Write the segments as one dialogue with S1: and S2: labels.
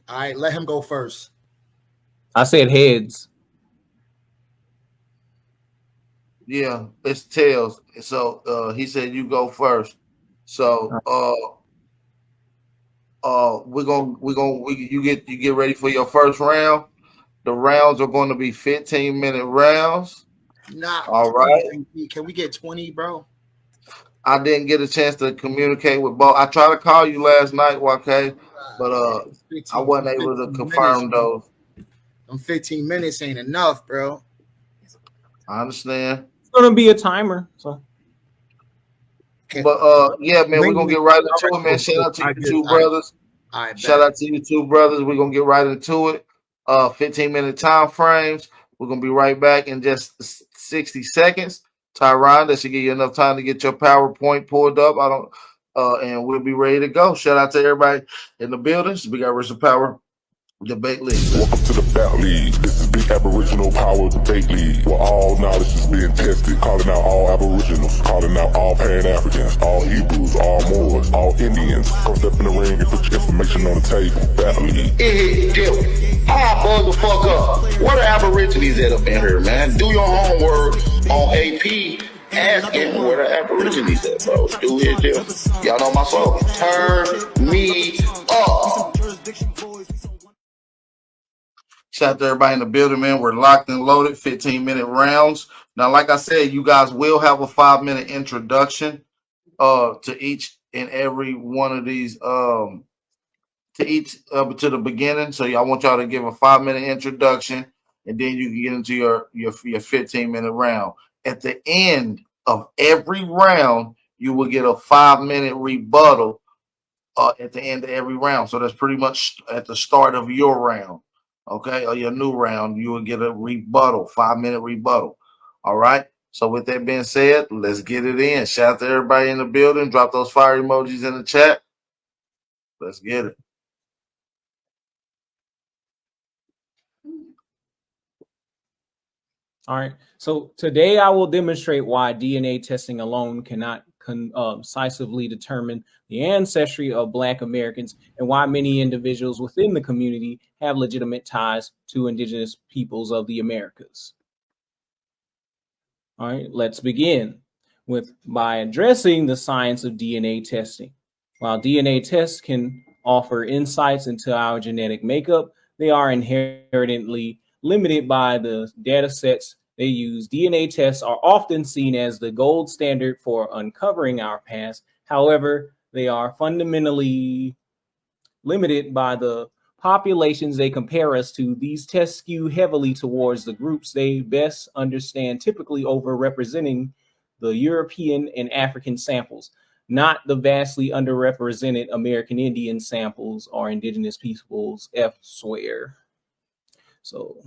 S1: All right, let him go first.
S2: I said heads.
S3: Yeah, it's tails. So he said you go first. So you get ready for your first round. The rounds are going to be 15-minute rounds.
S1: Not
S3: All right.
S1: 20. Can we get 20, bro?
S3: I didn't get a chance to communicate with both. I tried to call you last night, okay, but
S1: It's
S3: I
S1: 15,
S3: wasn't able to
S1: 15 minutes,
S3: confirm
S1: bro.
S3: those.
S1: Them 15 minutes ain't enough, bro.
S3: I understand.
S2: It's gonna be a timer. So
S1: Can,
S3: But yeah, man, we're
S1: ring
S3: gonna
S1: me.
S3: get right
S1: All
S3: into
S1: right,
S3: it, man.
S1: cool,
S3: Shout
S1: cool.
S3: out to
S1: I
S3: you
S1: get.
S3: two brothers.
S1: I
S3: Shout
S1: bet.
S3: out to you two brothers. We're gonna get right into it. 15-minute time frames. We're gonna be right back in just 60 seconds. Tyron, that should give you enough time to get your PowerPoint pulled up. I don't and we'll be ready to go. Shout out to everybody in the buildings. We got Rich Power Debate League.
S4: Welcome to the Bat League. This is the Aboriginal Power Debate League, where all knowledge is being tested. Calling out all Aboriginals, calling out all Pan-Africans, all Hebrews, all Moors, all Indians. Come step in the ring and put your information on the table. Bat League.
S5: It hit I buzz the fuck up. What are Aborigines at up in here, man? Do your homework on AP. Asking where the Aborigines at, bro. Do it, deal. Y'all know my song. Turn me up.
S3: Shout out to everybody in the building, man. We're locked and loaded, 15-minute rounds. Now, like I said, you guys will have a 5-minute introduction to each and every one of these to each to the beginning. So I want y'all to give a 5-minute introduction, and then you can get into your 15-minute round. At the end of every round, you will get a 5-minute rebuttal at the end of every round. So that's pretty much at the start of your round, okay, or your new round. You will get a rebuttal, 5-minute rebuttal. All right. So with that being said, let's get it in. Shout out to everybody in the building. Drop those fire emojis in the chat. Let's get it.
S2: all right. So today I will demonstrate why DNA testing alone cannot concisely determine the ancestry of Black Americans and why many individuals within the community have legitimate ties to indigenous peoples of the Americas. All right, let's begin by addressing the science of DNA testing. While DNA tests can offer insights into our genetic makeup, they are inherently limited by the data sets they use. DNA tests are often seen as the gold standard for uncovering our past. However, they are fundamentally limited by the populations they compare us to. These tests skew heavily towards the groups they best understand, typically overrepresenting the European and African samples, not the vastly underrepresented American Indian samples or indigenous peoples elsewhere. So,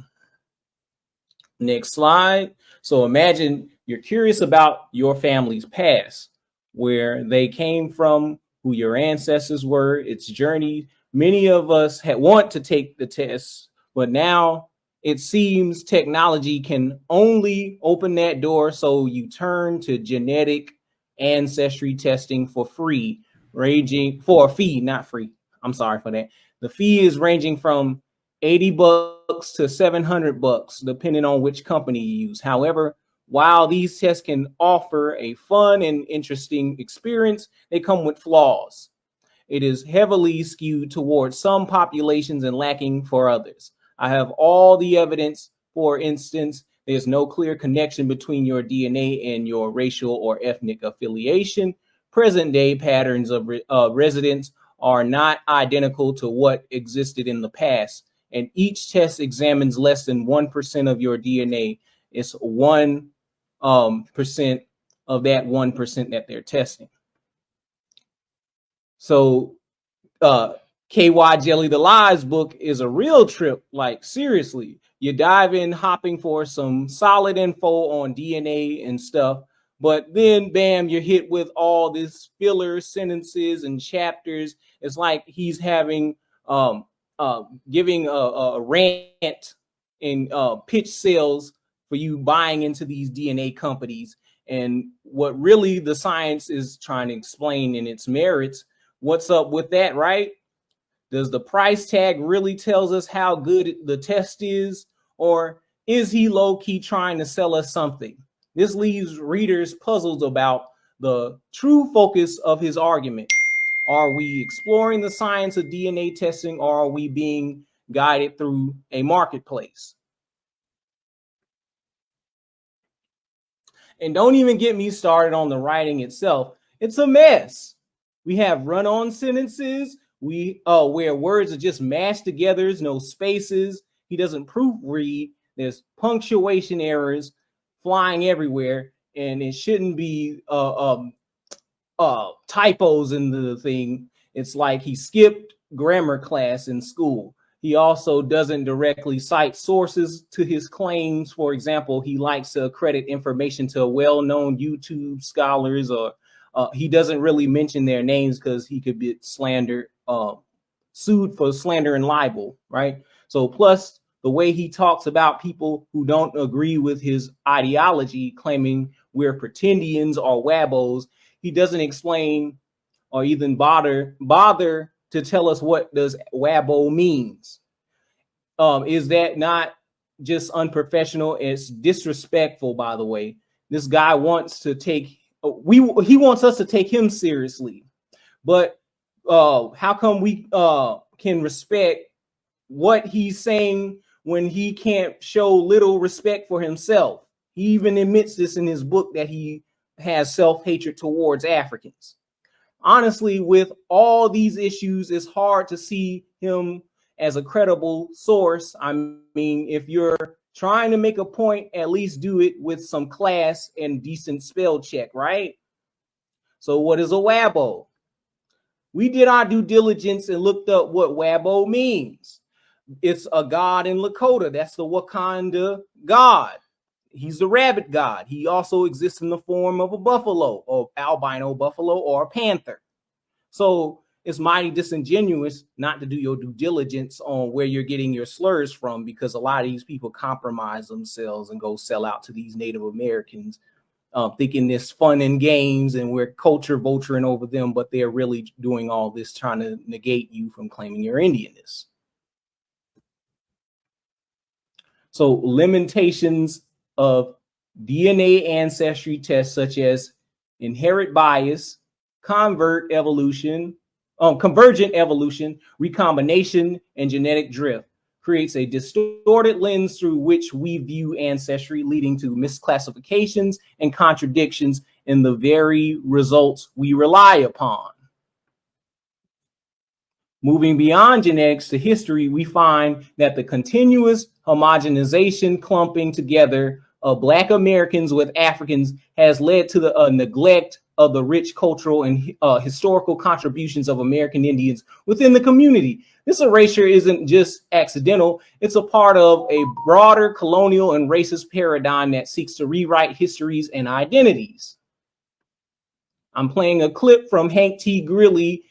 S2: next slide. So, imagine you're curious about your family's past, where they came from, who your ancestors were, its journey. Many of us want to take the test, but now it seems technology can only open that door. So you turn to genetic ancestry testing for free, ranging for a fee, not free. I'm sorry for that. The fee is ranging from $80 to $700, depending on which company you use. However, while these tests can offer a fun and interesting experience, they come with flaws. It is heavily skewed towards some populations and lacking for others. I have all the evidence. For instance, there's no clear connection between your DNA and your racial or ethnic affiliation. Present day patterns of residence are not identical to what existed in the past, and each test examines less than 1% of your DNA. It's 1% of that 1% that they're testing. So KY Jelly the Lies book is a real trip. Like, seriously, you dive in hopping for some solid info on DNA and stuff, but then bam, you're hit with all this filler sentences and chapters. It's like he's having giving a rant in pitch sales for you buying into these DNA companies. And what really the science is trying to explain in its merits, what's up with that, right? Does the price tag really tells us how good the test is, or is he low-key trying to sell us something? This leaves readers puzzled about the true focus of his argument. Are we exploring the science of DNA testing, or are we being guided through a marketplace? And don't even get me started on the writing itself. It's a mess. We have run-on sentences, where words are just mashed together, there's no spaces. He doesn't proofread. There's punctuation errors flying everywhere, and it shouldn't be typos in the thing. It's like he skipped grammar class in school. He also doesn't directly cite sources to his claims. For example, he likes to accredit information to well-known YouTube scholars, or he doesn't really mention their names because he could be slandered, sued for slander and libel, right? So plus the way he talks about people who don't agree with his ideology, claiming we're pretendians or wabbos, he doesn't explain or even bother to tell us what does wabbo means. Is that not just unprofessional? It's disrespectful, by the way. This guy wants to take, he wants us to take him seriously, but how come we can respect what he's saying when he can't show little respect for himself? He even admits this in his book, that he has self-hatred towards Africans. Honestly, with all these issues, it's hard to see him as a credible source. I mean, if you're trying to make a point, at least do it with some class and decent spell check, right? So what is a wabbo? We did our due diligence and looked up what wabbo means. It's a god in Lakota. That's the Wakanda god. He's the rabbit god. He also exists in the form of a buffalo, or albino buffalo, or a panther. So it's mighty disingenuous not to do your due diligence on where you're getting your slurs from, because a lot of these people compromise themselves and go sell out to these Native Americans, thinking this fun and games and we're culture vulturing over them, but they're really doing all this trying to negate you from claiming your Indianness. So limitations of DNA ancestry tests, such as inherent bias, convergent evolution, recombination, and genetic drift, creates a distorted lens through which we view ancestry, leading to misclassifications and contradictions in the very results we rely upon. Moving beyond genetics to history, we find that the continuous homogenization, clumping together of Black Americans with Africans has led to the neglect of the rich cultural and historical contributions of American Indians within the community. This erasure isn't just accidental, it's a part of a broader colonial and racist paradigm that seeks to rewrite histories and identities. I'm playing a clip from Hank T. Greeley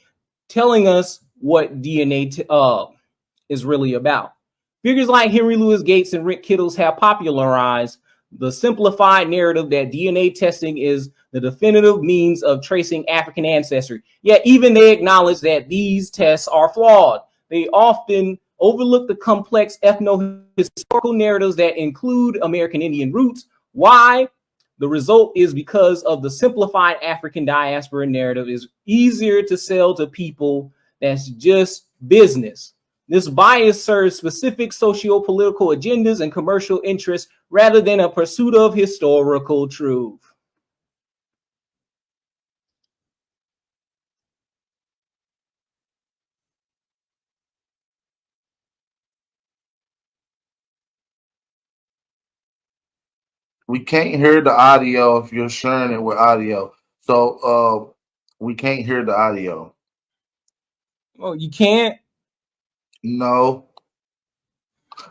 S2: telling us what DNA is really about. Figures like Henry Louis Gates and Rick Kittles have popularized the simplified narrative that DNA testing is the definitive means of tracing African ancestry. Yet even they acknowledge that these tests are flawed. They often overlook the complex ethno-historical narratives that include American Indian roots. Why? The result is because of the simplified African diaspora narrative is easier to sell to people. That's just business. This bias serves specific socio-political agendas and commercial interests rather than a pursuit of historical truth.
S3: We can't hear the audio if you're sharing it with audio. So we can't hear the audio.
S2: Oh, you can't?
S3: No.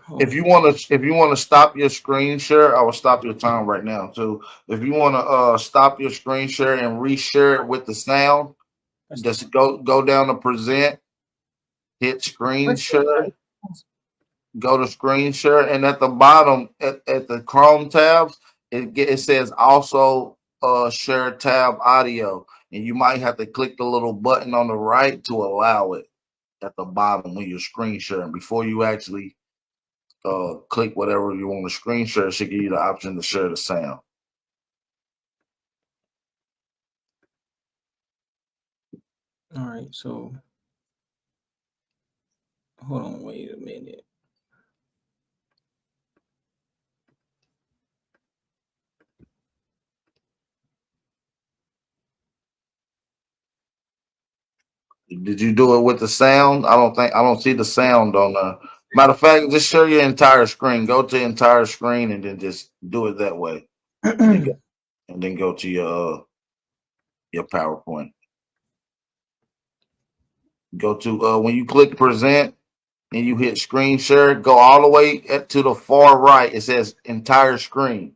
S2: Oh.
S3: If you want to stop your screen share, I will stop your time right now too. If you want to stop your screen share and reshare it with the sound, just go down to present, hit screen share, go to screen share, and at the bottom at the Chrome tabs, it says also share tab audio, and you might have to click the little button on the right to allow it. at the bottom when you're screen sharing. Before you actually click whatever you want to screen share, it should give you the option to share the sound.
S2: All right, so hold on, wait a minute.
S3: Did you do it with the sound? I don't see the sound on the. Matter of fact, just share your entire screen. Go to entire screen and then just do it that way. And then go to your PowerPoint. Go to when you click present and you hit screen share, go all the way to the far right. It says entire screen.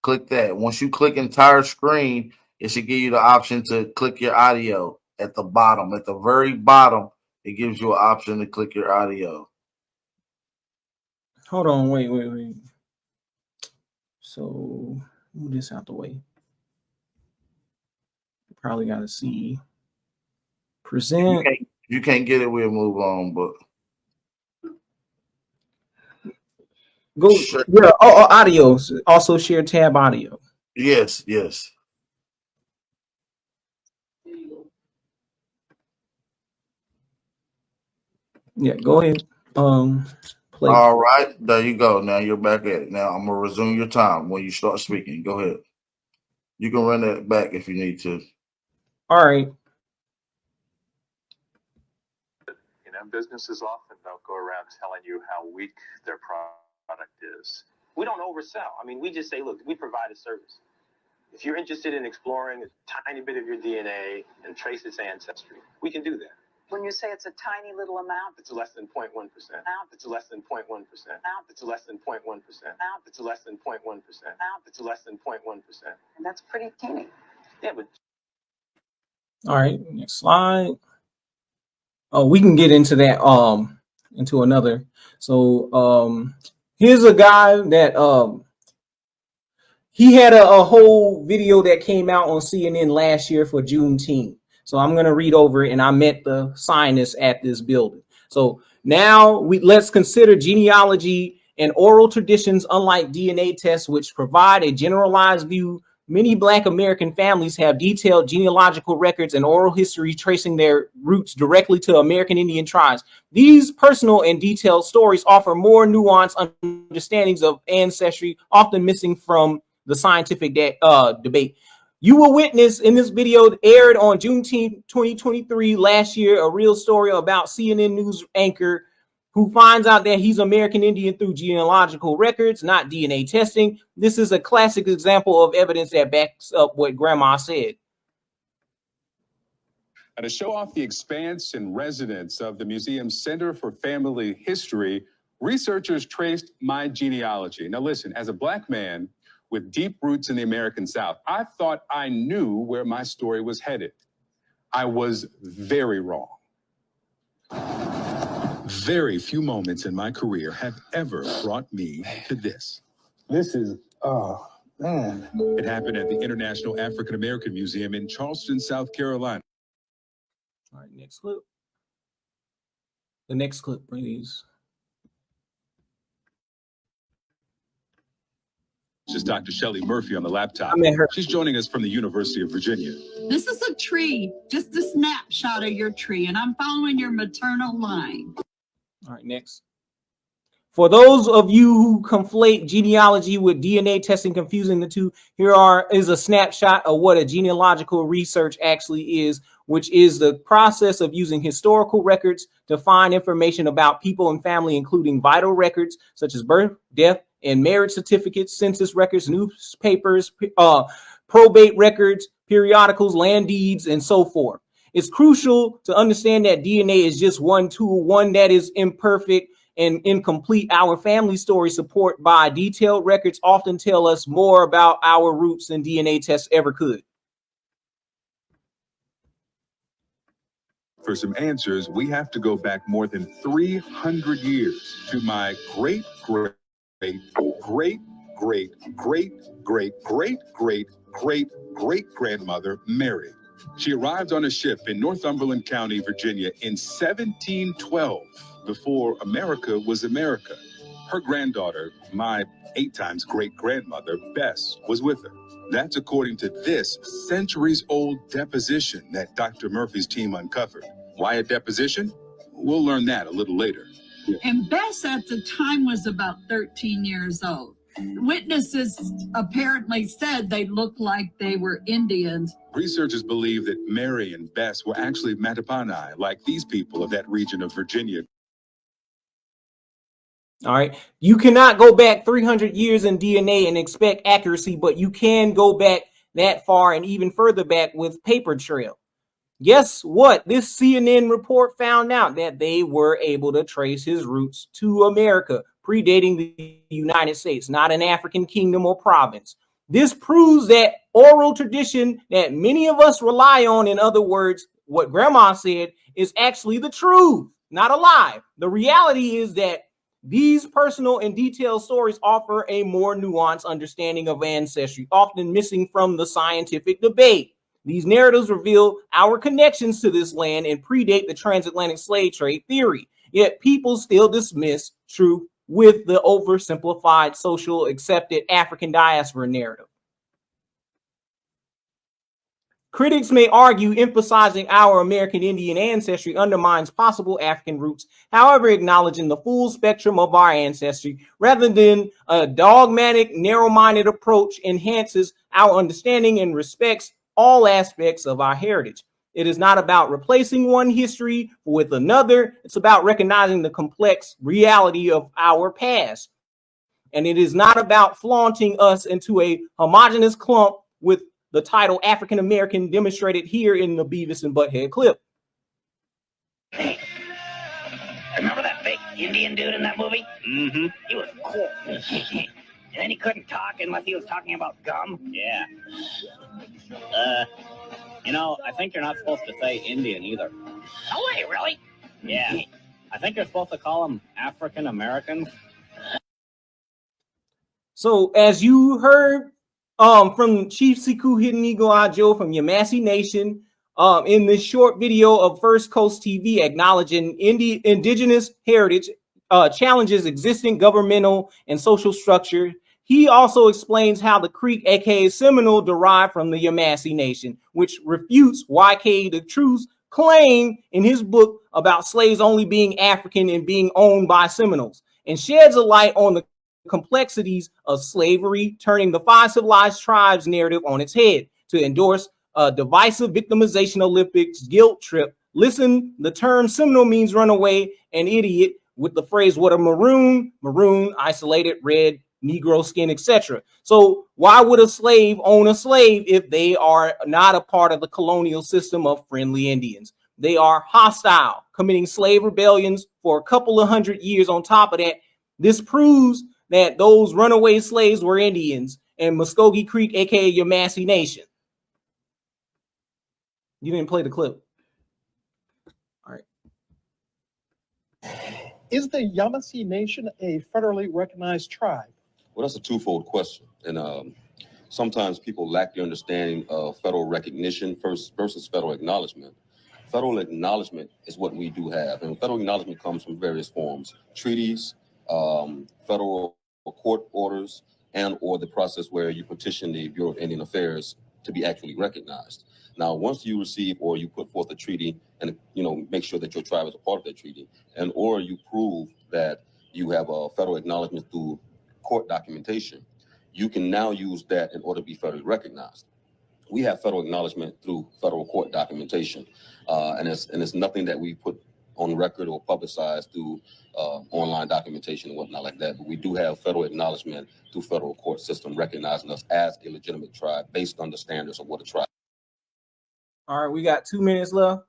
S3: Click that. Once you click entire screen, it should give you the option to click your audio at the bottom. At the very bottom, it gives you an option to click your audio.
S2: Hold on, wait. So move this out the way. Probably got to see present.
S3: You can't get it. We'll move on, but
S2: go.
S3: Sure.
S2: Yeah. Audio. Also share tab audio.
S3: Yes.
S2: Yeah. Go ahead. Play.
S3: All right, there you go. Now you're back at it. Now I'm gonna resume your time when you start speaking. Go ahead. You can run that back if you need to.
S2: All right.
S6: You know, businesses often don't go around telling you how weak their product is. We don't oversell. I mean, we just say, look, we provide a service. If you're interested in exploring a tiny bit of your DNA and trace its ancestry, we can do that.
S7: When you say it's a tiny little amount,
S6: It's less than 0.1%. It's less than 0.1%. It's less than 0.1%. It's less than 0.1%. It's less than 0.1%.
S7: and that's pretty teeny.
S6: Yeah, but
S2: All right. Next slide. Oh, we can get into that. Into another. So here's a guy that he had a whole video that came out on CNN last year for Juneteenth. So I'm going to read over it, and I met the scientists at this building. So now let's consider genealogy and oral traditions, unlike DNA tests, which provide a generalized view. Many Black American families have detailed genealogical records and oral history tracing their roots directly to American Indian tribes. These personal and detailed stories offer more nuanced understandings of ancestry, often missing from the scientific debate. You will witness in this video aired on Juneteenth 2023 last year a real story about CNN News anchor who finds out that he's American Indian through genealogical records, not DNA testing. This is a classic example of evidence that backs up what Grandma said.
S8: And to show off the expanse and residence of the museum's Center for Family History, researchers traced my genealogy. Now listen, as a Black man with deep roots in the American South, I thought I knew where my story was headed. I was very wrong. Very few moments in my career have ever brought me to this. This is, oh, man. It happened at the International African American Museum in Charleston, South Carolina.
S2: All right, next clip. The next clip, please.
S8: This is Dr. Shelley Murphy on the laptop.
S2: I met her.
S8: She's joining us from the University of Virginia.
S9: This is a tree, just a snapshot of your tree, and I'm following your maternal line.
S2: All right, next. For those of you who conflate genealogy with DNA testing, confusing the two, here is a snapshot of what a genealogical research actually is, which is the process of using historical records to find information about people and family, including vital records such as birth, death, and marriage certificates, census records, newspapers, probate records, periodicals, land deeds, and so forth. It's crucial to understand that DNA is just one tool, one that is imperfect and incomplete. Our family story support by detailed records often tell us more about our roots than DNA tests ever could.
S8: For some answers, we have to go back more than 300 years to my great-great-great-great-great-great-great-great-great-great-grandmother, Mary. She arrived on a ship in Northumberland County, Virginia in 1712, before America was America. Her granddaughter, my 8 times great-grandmother, Bess, was with her. That's according to this centuries-old deposition that Dr. Murphy's team uncovered. Why a deposition? We'll learn that a little later.
S9: And Bess at the time was about 13 years old. Witnesses apparently said they looked like they were Indians.
S8: Researchers believe that Mary and Bess were actually Mattapani, like these people of that region of Virginia.
S2: All right. You cannot go back 300 years in DNA and expect accuracy, but you can go back that far and even further back with paper trail. Guess what? This CNN report found out that they were able to trace his roots to America, predating the United States, not an African kingdom or province. This proves that oral tradition that many of us rely on, in other words, what grandma said, is actually the truth, not a lie. The reality is that these personal and detailed stories offer a more nuanced understanding of ancestry, often missing from the scientific debate. These narratives reveal our connections to this land and predate the transatlantic slave trade theory. Yet people still dismiss truth with the oversimplified, social accepted African diaspora narrative. Critics may argue emphasizing our American Indian ancestry undermines possible African roots, however, acknowledging the full spectrum of our ancestry rather than a dogmatic, narrow-minded approach enhances our understanding and respects all aspects of our heritage. It is not about replacing one history with another. It's about recognizing the complex reality of our past. And it is not about flaunting us into a homogenous clump with the title African American demonstrated here in the Beavis and Butthead clip.
S10: Hey, remember that big Indian dude in that movie? Mm-hmm. He was cool. And then he couldn't talk unless he was talking about gum. Yeah.
S11: You know, I think you're not supposed to say Indian either.
S10: No way, really?
S11: Yeah. I think you're supposed to call them African Americans.
S2: So as you heard from Chief Siku Hidden Eagle Eye Joe from Yamasee Nation, in this short video of First Coast TV acknowledging indigenous heritage challenges existing governmental and social structure, he also explains how the Creek, aka Seminole, derived from the Yamasee Nation, which refutes YK the Truth's claim in his book about slaves only being African and being owned by Seminoles, and sheds a light on the complexities of slavery, turning the 5 civilized tribes narrative on its head to endorse a divisive victimization Olympics guilt trip. Listen, the term Seminole means runaway and idiot, with the phrase what a maroon, isolated, red, Negro skin, etc. So why would a slave own a slave if they are not a part of the colonial system of friendly Indians? They are hostile, committing slave rebellions for a couple of hundred years. On top of that, this proves that those runaway slaves were Indians and Muskogee Creek, aka Yamasee Nation. You didn't play the clip. All right.
S12: Is the Yamasee Nation a federally recognized tribe?
S13: Well, that's a twofold question. And sometimes people lack the understanding of federal recognition versus federal acknowledgement. Federal acknowledgement is what we do have. And federal acknowledgement comes from various forms: treaties, federal court orders, and or the process where you petition the Bureau of Indian Affairs to be actually recognized. Now, once you receive or you put forth a treaty and, make sure that your tribe is a part of that treaty, and or you prove that you have a federal acknowledgement through court documentation, you can now use that in order to be federally recognized. We have federal acknowledgement through federal court documentation, and it's nothing that we put on record or publicized through online documentation and whatnot like that. But we do have federal acknowledgement through federal court system recognizing us as a legitimate tribe based on the standards of what a tribe.
S2: All right, we got 2 minutes left.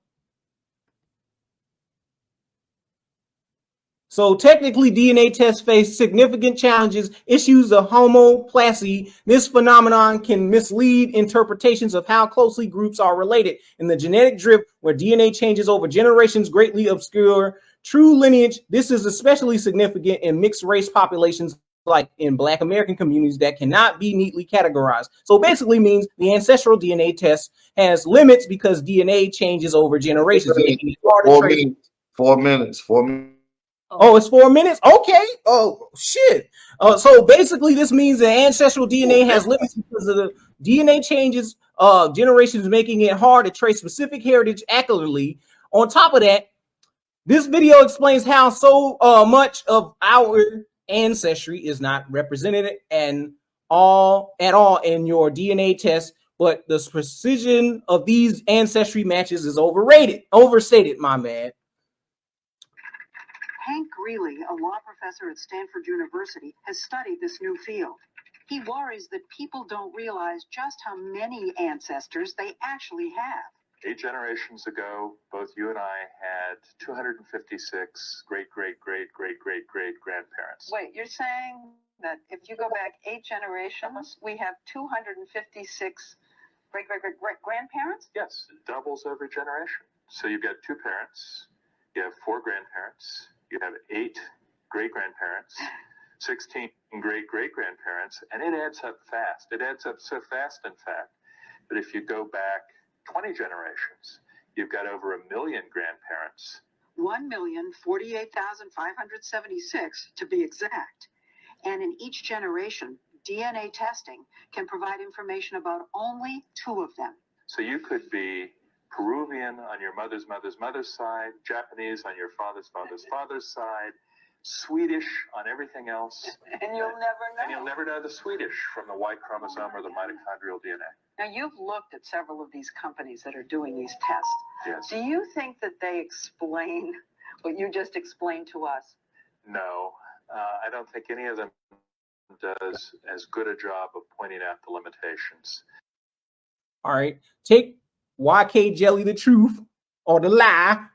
S2: So technically, DNA tests face significant challenges, issues of homoplasy. This phenomenon can mislead interpretations of how closely groups are related. In the genetic drift, where DNA changes over generations greatly obscure true lineage, this is especially significant in mixed race populations like in Black American communities that cannot be neatly categorized. So basically means the ancestral DNA test has limits because DNA changes over generations. Making it hard to trace.
S3: 4 minutes. 4 minutes.
S2: Oh, it's 4 minutes? Okay. Oh, shit. So basically this means that ancestral DNA has limits because of the DNA changes generations, making it hard to trace specific heritage accurately. On top of that, this video explains how so much of our ancestry is not represented at all in your DNA test, but the precision of these ancestry matches is overstated, my man.
S7: Hank Greeley, a law professor at Stanford University, has studied this new field. He worries that people don't realize just how many ancestors they actually have.
S6: 8 generations ago, both you and I had 256 great-great-great-great-great-great-grandparents.
S7: Wait, you're saying that if you go back 8 generations, we have 256 great-great-great-grandparents?
S6: Yes, it doubles every generation. So you've got 2 parents, you have 4 grandparents, you have 8 great-grandparents, 16 great-great-grandparents, and it adds up fast. It adds up so fast, in fact, that if you go back 20 generations, you've got over 1 million grandparents.
S7: 1,048,576 to be exact. And in each generation, DNA testing can provide information about only 2 of them.
S6: So you could be Peruvian on your mother's side, Japanese on your father's side, Swedish on everything else.
S7: And you'll never know.
S6: And you'll never know the Swedish from the Y chromosome or the mitochondrial DNA.
S7: Now, you've looked at several of these companies that are doing these tests.
S6: Yes.
S7: Do you think that they explain what you just explained to us?
S6: No, I don't think any of them does as good a job of pointing out the limitations.
S2: All right, take YK Jelly the truth or the lie.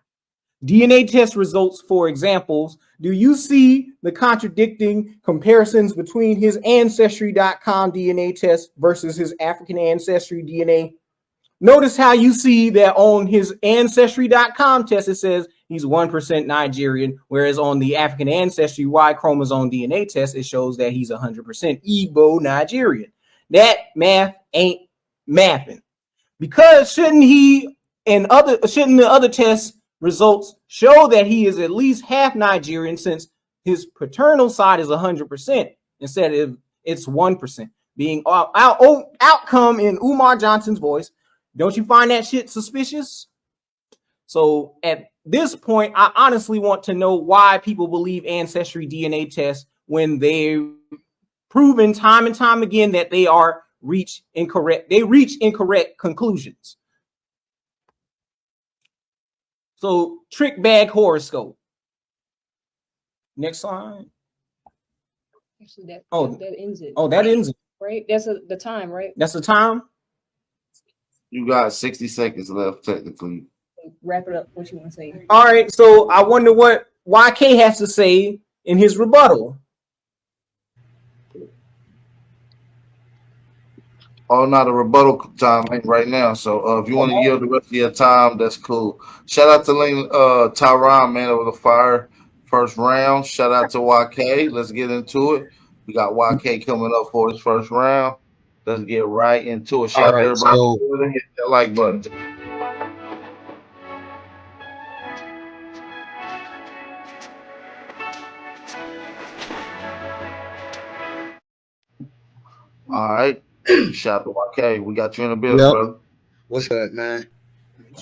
S2: DNA test results for examples. Do you see the contradicting comparisons between his Ancestry.com DNA test versus his African Ancestry DNA? Notice how you see that on his Ancestry.com test, it says he's 1% Nigerian, whereas on the African Ancestry Y chromosome DNA test, it shows that he's 100% Igbo Nigerian. That math ain't mathing. Because shouldn't the other test results show that he is at least half Nigerian, since his paternal side is 100% instead of it's 1%, being outcome in Umar Johnson's voice? Don't you find that shit suspicious? So at this point, I honestly want to know why people believe Ancestry DNA tests when they've proven time and time again that they reach incorrect conclusions. So trick bag horoscope. Next slide.
S14: Actually, that ends it.
S2: Oh, that ends it.
S14: Right? That's the time, right?
S2: That's the time.
S3: You got 60 seconds left, technically.
S14: Wrap it up. What you want to say?
S2: All right. So I wonder what YK has to say in his rebuttal.
S3: Oh, not a rebuttal time right now. So if you want to yield the rest of your time, that's cool. Shout out to Leung, Tyron, man, over the fire. First round. Shout out to YK. Let's get into it. We got YK coming up for his first round. Let's get right into it. Shout out to everybody. Hit that like button. All right. Shout out to YK. We got you in the building, brother.
S15: What's up, man?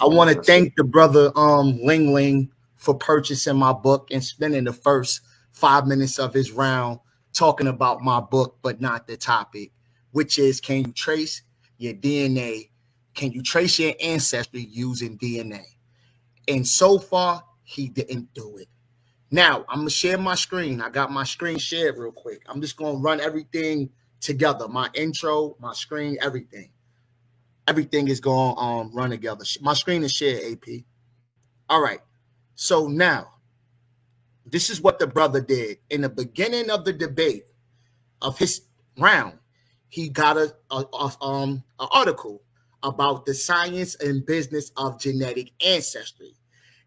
S1: I want to thank the brother Leung for purchasing my book and spending the first 5 minutes of his round talking about my book, but not the topic, which is, can you trace your DNA? Can you trace your ancestry using DNA? And so far, he didn't do it. Now, I'm going to share my screen. I got my screen shared real quick. I'm just going to run everything together. My intro, my screen, everything. Everything is going to run together. My screen is shared, AP. All right. So now, this is what the brother did. In the beginning of the debate of his round, he got an article about the science and business of genetic ancestry.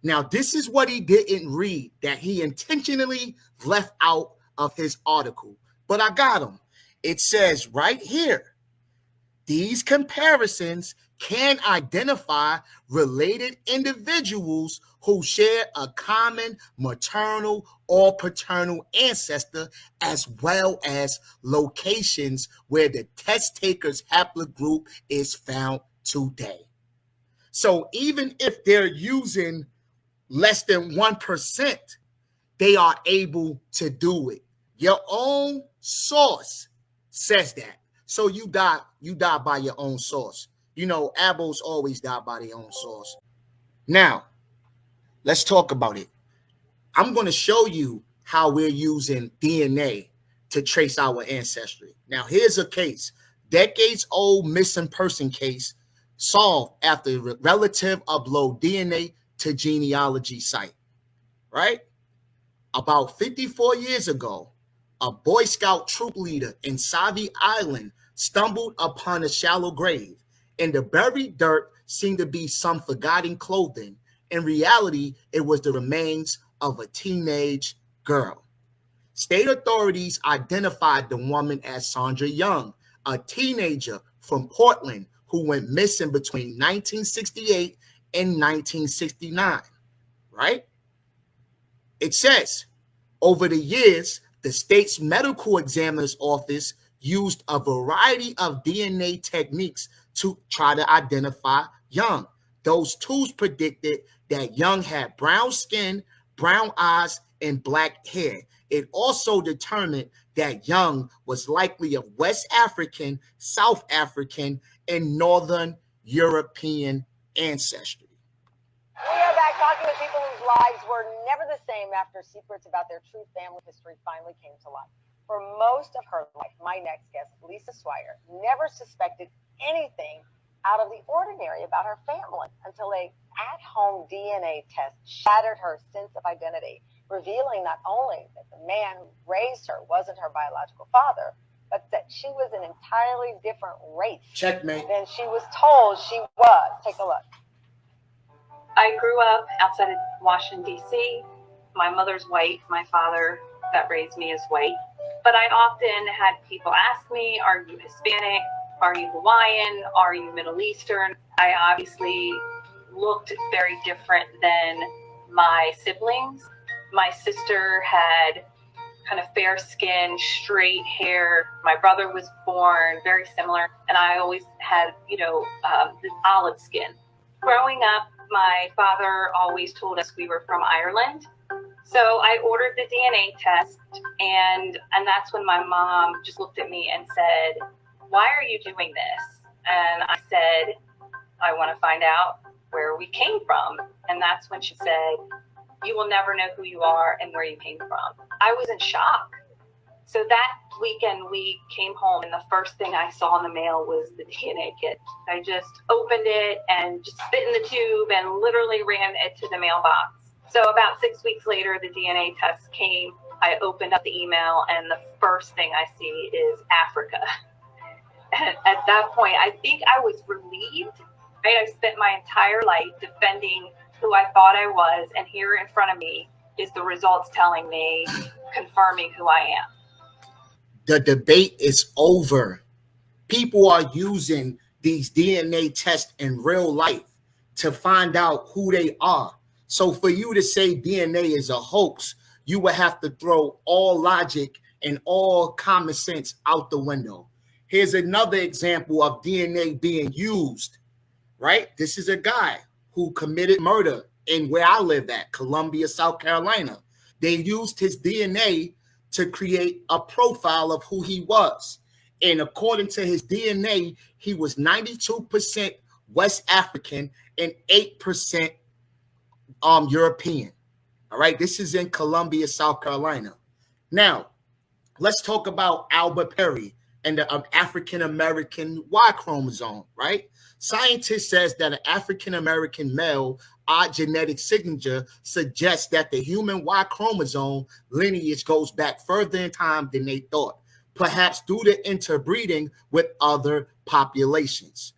S1: Now, this is what he didn't read that he intentionally left out of his article. but I got them. It says right here, these comparisons can identify related individuals who share a common maternal or paternal ancestor, as well as locations where the test taker's haplogroup is found today. So even if they're using less than 1%, they are able to do it. Your own source says that. So you die by your own source. You know, Abos always die by their own source. Now, let's talk about it. I'm going to show you how we're using DNA to trace our ancestry. Now, here's a case. Decades old missing person case solved after relative upload DNA to genealogy site, right? About 54 years ago, a Boy Scout troop leader in Savi Island stumbled upon a shallow grave. In the buried dirt seemed to be some forgotten clothing. In reality, it was the remains of a teenage girl. State authorities identified the woman as Sandra Leung, a teenager from Portland who went missing between 1968 and 1969, right? It says, over the years, the state's medical examiner's office used a variety of DNA techniques to try to identify Leung. Those tools predicted that Leung had brown skin, brown eyes, and black hair. It also determined that Leung was likely of West African, South African, and Northern European ancestry.
S15: We are back talking to people whose lives were never the same after secrets about their true family history finally came to light. For most of her life, my next guest, Lisa Swire, never suspected anything out of the ordinary about her family until a at-home DNA test shattered her sense of identity, revealing not only that the man who raised her wasn't her biological father, but that she was an entirely different race than she was told she was. Take a look.
S16: I grew up outside of Washington, D.C. My mother's white. My father that raised me is white. But I often had people ask me, are you Hispanic? Are you Hawaiian? Are you Middle Eastern? I obviously looked very different than my siblings. My sister had kind of fair skin, straight hair. My brother was born very similar. And I always had, this olive skin. Growing up, my father always told us we were from Ireland. So I ordered the DNA test, and that's when my mom just looked at me and said, why are you doing this? And I said, I want to find out where we came from. And that's when she said, you will never know who you are and where you came from. I was in shock. So that weekend we came home and the first thing I saw in the mail was the DNA kit. I just opened it and just spit in the tube and literally ran it to the mailbox. So about 6 weeks later, the DNA test came. I opened up the email and the first thing I see is Africa. And at that point, I think I was relieved, right? I spent my entire life defending who I thought I was. And here in front of me is the results telling me, confirming who I am.
S1: The debate is over. People are using these DNA tests in real life to find out who they are. So for you to say DNA is a hoax, you would have to throw all logic and all common sense out the window. Here's another example of DNA being used, right? This is a guy who committed murder in where I live at, Columbia, South Carolina. They used his DNA to create a profile of who he was. And according to his DNA, he was 92% West African and 8% European. All right, this is in Columbia, South Carolina. Now, let's talk about Albert Perry and the African-American Y chromosome, right? Scientists says that an African-American male odd genetic signature suggests that the human Y chromosome lineage goes back further in time than they thought, perhaps due to interbreeding with other populations.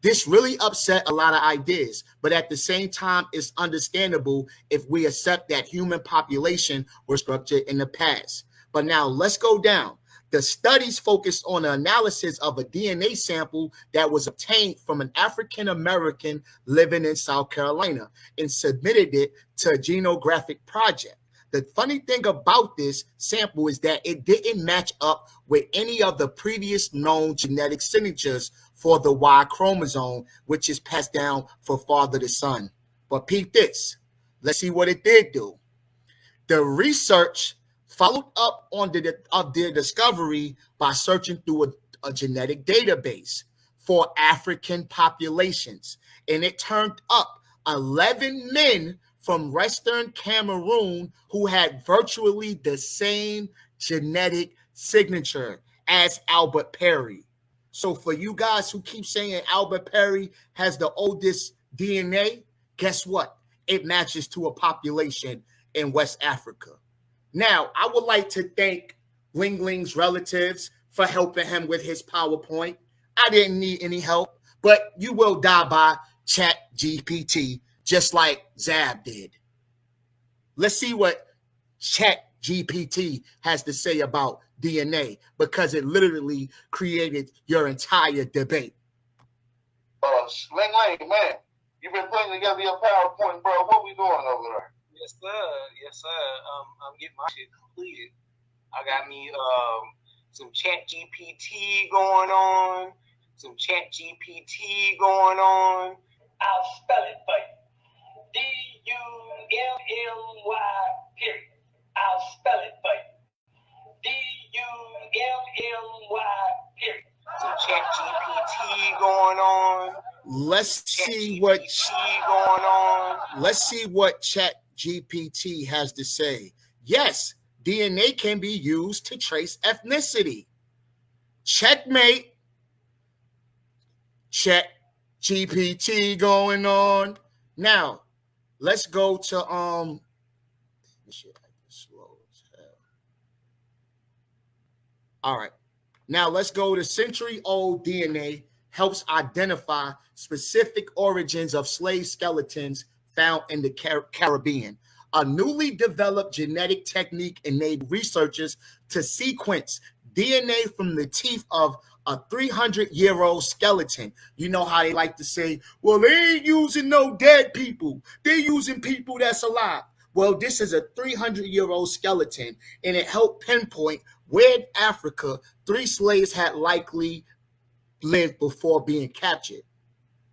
S1: This really upset a lot of ideas, but at the same time, it's understandable if we accept that human population was structured in the past. But now let's go down. The studies focused on the analysis of a DNA sample that was obtained from an African American living in South Carolina and submitted it to a genographic project. The funny thing about this sample is that it didn't match up with any of the previous known genetic signatures for the Y chromosome, which is passed down from father to son. But peep this. Let's see what it did do. The research followed up on their discovery by searching through a genetic database for African populations. And it turned up 11 men from Western Cameroon who had virtually the same genetic signature as Albert Perry. So for you guys who keep saying Albert Perry has the oldest DNA, guess what? It matches to a population in West Africa. Now, I would like to thank Leung's relatives for helping him with his PowerPoint. I didn't need any help, but you will die by ChatGPT, just like Zab did. Let's see what ChatGPT has to say about DNA, because it literally created your entire debate.
S3: Leung, man, you've been putting together your PowerPoint, bro. What we doing over there?
S17: Yes, sir. Yes, sir. I'm getting my shit completed. I got me some ChatGPT going on. I'll spell it for you. D-U-M-M-Y, period. I'll spell it for you. D-U-M-M-Y, period. Some ChatGPT going on.
S1: Let's see what ChatGPT has to say. Yes, DNA can be used to trace ethnicity. Checkmate. ChatGPT going on. Now, let's go to all right. Now let's go to century-old DNA helps identify specific origins of slave skeletons found in the Caribbean. A newly developed genetic technique enabled researchers to sequence DNA from the teeth of a 300-year-old skeleton. You know how they like to say, well, they ain't using no dead people. They're using people that's alive. Well, this is a 300-year-old skeleton, and it helped pinpoint where in Africa 3 slaves had likely lived before being captured.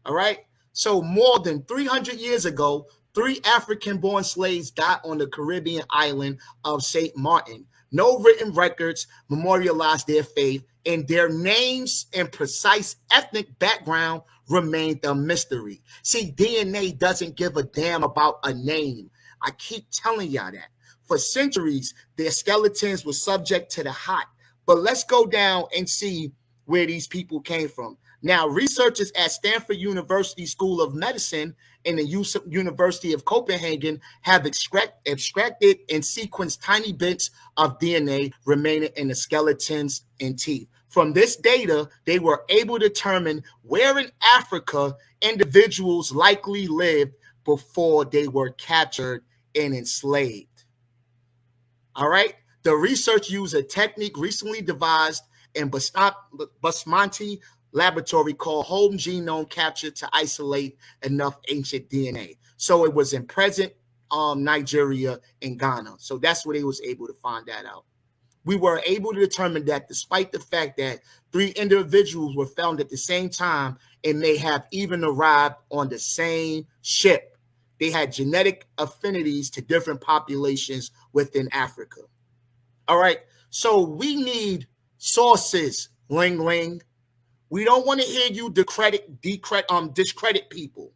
S1: All right? So more than 300 years ago, 3 African-born slaves died on the Caribbean island of St. Martin. No written records memorialize their fate, and their names and precise ethnic background remained a mystery. See, DNA doesn't give a damn about a name. I keep telling y'all that. For centuries, their skeletons were subject to the hot. But let's go down and see where these people came from. Now, researchers at Stanford University School of Medicine and the University of Copenhagen have extracted and sequenced tiny bits of DNA remaining in the skeletons and teeth. From this data, they were able to determine where in Africa individuals likely lived before they were captured and enslaved. All right? The research used a technique recently devised in Basmati laboratory called whole genome capture to isolate enough ancient DNA. So it was in present Nigeria and Ghana. So that's where they was able to find that out. We were able to determine that despite the fact that 3 individuals were found at the same time and may have even arrived on the same ship, they had genetic affinities to different populations within Africa. All right, so we need sources, Leung. We don't want to hear you discredit people.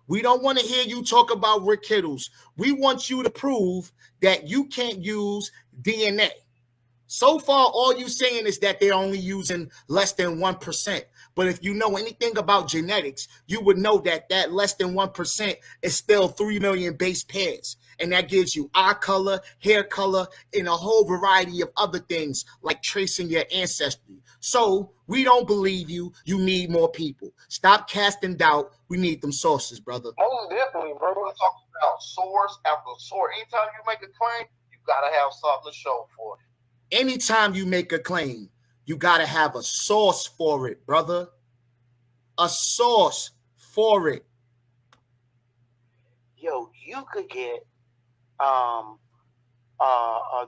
S1: We don't want to hear you talk about Rick Kittles. We want you to prove that you can't use DNA. So far, all you're saying is that they're only using less than 1%. But if you know anything about genetics, you would know that that less than 1% is still 3 million base pairs. And that gives you eye color, hair color, and a whole variety of other things like tracing your ancestry. So we don't believe you. You need more people. Stop casting doubt. We need them sources, brother.
S3: Most definitely, bro. We're talking about source after source. Anytime you make a claim, you got to have something to show for it.
S1: anytime you make a claim, you got to have a source for it, brother. A source for it.
S17: Yo, you could get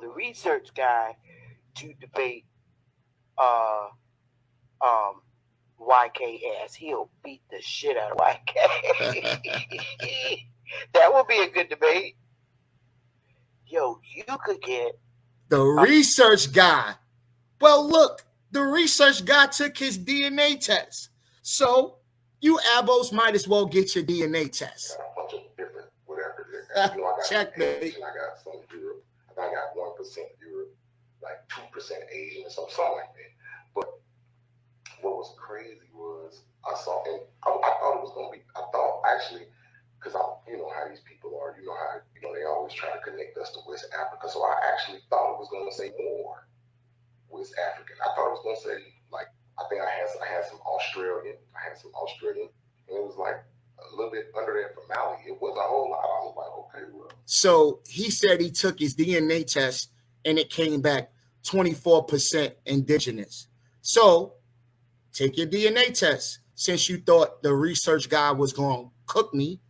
S17: the research guy to debate YKS. He'll beat the shit out of YK. That would be a good debate. Yo, you could get
S1: the research guy. Well, look, the research guy took his DNA test. So you abos might as well get your DNA test.
S4: A bunch of different whatever.
S1: Checkmate.
S4: I got some Europe. I got 1% Europe, like 2% Asian or something like that. But what was crazy was I saw, and I thought it was going to be, I thought actually, because you know how these people are, you know how, they always try to connect us to West Africa. So I actually thought it was going to say more West African. I thought it was going to say, like, I think I had some Australian, and it was like a little bit under there for Mali. It wasn't a whole lot. I was like, okay, well.
S1: So he said he took his DNA test and it came back 24% indigenous. So take your DNA test. Since you thought the research guy was going to cook me,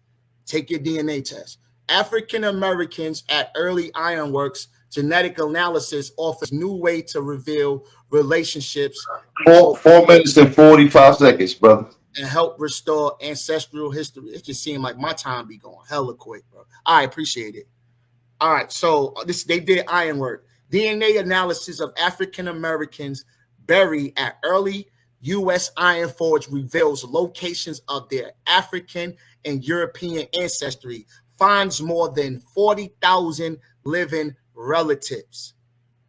S1: take your DNA test. African Americans at Early Ironworks Genetic Analysis offers new way to reveal relationships.
S3: 4 minutes and 45 seconds, brother.
S1: And help restore ancestral history. It just seemed like my time be going hella quick, bro. I appreciate it. All right, so they did ironwork. DNA analysis of African Americans buried at early U.S. Iron Forge reveals locations of their African and European ancestry, finds more than 40,000 living relatives.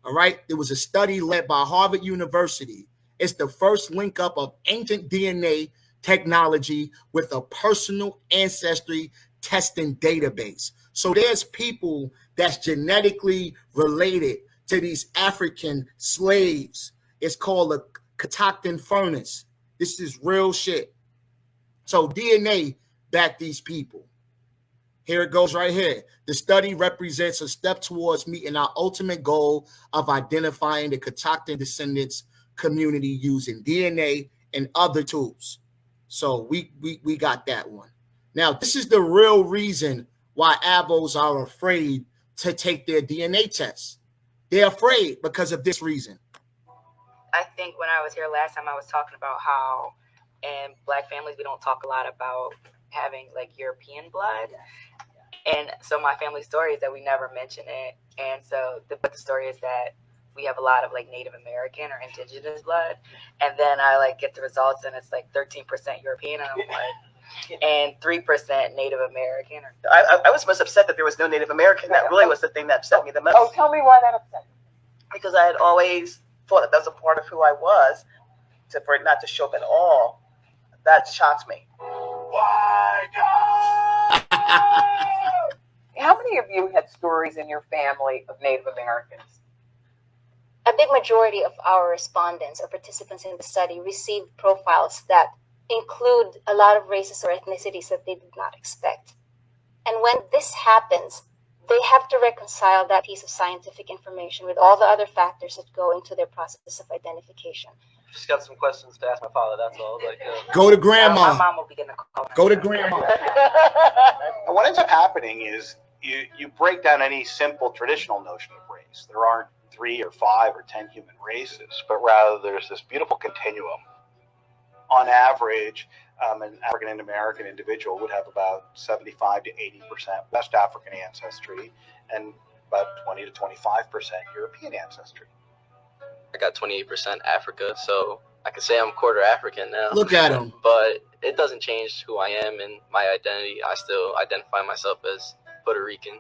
S1: All right, there was a study led by Harvard University. It's the first link up of ancient DNA technology with a personal ancestry testing database. So there's people that's genetically related to these African slaves. It's called a Catoctin furnace. This is real shit. So DNA backed these people. Here it goes right here. The study represents a step towards meeting our ultimate goal of identifying the Catoctin descendants community using DNA and other tools. So we got that one. Now, this is the real reason why abos are afraid to take their DNA tests. They're afraid because of this reason.
S18: I think when I was here last time, I was talking about how in Black families, we don't talk a lot about having like European blood. And so my family story is that we never mention it. And so the story is that we have a lot of like Native American or indigenous blood. And then I like get the results and it's like 13% European. And I'm like, and 3% Native American.
S19: I was most upset that there was no Native American. That really was the thing that upset me the most.
S18: Oh, tell me why that upset you.
S19: Because I had always thought that was a part of who I was. For it not to show up at all, that shocked me.
S15: How many of you had stories in your family of Native Americans?
S20: A big majority of our respondents or participants in the study received profiles that include a lot of races or ethnicities that they did not expect. And when this happens, they have to reconcile that piece of scientific information with all the other factors that go into their process of identification.
S11: Just got some questions to ask my father, that's all.
S1: Go to grandma.
S18: My mom will be getting a call.
S1: Go to grandma.
S21: What ends up happening is you break down any simple traditional notion of race. There aren't 3 or 5 or 10 human races, but rather there's this beautiful continuum. On average, an African American individual would have about 75 to 80% West African ancestry and about 20 to 25% European ancestry.
S22: I got 28% Africa, so I could say I'm quarter African now.
S1: Look at him.
S22: But it doesn't change who I am and my identity. I still identify myself as Puerto Rican.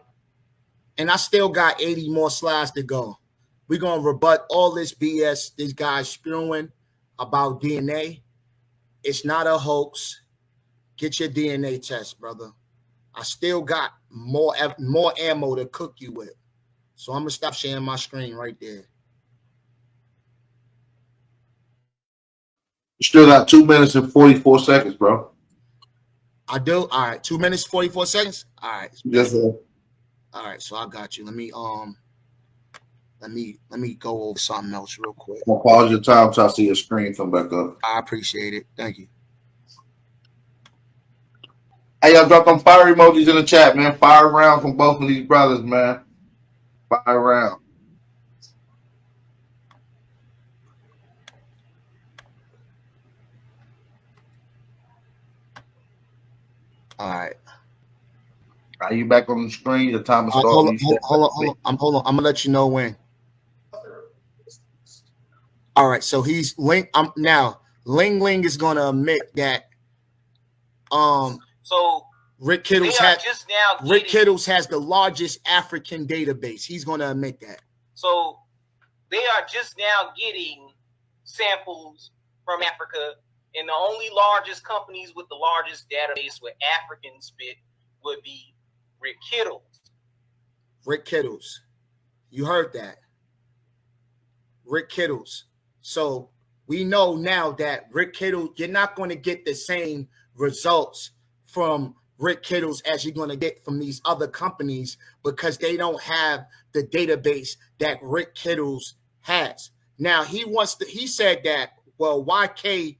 S1: And I still got 80 more slides to go. We're going to rebut all this BS these guys spewing about DNA. It's not a hoax. Get your DNA test, brother. I still got more ammo to cook you with. So I'm going to stop sharing my screen right there.
S3: You still got 2 minutes and 44 seconds, bro.
S1: I do? All right. 2 minutes, 44 seconds? All right.
S3: Yes, sir.
S1: All right. So I got you. Let Let me go over something else real quick.
S3: I'll pause your time so I see your screen come back up.
S1: I appreciate it. Thank you.
S3: Hey, y'all drop them fire emojis in the chat, man. Fire round from both of these brothers, man. Fire round.
S1: All right.
S3: Are you back on the screen? Your time is
S1: Hold
S3: starting.
S1: on. I'm gonna let you know when. All right. So he's Leung. Now Leung is gonna admit that.
S17: So
S1: Rick Kittles has the largest African database. He's gonna admit that.
S17: So they are just now getting samples from Africa, and the only largest companies with the largest database with African spit would be Rick Kittles.
S1: Rick Kittles. You heard that. Rick Kittles. So we know now that Rick Kittles, you're not going to get the same results from Rick Kittles as you're going to get from these other companies because they don't have the database that Rick Kittles has. Now he said that, well, YK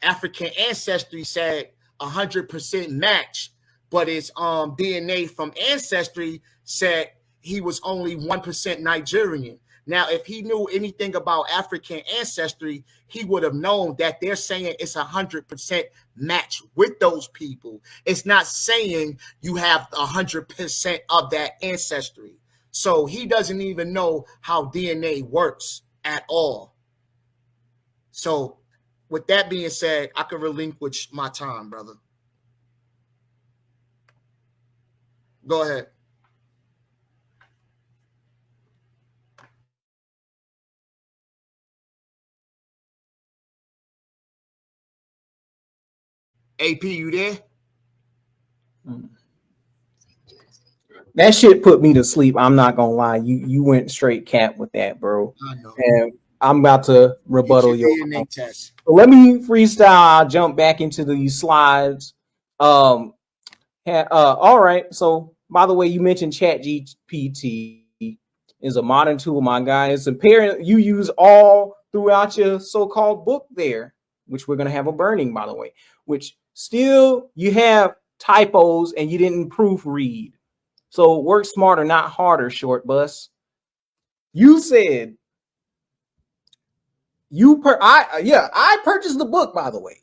S1: African Ancestry said 100% match, but his DNA from Ancestry said he was only 1% Nigerian. Now, if he knew anything about African Ancestry, he would have known that they're saying it's 100% match with those people. It's not saying you have 100% of that ancestry. So he doesn't even know how DNA works at all. So with that being said, I can relinquish my time, brother. Go ahead. AP, you there?
S2: That shit put me to sleep. I'm not gonna lie. You went straight cap with that, bro.
S1: I know.
S2: And I'm about to rebuttal your
S1: DNA test.
S2: So let me freestyle. I'll jump back into these slides. All right. So by the way, you mentioned ChatGPT is a modern tool, my guy. It's apparent you use all throughout your so-called book there, which we're gonna have a burning, by the way, which still you have typos and you didn't proofread. So work smarter, not harder, short bus. You said I purchased the book, by the way.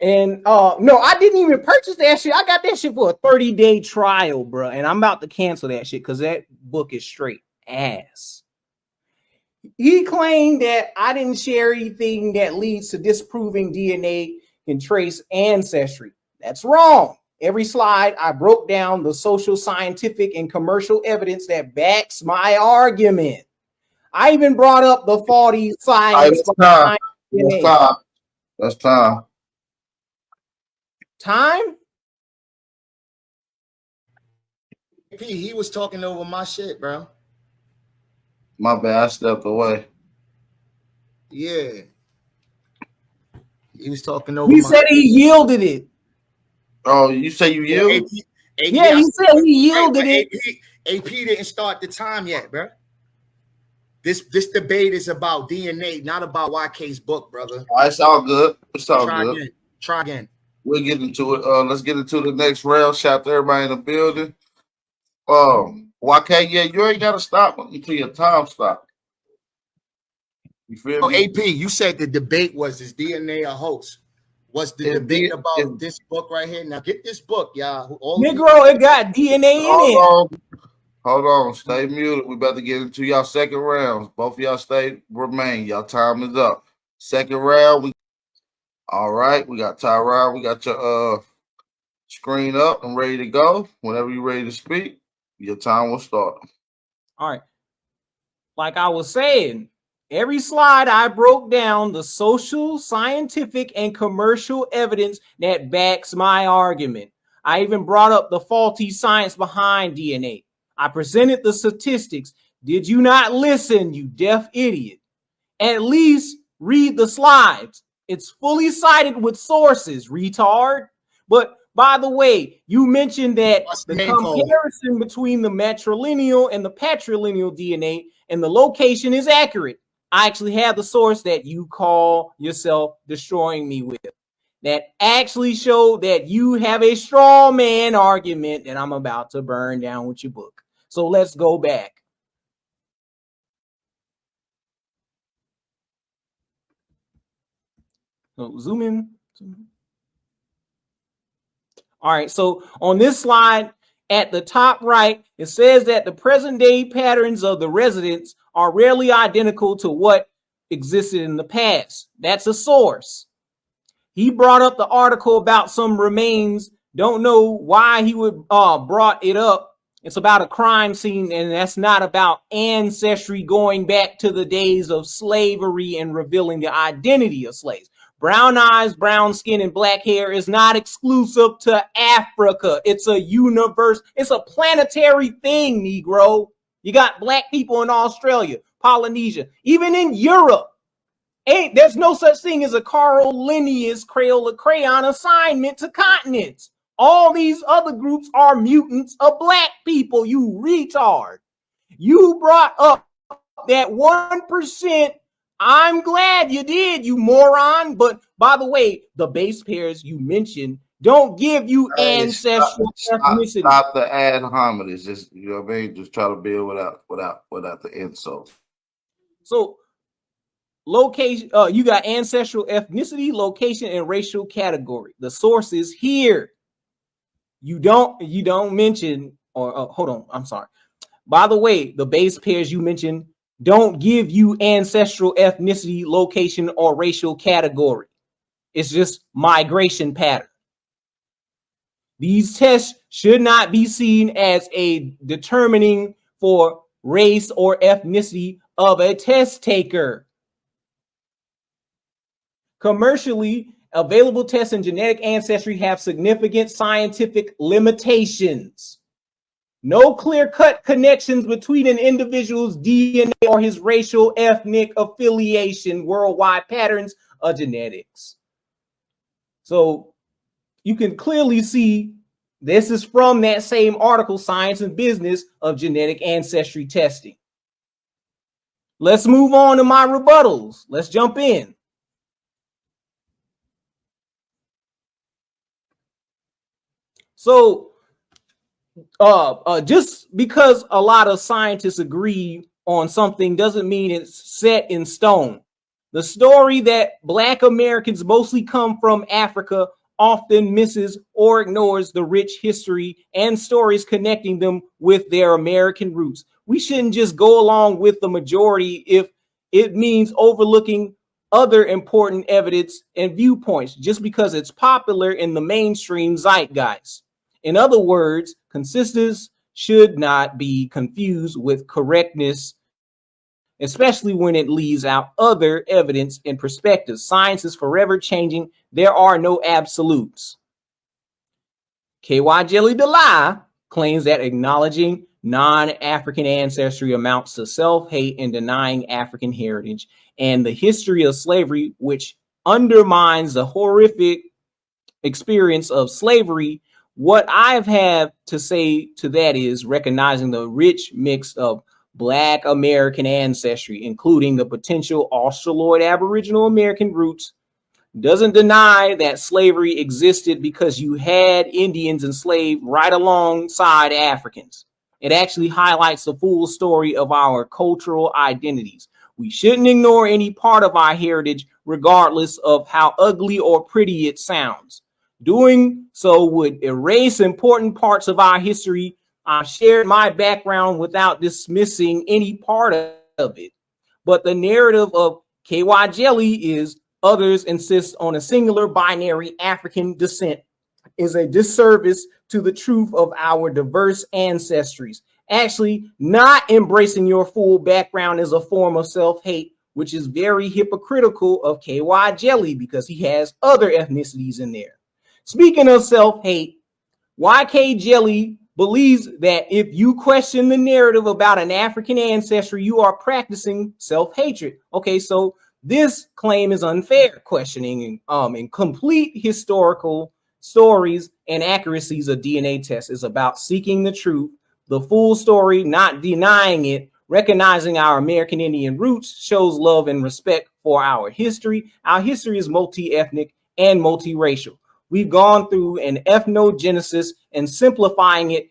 S2: And no, I didn't even purchase that shit. I got that shit for a 30-day trial, bro. And I'm about to cancel that shit because that book is straight ass. He claimed that I didn't share anything that leads to disproving DNA can trace ancestry. That's wrong. Every slide, I broke down the social, scientific, and commercial evidence that backs my argument. I even brought up the faulty science behind DNA.
S3: That's time.
S2: Time?
S1: He was talking over my shit, bro.
S3: My bad. I stepped away.
S1: Yeah. He was talking over
S2: He said he yielded it.
S3: Oh, you say you yield?
S2: Yeah, he said he yielded it.
S1: AP didn't start the time yet, bro. This debate is about DNA, not about YK's book, brother.
S3: It's all good. It's all good.
S1: Again. Try again.
S3: We'll get into it. Let's get into the next round. Shout out to everybody in the building. YK, yeah, you ain't gotta stop until your time stops. You feel me?
S1: AP, you said the debate was is DNA a hoax? Was the debate about this book right here? Now get this book, y'all.
S2: Negro, it got DNA in it.
S3: Hold on. Stay muted. We about to get into y'all second rounds. Both of y'all remain. Y'all time is up. Second round. All right. We got Tyron. We got your screen up and ready to go. Whenever you're ready to speak, your time will start.
S2: All right. Like I was saying, every slide I broke down the social, scientific, and commercial evidence that backs my argument. I even brought up the faulty science behind DNA. I presented the statistics. Did you not listen, you deaf idiot? At least read the slides. It's fully cited with sources, retard. But By the way, you mentioned that the
S1: name for it?
S2: comparison between the matrilineal and the patrilineal DNA and the location is accurate. I actually have the source that you call yourself destroying me with that actually showed that you have a straw man argument that I'm about to burn down with your book. So let's go back. So zoom in. All right, so on this slide at the top right, it says that the present day patterns of the residents are rarely identical to what existed in the past. That's a source. He brought up the article about some remains. Don't know why he would brought it up. It's about a crime scene, and that's not about ancestry going back to the days of slavery and revealing the identity of slaves. Brown eyes, brown skin, and black hair is not exclusive to Africa. It's a universe. It's a planetary thing, Negro. You got black people in Australia, Polynesia, even in Europe. There's no such thing as a Carolinius Crayola crayon assignment to continents. All these other groups are mutants of black people, you retard. You brought up that 1%. I'm glad you did, you moron. But by the way, the base pairs you mentioned don't give you ancestral ethnicity.
S3: Stop the ad hominems. Just, you know what I mean? Just try to build without the insults.
S2: So location, you got ancestral ethnicity, location, and racial category. The source is here. You don't mention, or hold on, I'm sorry. By the way, the base pairs you mentioned don't give you ancestral ethnicity, location, or racial category. It's just migration pattern. These tests should not be seen as a determining for race or ethnicity of a test taker. Commercially available tests in genetic ancestry have significant scientific limitations. No clear-cut connections between an individual's DNA or his racial ethnic affiliation, worldwide patterns of genetics. So you can clearly see this is from that same article, Science and Business of Genetic Ancestry Testing. Let's move on to my rebuttals. Let's jump in. So just because a lot of scientists agree on something doesn't mean it's set in stone. The story that Black Americans mostly come from Africa often misses or ignores the rich history and stories connecting them with their American roots. We shouldn't just go along with the majority if it means overlooking other important evidence and viewpoints just because it's popular in the mainstream zeitgeist. In other words, consistency should not be confused with correctness, especially when it leaves out other evidence and perspectives. Science is forever changing. There are no absolutes. KY Jelly Delay claims that acknowledging non-African ancestry amounts to self-hate and denying African heritage and the history of slavery, which undermines the horrific experience of slavery. What I've had to say to that is recognizing the rich mix of Black American ancestry, including the potential Australoid Aboriginal American roots, doesn't deny that slavery existed because you had Indians enslaved right alongside Africans. It actually highlights the full story of our cultural identities. We shouldn't ignore any part of our heritage, regardless of how ugly or pretty it sounds. Doing so would erase important parts of our history. I shared my background without dismissing any part of it. But the narrative of KY Jelly is others insist on a singular binary African descent is a disservice to the truth of our diverse ancestries. Actually, not embracing your full background is a form of self-hate, which is very hypocritical of KY Jelly because he has other ethnicities in there. Speaking of self-hate, YK Jelly believes that if you question the narrative about an African ancestry, you are practicing self-hatred. Okay, so this claim is unfair, questioning incomplete historical stories inaccuracies of DNA tests. It's about seeking the truth, the full story, not denying it. Recognizing our American Indian roots shows love and respect for our history. Our history is multi-ethnic and multiracial. We've gone through an ethnogenesis, and simplifying it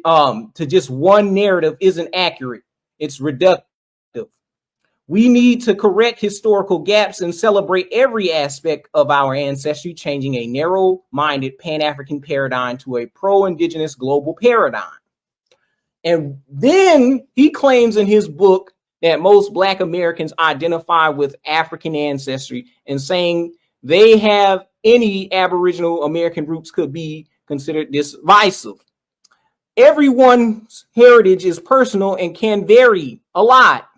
S2: to just one narrative isn't accurate. It's reductive. We need to correct historical gaps and celebrate every aspect of our ancestry, changing a narrow-minded Pan-African paradigm to a pro-Indigenous global paradigm. And then he claims in his book that most Black Americans identify with African ancestry, and saying they have any Aboriginal American roots could be considered divisive. Everyone's heritage is personal and can vary a lot.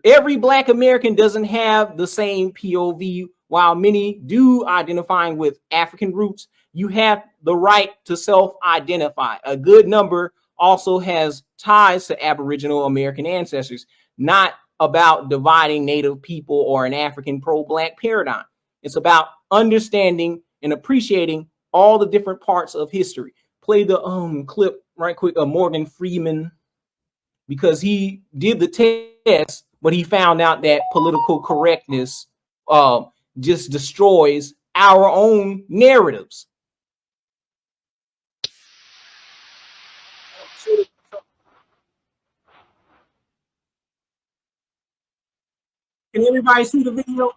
S2: Every Black American doesn't have the same POV. While many do identifying with African roots, you have the right to self-identify. A good number also has ties to Aboriginal American ancestors. Not about dividing Native people or an African pro-Black paradigm. It's about understanding and appreciating all the different parts of history. Play the clip right quick of Morgan Freeman, because he did the test, but he found out that political correctness just destroys our own narratives. Can everybody see the video?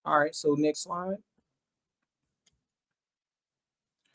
S2: All right, so next slide.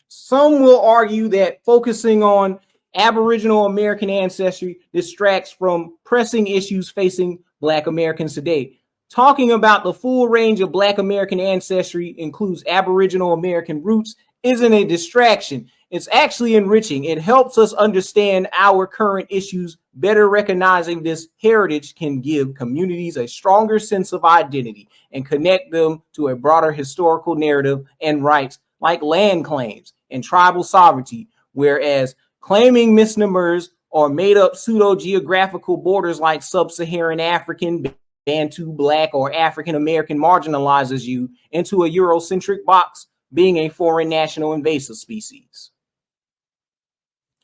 S2: Some will argue that focusing on Aboriginal American ancestry distracts from pressing issues facing Black Americans today. Talking about the full range of Black American ancestry includes Aboriginal American roots isn't a distraction. It's actually enriching. It helps us understand our current issues. Better recognizing this heritage can give communities a stronger sense of identity and connect them to a broader historical narrative and rights like land claims and tribal sovereignty, whereas claiming misnomers or made-up pseudo-geographical borders like sub-Saharan African, Bantu, Black, or African American marginalizes you into a Eurocentric box, being a foreign national invasive species.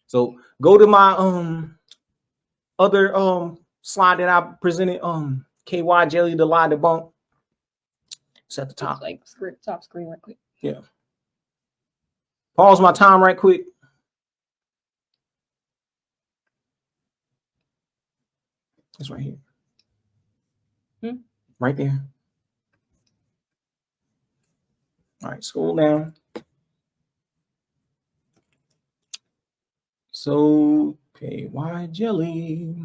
S2: So go to my other slide that I presented, KY Jelly, the lie debunk. It's at the top.
S14: Like top screen right quick.
S2: Yeah. Pause my time right quick. It's right here. Right there. All right, scroll down. So, KY Jelly.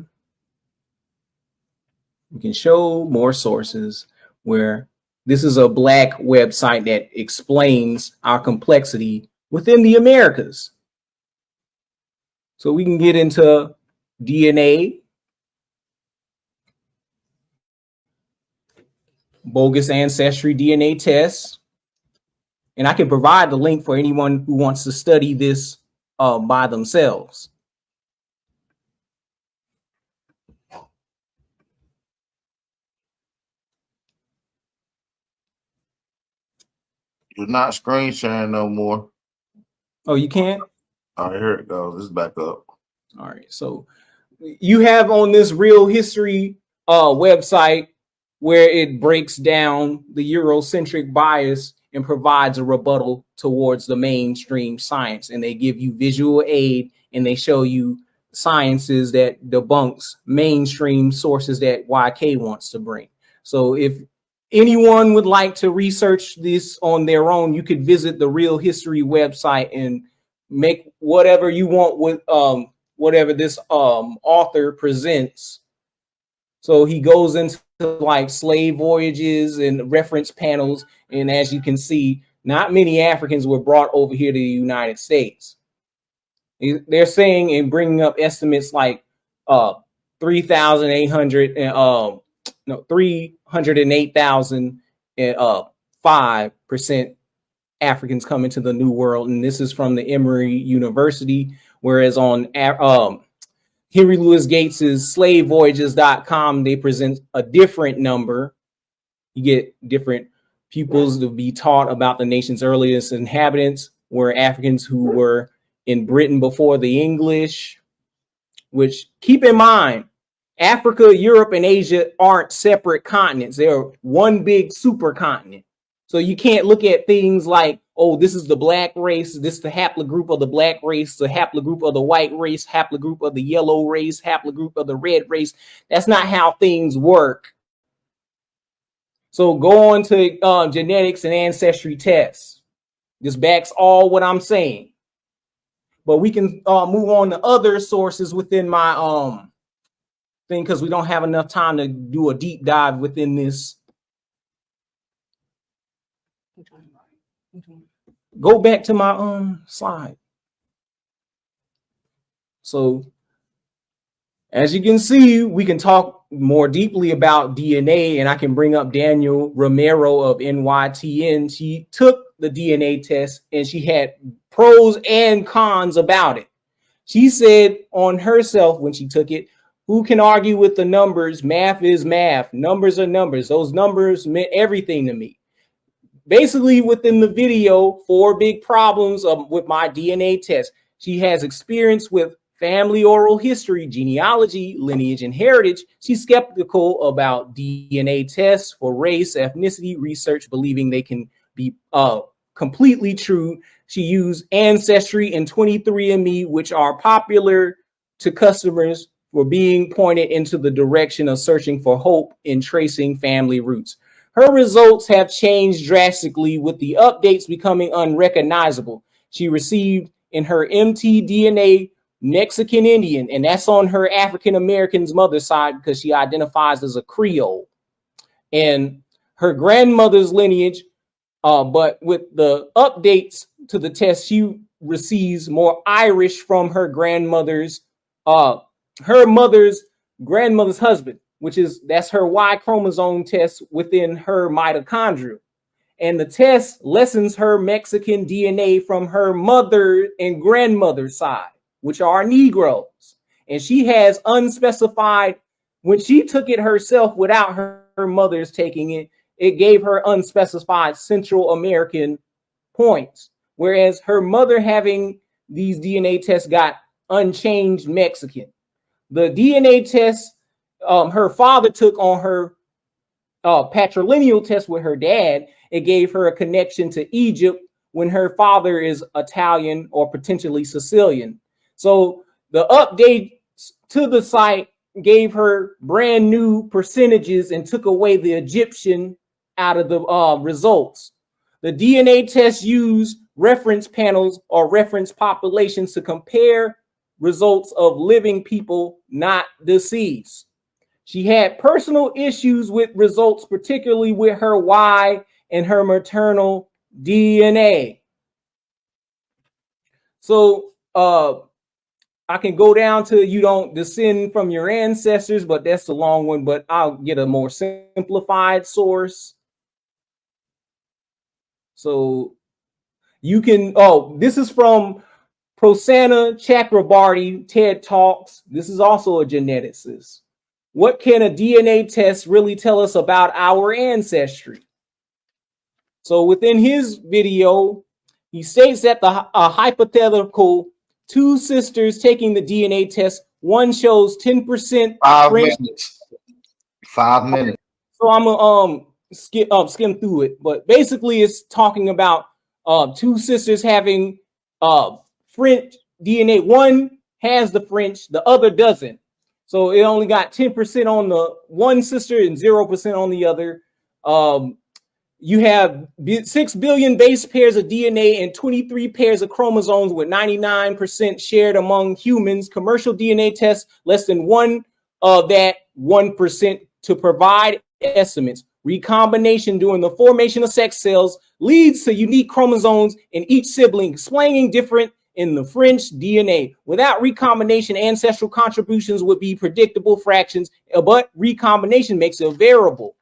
S2: We can show more sources where this is a Black website that explains our complexity within the Americas. So we can get into DNA, bogus ancestry DNA tests, and I can provide the link for anyone who wants to study this by themselves.
S3: You're not screen sharing no more.
S2: Oh, you can't?
S3: All right, here it goes. It's back up.
S2: All right, so you have on this Real History website where it breaks down the Eurocentric bias and provides a rebuttal towards the mainstream science. And they give you visual aid and they show you sciences that debunks mainstream sources that YK wants to bring. So if anyone would like to research this on their own, you could visit the Real History website and make whatever you want with whatever this author presents. So he goes into like slave voyages and reference panels, and as you can see, not many Africans were brought over here to the United States. They're saying and bringing up estimates like 3,800 and 308,005% Africans come into the New World, and this is from the Emory University. Whereas on Henry Louis Gates's slavevoyages.com, they present a different number. You get different pupils to be taught about the nation's earliest inhabitants were Africans who were in Britain before the English, which keep in mind, Africa, Europe, and Asia aren't separate continents. They're one big supercontinent. So you can't look at things like, oh, this is the black race, this is the haplogroup of the black race, the haplogroup of the white race, haplogroup of the yellow race, haplogroup of the red race. That's not how things work. So go on to genetics and ancestry tests. This backs all what I'm saying. But we can move on to other sources within my thing because we don't have enough time to do a deep dive within this. Go back to my slide. So as you can see, we can talk more deeply about DNA, and I can bring up Daniel Romero of NYTN. She took the DNA test and she had pros and cons about it. She said on herself when she took it, who can argue with the numbers? Math is math. Numbers are numbers. Those numbers meant everything to me. Basically, within the video, 4 big problems with my DNA test. She has experience with family oral history, genealogy, lineage, and heritage. She's skeptical about DNA tests for race, ethnicity, research, believing they can be completely true. She used Ancestry and 23andMe, which are popular to customers for being pointed into the direction of searching for hope in tracing family roots. Her results have changed drastically with the updates becoming unrecognizable. She received in her mtDNA Mexican Indian, and that's on her African American's mother's side because she identifies as a Creole. And her grandmother's lineage, but with the updates to the test, she receives more Irish from her grandmother's, her mother's grandmother's husband, that's her Y chromosome test within her mitochondria. And the test lessens her Mexican DNA from her mother and grandmother's side, which are Negroes. And she has unspecified, when she took it herself without her mother's taking it, it gave her unspecified Central American points. Whereas her mother having these DNA tests got unchanged Mexican. The DNA test her father took on her patrilineal test with her dad, it gave her a connection to Egypt when her father is Italian or potentially Sicilian. So the update to the site gave her brand new percentages and took away the Egyptian out of the results. The DNA tests use reference panels or reference populations to compare results of living people, not deceased. She had personal issues with results, particularly with her Y and her maternal DNA. So I can go down to you don't descend from your ancestors, but that's a long one, but I'll get a more simplified source. So you can, this is from Prasanna Chakrabarty, TED Talks. This is also a geneticist. What can a DNA test really tell us about our ancestry? So within his video, he states that a hypothetical 2 sisters taking the DNA test, one shows 10%
S3: 5 minutes. 5 minutes.
S2: So I'm gonna skim through it, but basically it's talking about two sisters having French DNA. One has the French, the other doesn't. So it only got 10% on the one sister and 0% on the other. You have 6 billion base pairs of DNA and 23 pairs of chromosomes, with 99% shared among humans. Commercial DNA tests less than one of that 1% to provide estimates. Recombination during the formation of sex cells leads to unique chromosomes in each sibling, explaining different in the French DNA. Without recombination, ancestral contributions would be predictable fractions, but recombination makes it a variable.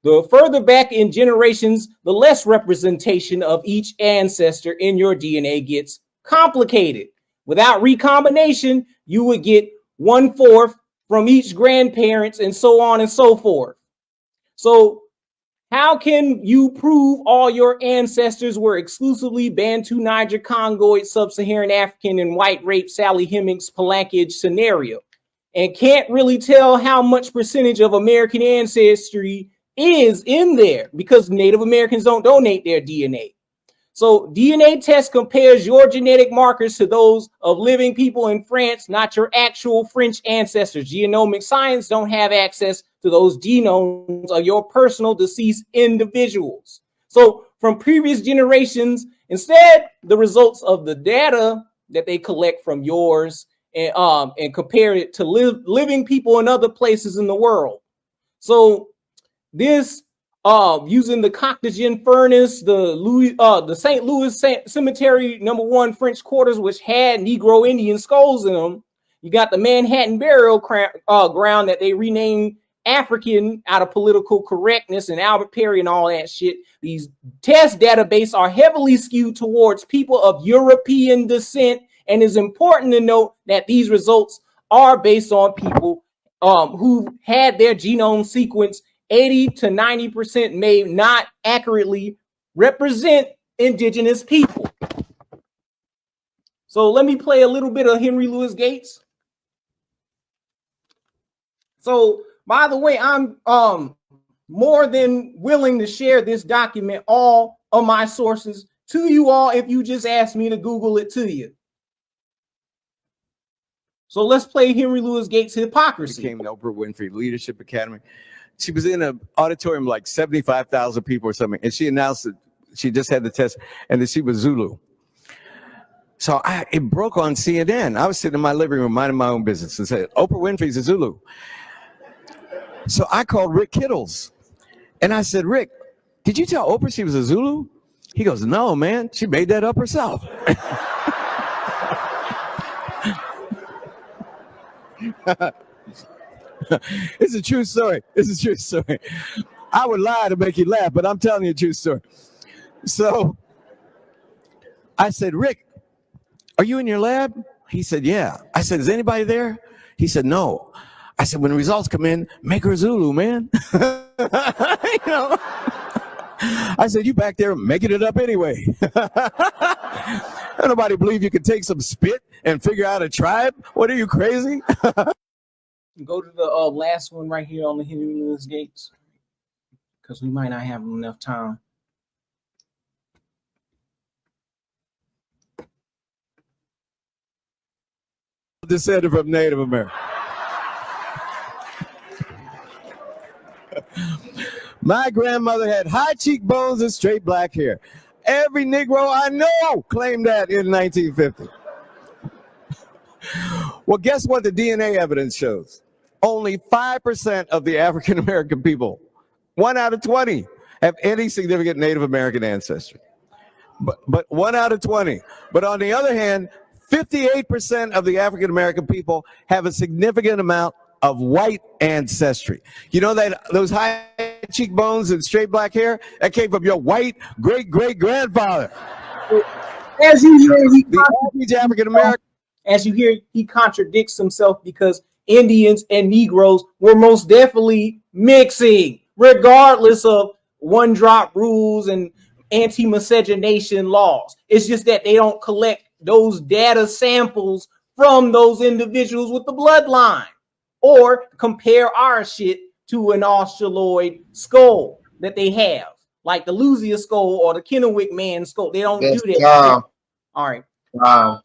S2: The further back in generations, the less representation of each ancestor in your DNA gets complicated. Without recombination, you would get 1/4 from each grandparents and so on and so forth. So how can you prove all your ancestors were exclusively Bantu, Niger, Congoid, Sub-Saharan African, and white rape Sally Hemings Palankage scenario? And can't really tell how much percentage of American ancestry is in there because Native Americans don't donate their DNA. So DNA test compares your genetic markers to those of living people in France, not your actual French ancestors. Genomic science don't have access to those genomes of your personal deceased individuals. So from previous generations, instead, the results of the data that they collect from yours and compare it to living people in other places in the world. So this using the Cocteau furnace, the St. Louis Cemetery #1 French quarters, which had Negro Indian skulls in them. You got the Manhattan burial ground that they renamed African out of political correctness, and Albert Perry and all that shit. These test databases are heavily skewed towards people of European descent, and it's important to note that these results are based on people who had their genome sequenced. 80 to 90% may not accurately represent indigenous people. So let me play a little bit of Henry Louis Gates. So by the way, I'm more than willing to share this document, all of my sources, to you all if you just ask me to Google it to you. So let's play Henry Louis Gates' Hypocrisy.
S5: Became the Oprah Winfrey Leadership Academy. She was in an auditorium like 75,000 people or something, and she announced that she just had the test and that she was Zulu. So it broke on CNN. I was sitting in my living room minding my own business and said, Oprah Winfrey's a Zulu. So I called Rick Kittles, and I said, Rick, did you tell Oprah she was a Zulu? He goes, no, man, she made that up herself. It's a true story. It's a true story. I would lie to make you laugh, but I'm telling you a true story. So I said, Rick, are you in your lab? He said, yeah. I said, is anybody there? He said, no. I said, when the results come in, make her Zulu, man. You know? I said, you back there making it up anyway. Nobody believe you can take some spit and figure out a tribe? What, are you crazy?
S2: Go to the last one right here on the Henry Louis Gates, because we might not have enough time.
S5: Descended from Native America. My grandmother had high cheekbones and straight black hair. Every Negro I know claimed that in 1950. Well, guess what the DNA evidence shows? Only 5% of the African American people, 1 out of 20, have any significant Native American ancestry. But 1 out of 20. But on the other hand, 58% of the African American people have a significant amount of white ancestry. You know that those high cheekbones and straight black hair, that came from your white great-great-grandfather.
S2: As you hear, he contradicts himself because Indians and Negroes were most definitely mixing, regardless of one-drop rules and anti-miscegenation laws. It's just that they don't collect those data samples from those individuals with the bloodline, or compare our shit to an Australoid skull. that they have, like the Lucia skull or the Kennewick man skull. They don't
S3: That's
S2: do that.
S3: time.
S2: All right.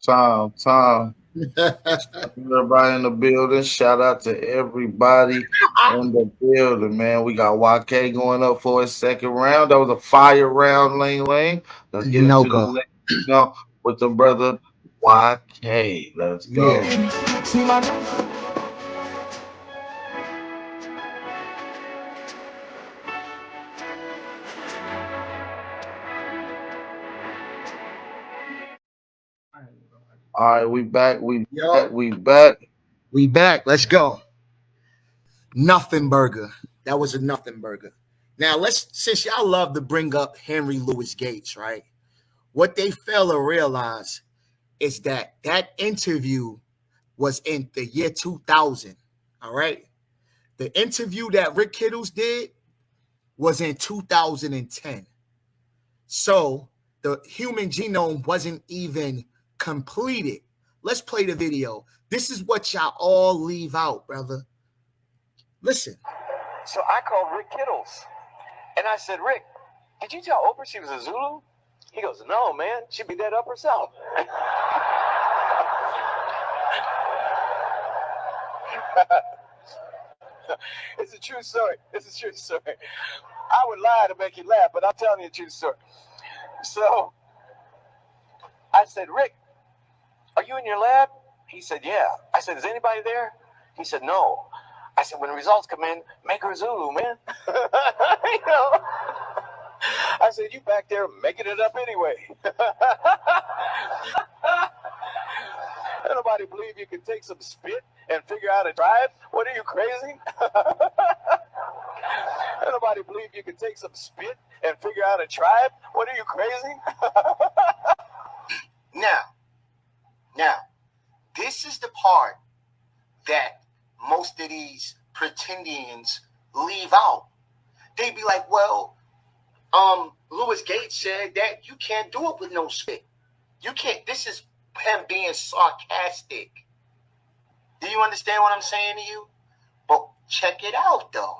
S3: Time. Everybody in the building. Shout out to everybody in the building, man. We got YK going up for his second round. That was a fire round, Leung. Let's get
S1: No
S3: into the
S1: go.
S3: next round with the brother YK. Let's go.
S1: Yeah.
S3: All right, we back.
S1: Yo.
S3: We back.
S1: We back. Let's go. Nothing burger. That was a nothing burger. Now since y'all love to bring up Henry Louis Gates, right? What they fail to realize is that interview was in the year 2000. All right. The interview that Rick Kittles did was in 2010. So the human genome wasn't even completed. Let's play the video. This is what y'all all leave out, brother. Listen.
S8: So I called Rick Kittles and I said, Rick, did you tell Oprah she was a Zulu? He goes, no, man, she'd be dead up herself. It's a true story. It's a true story. I would lie to make you laugh, but I'm telling you a true story. So I said, Rick, are you in your lab? He said, yeah. I said, is anybody there? He said, no. I said, when the results come in, make her Zulu, man. You know? I said, you back there making it up anyway. Nobody believe you can take some spit and figure out a tribe? What are you, crazy? Nobody believe you can take some spit and figure out a tribe? What are you, crazy?
S1: Now, this is the part that most of these pretendians leave out. They be like, well, Louis Gates said that you can't do it with no spit. You can't. This is him being sarcastic. Do you understand what I'm saying to you? But check it out, though.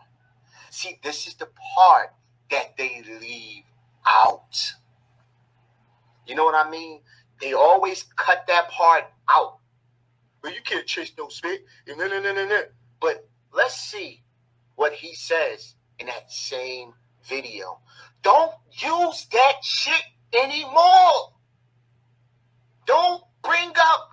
S1: See, this is the part that they leave out. You know what I mean? They always cut that part out. Well, you can't chase no spit. But let's see what he says in that same video. Don't use that shit anymore. Don't bring up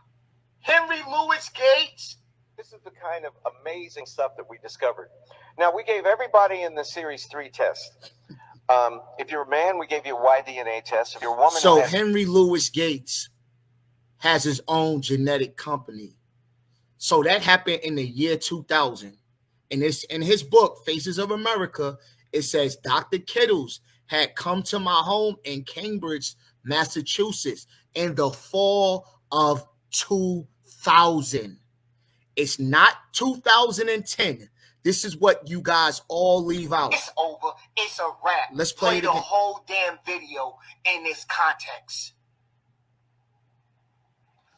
S1: Henry Louis Gates.
S8: This is the kind of amazing stuff that we discovered. Now, we gave everybody in the Series 3 test. If you're a man, we gave you a Y-DNA test. If you're a woman...
S1: So Henry Louis Gates has his own genetic company. So that happened in the year 2000. And in his book, Faces of America, it says Dr. Kittles had come to my home in Cambridge, Massachusetts in the fall of 2000. It's not 2010. This is what you guys all leave out. It's over. It's a wrap. Let's play the whole damn video in this context.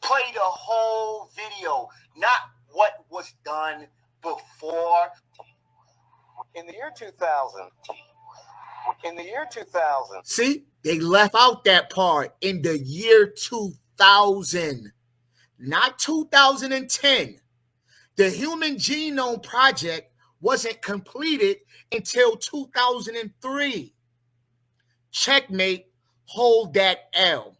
S1: Play the whole video, not what was done before.
S8: In the year 2000. In the year 2000.
S1: See, they left out that part. In the year 2000, not 2010. The Human Genome Project wasn't completed until 2003. Checkmate, hold that L.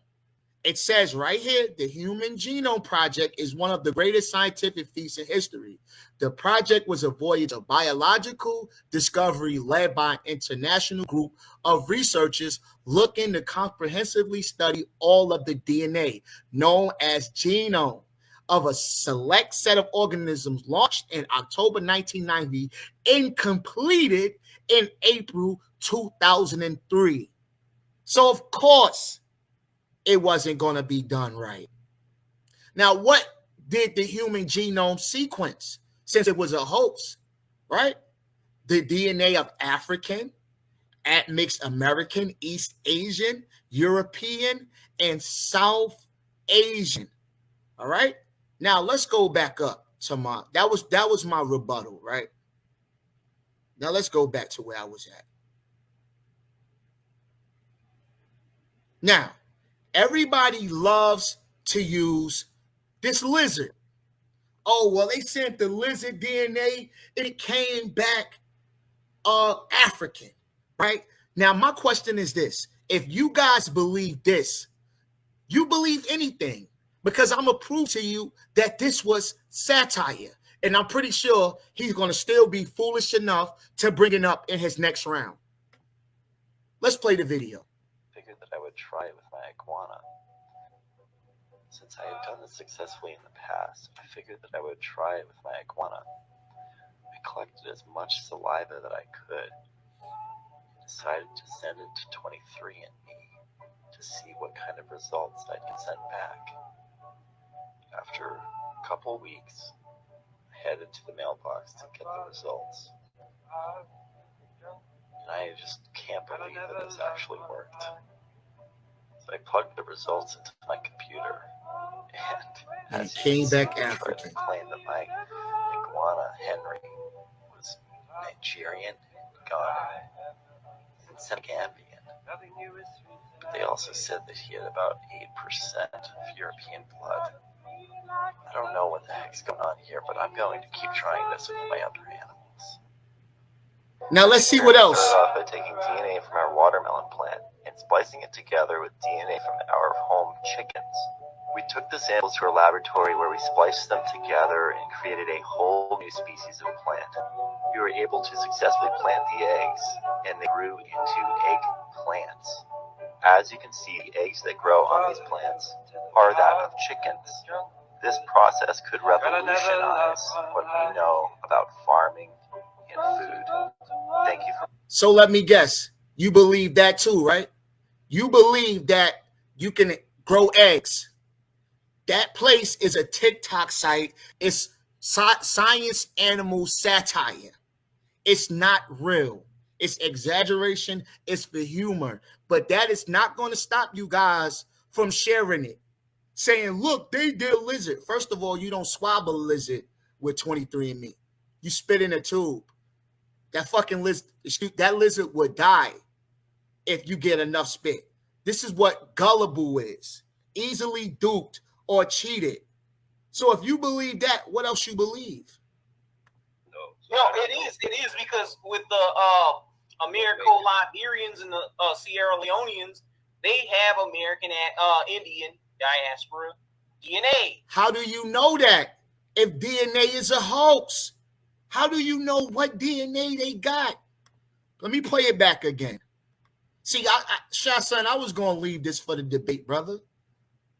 S1: It says right here, the Human Genome Project is one of the greatest scientific feats in history. The project was a voyage of biological discovery led by an international group of researchers looking to comprehensively study all of the DNA, known as genome, of a select set of organisms, launched in October 1990 and completed in April 2003. So, of course, it wasn't going to be done right. Now, what did the human genome sequence, since it was a hoax, right? The DNA of African, mixed American, East Asian, European, and South Asian. All right. Now let's go back up to that was my rebuttal, right? Now let's go back to where I was at. Now, everybody loves to use this lizard. Oh, well, they sent the lizard DNA and it came back African, right? Now, my question is this. If you guys believe this, you believe anything, because I'm going to prove to you that this was satire. And I'm pretty sure he's going to still be foolish enough to bring it up in his next round. Let's play the video.
S9: Figured that I would try it with my iguana. Since I had done this successfully in the past, I figured that I would try it with my iguana. I collected as much saliva that I could. Decided to send it to 23andMe to see what kind of results I'd get sent back. After a couple weeks, I headed to the mailbox to get the results. And I just can't believe that this actually worked. So I plugged the results into my computer, and
S1: it came back African.
S9: Claimed that my iguana Henry was Nigerian, Ghana, and Senegambian. But they also said that he had about 8% of European blood. I don't know what the heck's going on here, but I'm going to keep trying this with my other animals.
S1: Now let's see what else.
S9: Started off by taking DNA from our watermelon plant and splicing it together with DNA from our home chickens. We took the samples to our laboratory where we spliced them together and created a whole new species of plant. We were able to successfully plant the eggs, and they grew into egg plants. As you can see, the eggs that grow on these plants are that of chickens. This process could revolutionize what we know about farming and food. Thank you.
S1: So let me guess. You believe that too, right? You believe that you can grow eggs. That place is a TikTok site. It's science animal satire. It's not real. It's exaggeration. It's for humor. But that is not going to stop you guys from sharing it. Saying, look, they did a lizard. First of all, you don't swab a lizard with 23andMe. You spit in a tube. That fucking lizard, that lizard would die if you get enough spit. This is what gullible is. Easily duped or cheated. So if you believe that, what else you believe?
S17: No, it is because with the Americo-Liberians and the Sierra Leoneans, they have American Indian diaspora DNA.
S1: How do you know that if DNA is a hoax? How do you know what DNA they got? Let me play it back again. See, Shah-Son, I was going to leave this for the debate, brother.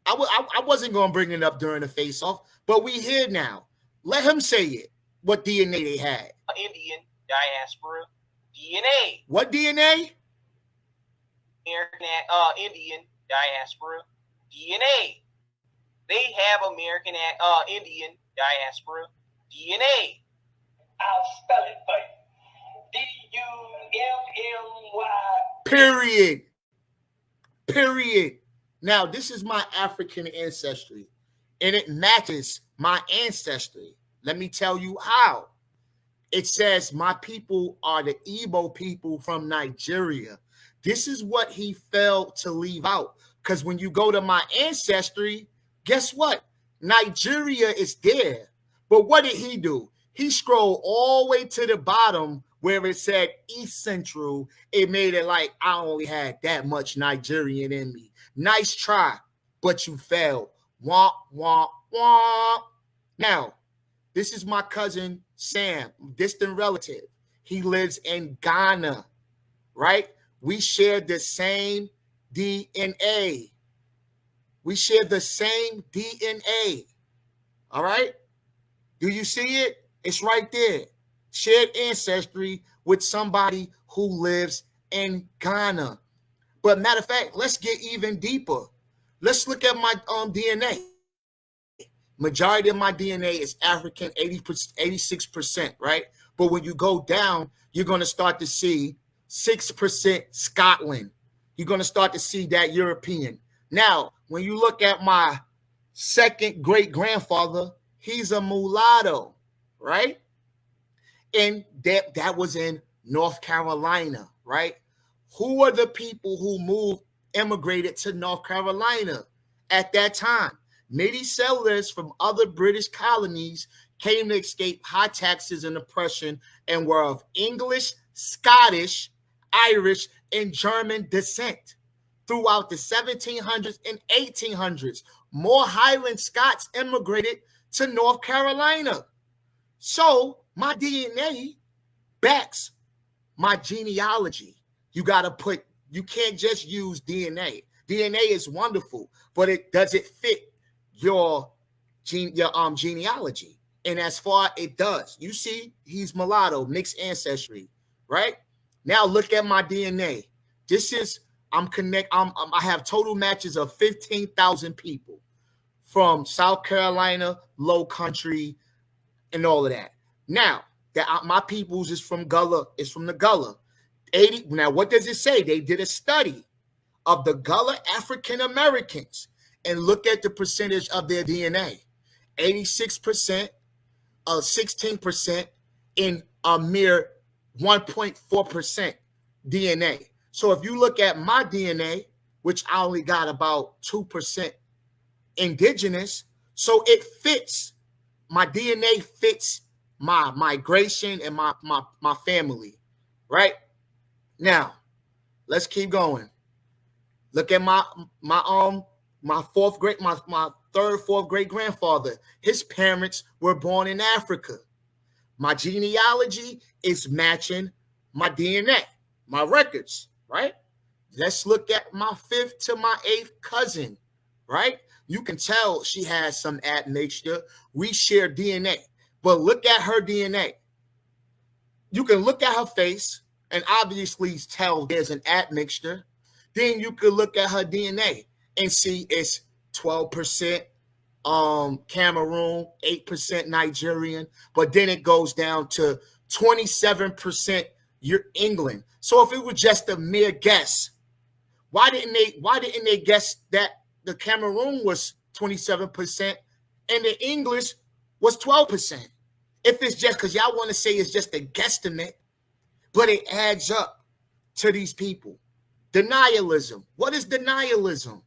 S1: I wasn't going to bring it up during the face-off, but we here now. Let him say it, what DNA they had.
S17: Indian diaspora DNA.
S1: What DNA?
S17: American Indian diaspora DNA. They have American Indian diaspora DNA.
S10: I'll spell it for you. D-U-M-M-Y.
S1: Period. Period. Now, this is my African ancestry, and it matches my ancestry. Let me tell you how. It says my people are the Igbo people from Nigeria. This is what he failed to leave out. Because when you go to my ancestry, guess what? Nigeria is there. But what did he do? He scrolled all the way to the bottom where it said East Central. It made it like I only had that much Nigerian in me. Nice try, but you failed. Womp, womp, womp. Now, this is my cousin Sam, distant relative. He lives in Ghana, right? We share the same DNA. We share the same DNA. All right? Do you see it? It's right there. Shared ancestry with somebody who lives in Ghana. But matter of fact, let's get even deeper. Let's look at my DNA. Majority of my DNA is African, 86%, right? But when you go down, you're going to start to see 6% Scotland. You're going to start to see that European. Now, when you look at my second great-grandfather, he's a mulatto, right? And that was in North Carolina, right? Who are the people who moved immigrated to North Carolina at that time. Many settlers from other British colonies came to escape high taxes and oppression and were of English, Scottish, Irish, and German descent. Throughout the 1700s and 1800s, more Highland Scots immigrated to North Carolina. So my DNA backs my genealogy. You can't just use DNA. DNA is wonderful, but does it fit your genealogy? And as far it does, you see, he's mulatto, mixed ancestry, right? Now look at my DNA. I have total matches of 15,000 people from South Carolina, Low Country, and all of that. Now my peoples is from Gullah, is from the Gullah. 80. Now, what does it say? They did a study of the Gullah African Americans and look at the percentage of their DNA. 86%, 16%, in a mere 1.4% DNA. So if you look at my DNA, which I only got about 2% indigenous, so it fits. My DNA fits my migration and my family, right? Now, let's keep going. Look at my third, fourth great grandfather. His parents were born in Africa. My genealogy is matching my DNA, my records, right? Let's look at my fifth to my eighth cousin, right? You can tell she has some admixture. We share DNA, but look at her DNA. You can look at her face and obviously tell there's an admixture. Then you could look at her DNA and see it's 12% Cameroon, 8% Nigerian, but then it goes down to 27% England. So if it was just a mere guess, why didn't they guess that the Cameroon was 27% and the English was 12%? If it's just because y'all want to say it's just a guesstimate, but it adds up to these people. Denialism. What is denialism?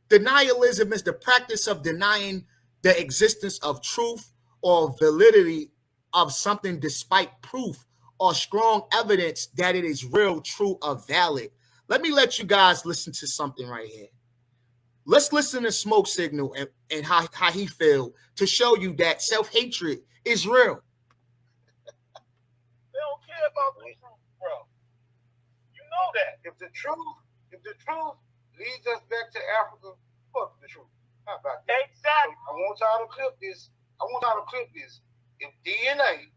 S1: Denialism is the practice of denying the existence of truth or validity of something despite proof or strong evidence that it is real, true, or valid. Let me let you guys listen to something right here. Let's listen to Smoke Signal and how he feel to show you that self-hatred is real.
S8: They don't care about the truth, bro. You know that. If the truth leads us back to Africa, fuck the truth. How about that? Exactly. So I want y'all to clip this. If DNA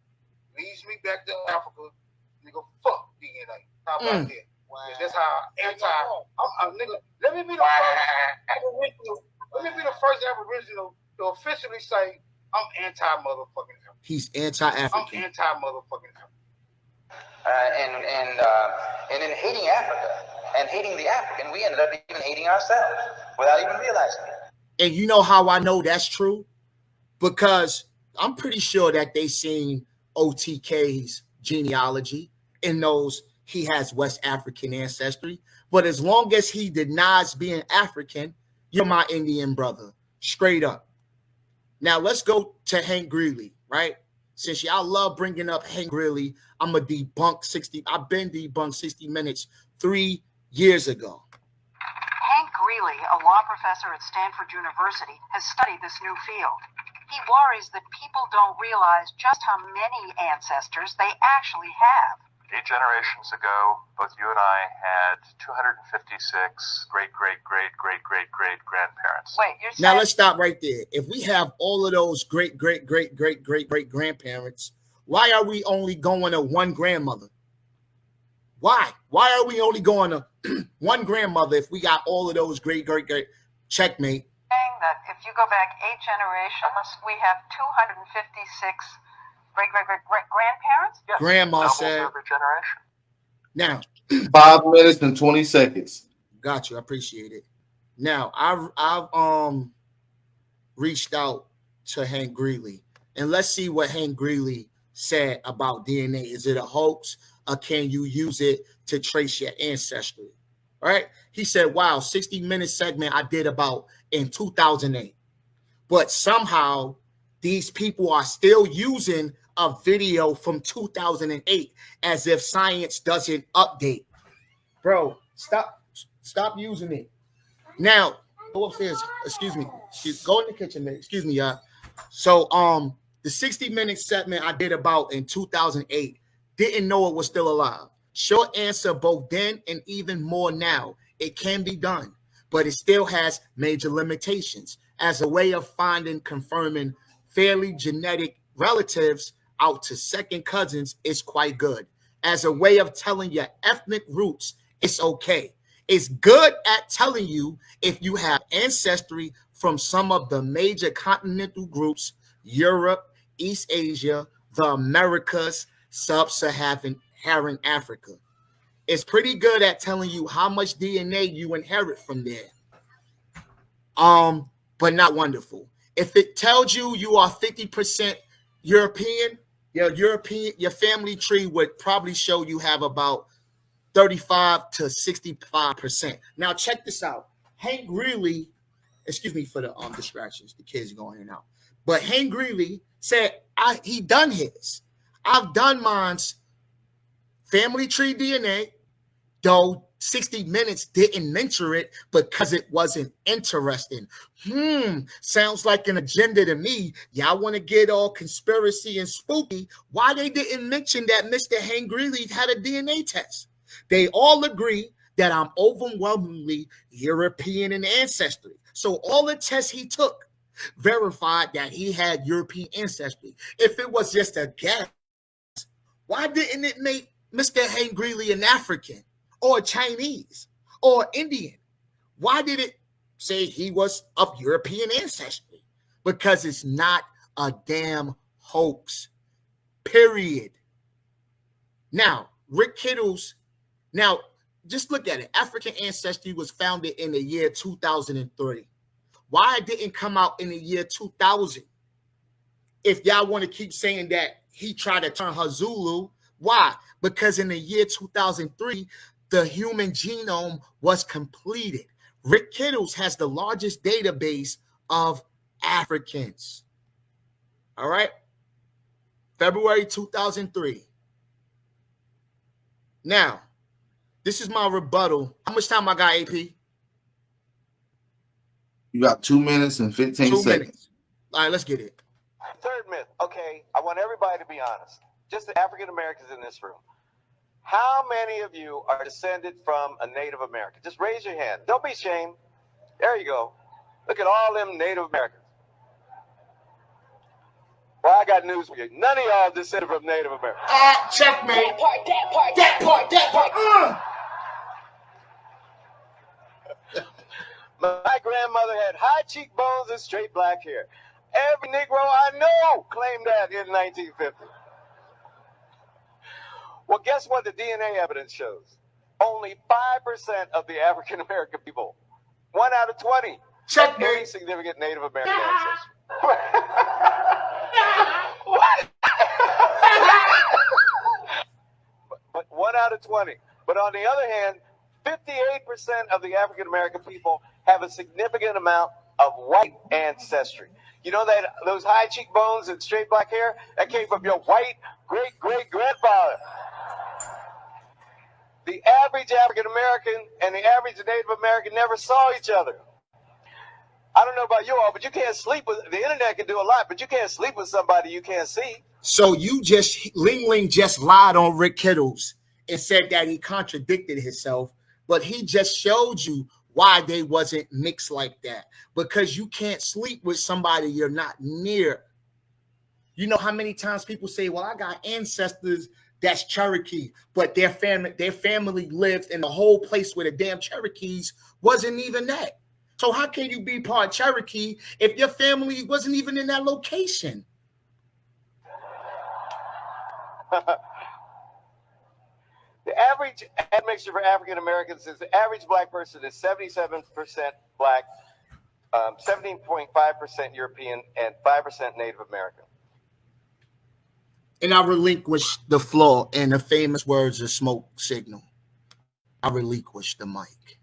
S8: leads me back to Africa, nigga, fuck DNA. How about that? Wow. That's how nigga. Let me be the first Aboriginal to officially say I'm anti-motherfucking African.
S1: He's anti-African.
S8: I'm anti-motherfucking African.
S12: And in hating Africa and hating the African, we ended up even hating ourselves without even realizing it.
S1: And you know how I know that's true? Because I'm pretty sure that they seen OTK's genealogy and knows he has West African ancestry. But as long as he denies being African, you're my Indian brother, straight up. Now let's go to Hank Greeley, right? Since y'all love bringing up Hank Greeley, I'm going to debunk 60. I've been debunked 60 Minutes 3 years ago.
S7: Hank Greeley, a law professor at Stanford University, has studied this new field. He worries that people don't realize just how many ancestors they actually have.
S13: 8 generations ago, both you and I had 256 great-great-great-great-great-great-grandparents.
S7: Wait, you're saying...
S1: Now let's stop right there. If we have all of those great-great-great-great-great-great-grandparents, why are we only going to one grandmother? Why? Why are we only going to one grandmother if we got all of those great-great-great? Checkmate.
S7: Saying that if you go back 8 generations, we have 256 great-great-great-grandparents?
S13: Yes.
S1: Grandma said.
S13: Every generation.
S1: Now,
S3: 5 minutes and 20 seconds.
S1: Got you. I appreciate it. Now, I've reached out to Hank Greeley, and let's see what Hank Greeley said about DNA. Is it a hoax, or can you use it to trace your ancestry? right? He said, wow, 60-minute segment I did about in 2008. But somehow these people are still using a video from 2008 as if science doesn't update. Bro, stop using it. Now, go upstairs. Excuse me. Go in the kitchen, man. Excuse me, y'all. So, the 60-minute segment I did about in 2008, didn't know it was still alive. Short answer, both then and even more now. It can be done, but it still has major limitations. As a way of confirming fairly genetic relatives out to second cousins is quite good. As a way of telling your ethnic roots, it's okay. It's good at telling you if you have ancestry from some of the major continental groups, Europe, East Asia, the Americas, Sub-Saharan Africa. It's pretty good at telling you how much DNA you inherit from there. But not wonderful. If it tells you you are 50% European, your family tree would probably show you have about 35 to 65%. Now check this out. Hank Greeley, excuse me for the distractions. The kids are going in and out. But Hank Greeley said he done his. I've done mine's family tree DNA, though 60 Minutes didn't mention it because it wasn't interesting. Sounds like an agenda to me. Y'all want to get all conspiracy and spooky. Why they didn't mention that Mr. Hank Greeley had a DNA test? They all agree that I'm overwhelmingly European in ancestry. So all the tests he took verified that he had European ancestry. If it was just a guess, why didn't it make Mr. Hank Greeley an African or Chinese or Indian? Why did it say he was of European ancestry? Because it's not a damn hoax, period. Now, Rick Kittles, now just look at it. African Ancestry was founded in the year 2003. Why it didn't come out in the year 2000? If y'all want to keep saying that he tried to turn her Zulu, why? Because in the year 2003, the human genome was completed. Rick Kittles has the largest database of Africans. All right? February 2003. Now, this is my rebuttal. How much time I got, AP?
S3: You got 2 minutes and 15 seconds.
S1: All right, let's get it.
S8: Third myth. Okay, I want everybody to be honest. Just the African Americans in this room. How many of you are descended from a Native American? Just raise your hand. Don't be ashamed. There you go. Look at all them Native Americans. Well, I got news for you. None of y'all descended from Native Americans.
S1: Checkmate.
S8: That part. My grandmother had high cheekbones and straight black hair. Every Negro I know claimed that in 1950. Well, guess what the DNA evidence shows? Only 5% of the African American people, 1 out of 20, have any significant Native American ancestry. What? but 1 out of 20. But on the other hand, 58% of the African American people have a significant amount of white ancestry. You know that those high cheekbones and straight black hair? That came from your white great-great-grandfather. The average African American and the average Native American never saw each other. I don't know about you all, but you can't sleep with, the internet can do a lot, but you can't sleep with somebody you can't see.
S1: So Leung just lied on Rick Kittles and said that he contradicted himself, but he just showed you why they wasn't mixed like that. Because you can't sleep with somebody you're not near. You know how many times people say, well, I got ancestors that's Cherokee, but their family lived in the whole place where the damn Cherokees wasn't even that. So how can you be part Cherokee if your family wasn't even in that location?
S8: The average admixture for African Americans is the average black person is 77% black, 17.5% European, and 5% Native American.
S1: And I relinquish the floor in the famous words of Smoke Signal. I relinquish the mic.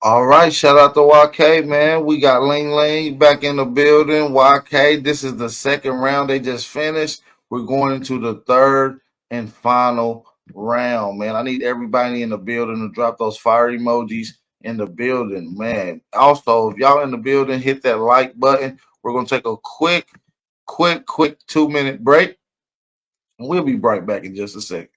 S3: All right, shout out to YK, man. We got Leung back in the building. YK, this is the second round they just finished. We're going into the third and final round, man. I need everybody in the building to drop those fire emojis in the building, man. Also, if y'all in the building, hit that like button. We're going to take a quick 2-minute break. And we'll be right back in just a second.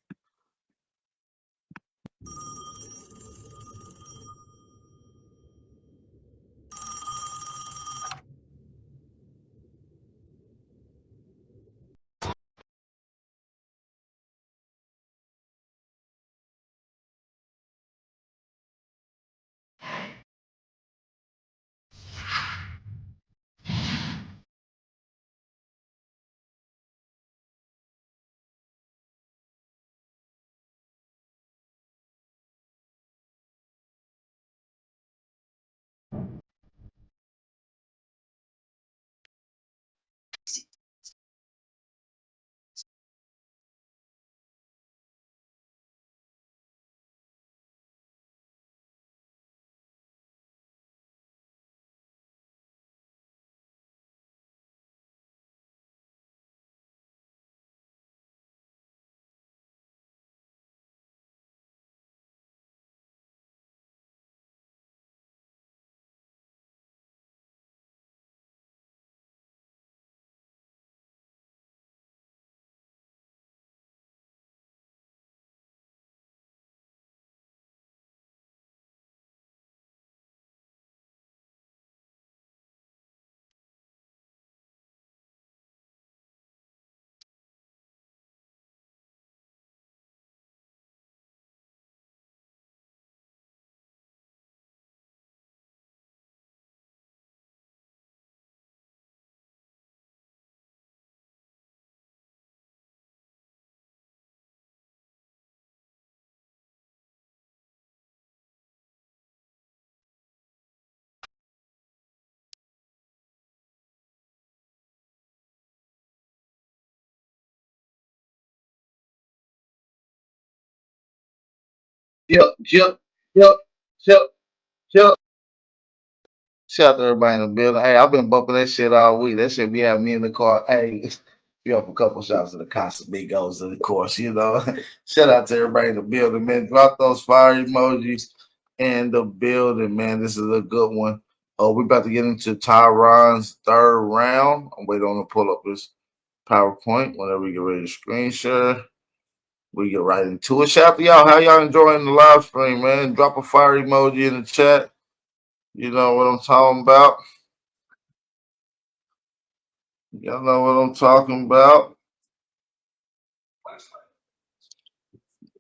S3: Yep. Shout out to everybody in the building. Hey, I've been bumping that shit all week. That shit be having me in the car. Hey, be up a couple shots to the Casamigos, of course, you know. Shout out to everybody in the building, man. Drop those fire emojis in the building, man. This is a good one. We're about to get into Tyron's third round. I'm waiting on to pull up this PowerPoint whenever we get ready to screen share. We get right into it. Shout out to y'all. How y'all enjoying the live stream, man? Drop a fire emoji in the chat. You know what I'm talking about. Y'all know what I'm talking about.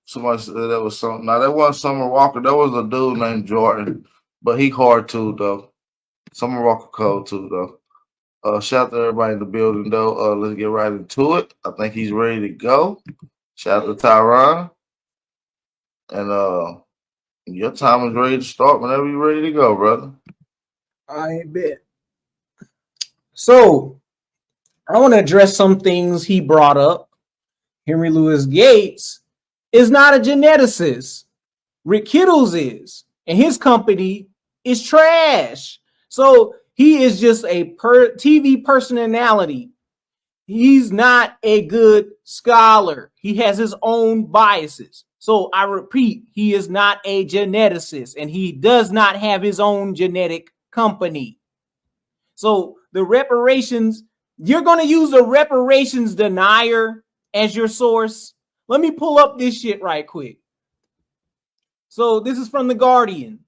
S3: Somebody said that was something. Now, that wasn't Summer Walker. That was a dude named Jordan. But he hard too, though. Summer Walker cold too, though. Shout out to everybody in the building, though. Let's get right into it. I think he's ready to go. Shout out to Tyron. And your time is ready to start whenever you're ready to go, brother.
S2: I bet. So, I want to address some things he brought up. Henry Louis Gates is not a geneticist. Rick Kittles is. And his company is trash. So, he is just a TV personality. He's not a good scholar. He has his own biases. So, I repeat, he is not a geneticist. And he does not have his own genetic company. So, the reparations, you're going to use the reparations denier as your source. Let me pull up this shit right quick. So this is from The Guardian.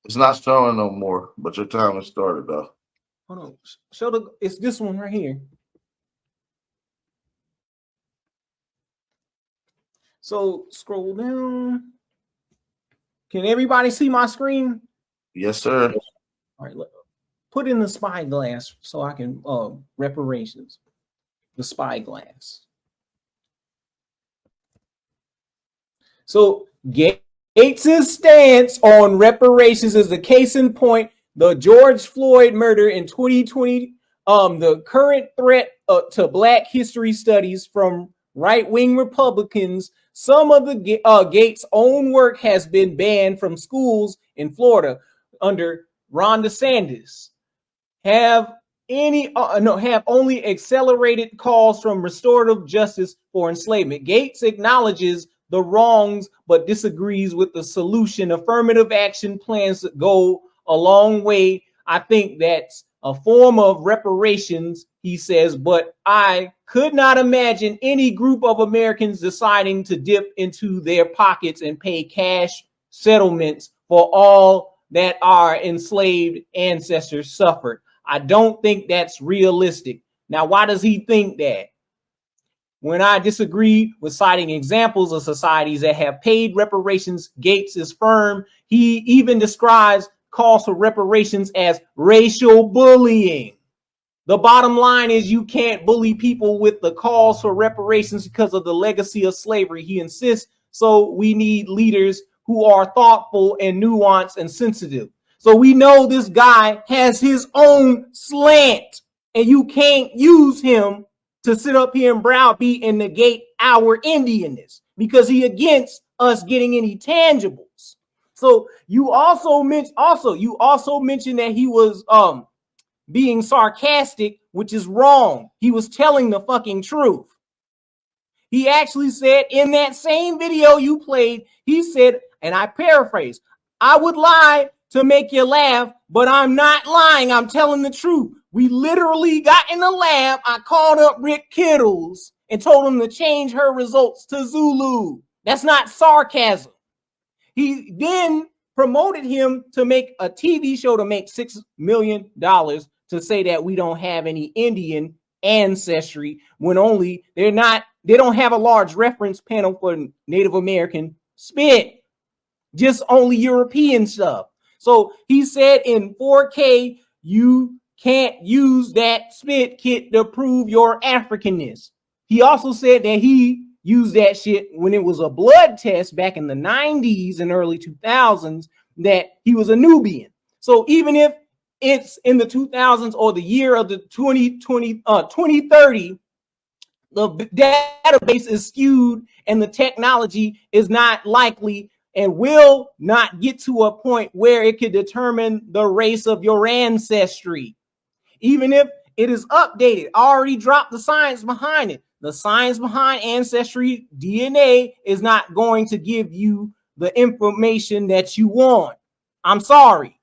S3: It's not showing no more, but your time has started, though.
S2: Hold on. It's this one right here. So scroll down. Can everybody see my screen?
S3: Yes, sir.
S2: All right, look. Put in the spyglass so I can reparations. The spyglass. So Gates' stance on reparations is the case in point. The George Floyd murder in 2020, the current threat to Black history studies from right-wing Republicans. Some of the Gates' own work has been banned from schools in Florida under Ron DeSantis. Have only accelerated calls from restorative justice for enslavement. Gates acknowledges the wrongs but disagrees with the solution. Affirmative action plans go a long way. I think that's a form of reparations, he says, but I could not imagine any group of Americans deciding to dip into their pockets and pay cash settlements for all that our enslaved ancestors suffered. I don't think that's realistic. Now, why does he think that? When I disagree with citing examples of societies that have paid reparations, Gates is firm. He even describes calls for reparations as racial bullying. The bottom line is you can't bully people with the calls for reparations because of the legacy of slavery. He insists, so we need leaders who are thoughtful and nuanced and sensitive. So we know this guy has his own slant, and you can't use him to sit up here and browbeat and negate our Indianness because he against us getting any tangibles. So you also mentioned that he was being sarcastic, which is wrong. He was telling the fucking truth. He actually said in that same video you played, he said, and I paraphrase, I would lie to make you laugh, but I'm not lying. I'm telling the truth. We literally got in the lab. I called up Rick Kittles and told him to change her results to Zulu. That's not sarcasm. He then promoted him to make a TV show to make $6 million to say that we don't have any Indian ancestry when only they don't have a large reference panel for Native American spit, just only European stuff. So he said in 4K, you can't use that spit kit to prove your Africanness. He also said that he used that shit when it was a blood test back in the 90s and early 2000s that he was a Nubian. So even if it's in the 2000s or the year of the 2030, the database is skewed and the technology is not likely and will not get to a point where it could determine the race of your ancestry. Even if it is updated, I already dropped the science behind it. The science behind Ancestry DNA is not going to give you the information that you want. I'm sorry.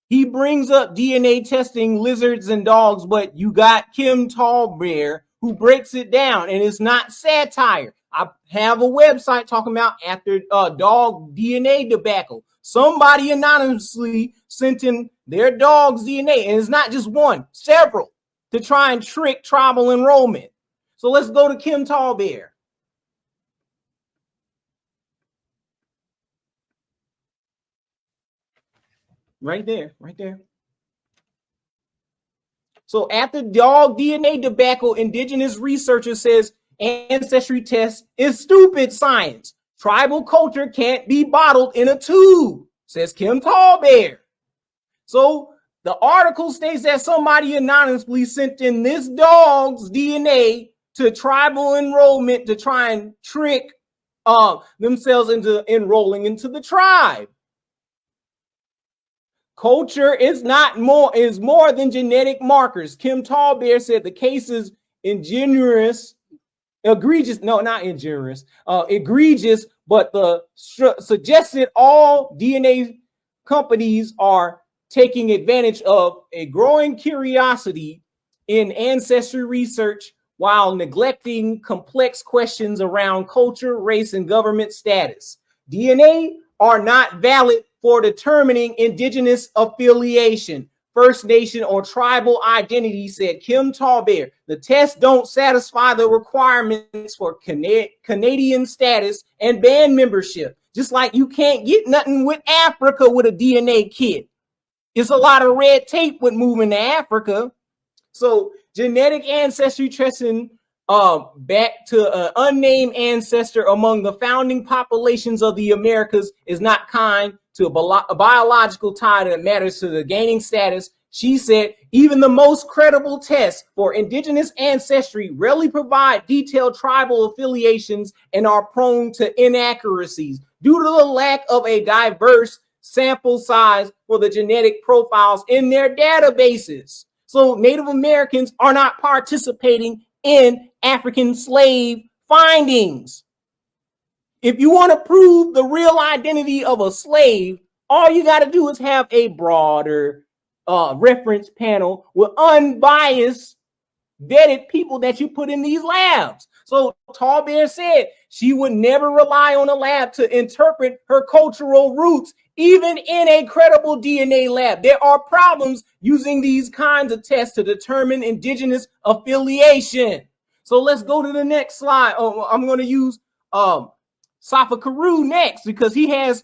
S2: He brings up DNA testing lizards and dogs, but you got Kim Tallbear who breaks it down, and it's not satire. I have a website talking about after dog DNA debacle. Somebody anonymously sent in their dog's DNA, and it's not just one, several, to try and trick tribal enrollment. So let's go to Kim Tallbear. Right there, right there. So after dog DNA debacle, indigenous researcher says ancestry test is stupid science. Tribal culture can't be bottled in a tube, says Kim Tallbear. So the article states that somebody anonymously sent in this dog's DNA to tribal enrollment to try and trick themselves into enrolling into the tribe. Culture is more than genetic markers. Kim Tallbear said the case is egregious, but the suggested all DNA companies are taking advantage of a growing curiosity in ancestry research while neglecting complex questions around culture, race, and government status. DNA are not valid for determining indigenous affiliation, First Nation, or tribal identity, said Kim Tallbear. The tests don't satisfy the requirements for Canadian status and band membership. Just like you can't get nothing with Africa with a DNA kit. It's a lot of red tape with moving to Africa. So genetic ancestry tracing back to an unnamed ancestor among the founding populations of the Americas is not kind to a biological tie that matters to the gaining status, She said, even the most credible tests for indigenous ancestry rarely provide detailed tribal affiliations and are prone to inaccuracies due to the lack of a diverse sample size for the genetic profiles in their databases. So Native Americans are not participating in African slave findings. If you want to prove the real identity of a slave, all you got to do is have a broader reference panel with unbiased, vetted people that you put in these labs. So Tall Bear said she would never rely on a lab to interpret her cultural roots, even in a credible DNA lab. There are problems using these kinds of tests to determine indigenous affiliation. So let's go to the next slide. Oh, I'm going to use Safa Carew next because he has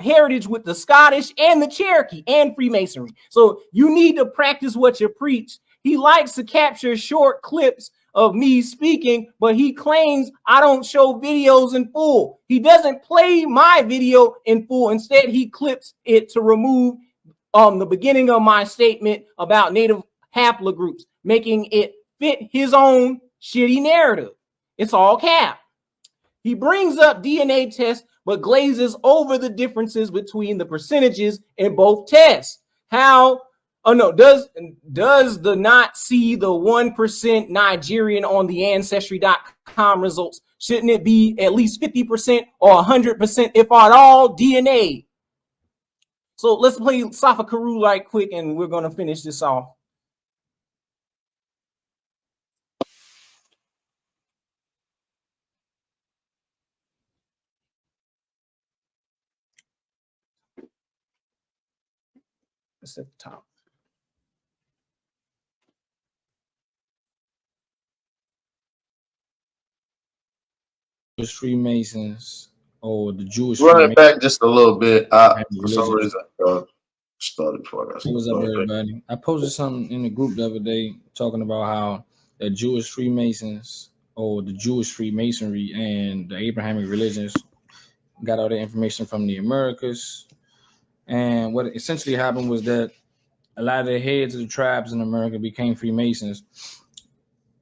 S2: heritage with the Scottish and the Cherokee and Freemasonry. So you need to practice what you preach. He likes to capture short clips of me speaking, but he claims I don't show videos in full. He doesn't play my video in full. Instead, he clips it to remove the beginning of my statement about native haplogroups, making it fit his own shitty narrative. It's all cap. He brings up DNA tests, but glazes over the differences between the percentages in both tests. How, oh no, does the not see the 1% Nigerian on the Ancestry.com results? Shouldn't it be at least 50% or 100% if at all DNA? So let's play Safa Carew right quick and we're going to finish this off. It's at the top.
S6: Jewish Freemasons or the Jewish
S3: Run it back just a little bit. For some reason, started before I got
S6: What's up, everybody? I posted something in the group the other day talking about how the Jewish Freemasons or the Jewish Freemasonry and the Abrahamic religions got all the information from the Americas. And what essentially happened was that a lot of the heads of the tribes in America became Freemasons.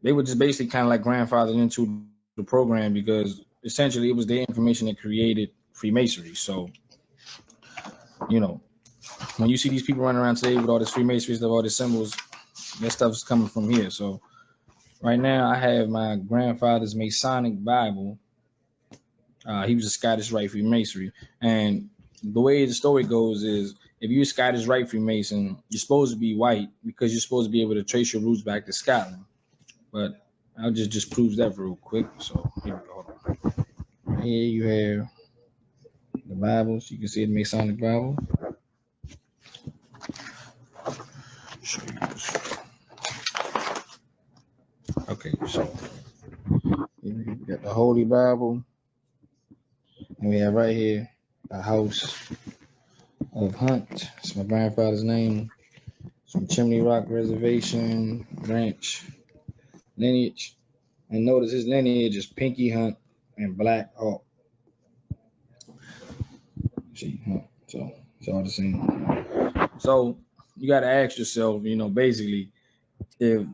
S6: They were just basically kind of like grandfathered into the program because essentially it was their information that created Freemasonry. So, you know, when you see these people running around today with all this Freemasonry stuff, all these symbols, that stuff's coming from here. So right now I have my grandfather's Masonic Bible. He was a Scottish Rite Freemasonry. And the way the story goes is if you're a Scottish Rite Freemason, you're supposed to be white because you're supposed to be able to trace your roots back to Scotland. But I'll just prove that real quick. So here we go. Here you have the Bibles. You can see the Masonic Bible. Show you this. Okay, so we got the Holy Bible, and we have right here the House of Hunt. It's my grandfather's name. It's from Chimney Rock Reservation Branch lineage, and notice his lineage is Pinky Hunt and Black Hawk. See, so it's all the same. So you got to ask yourself, you know, basically, if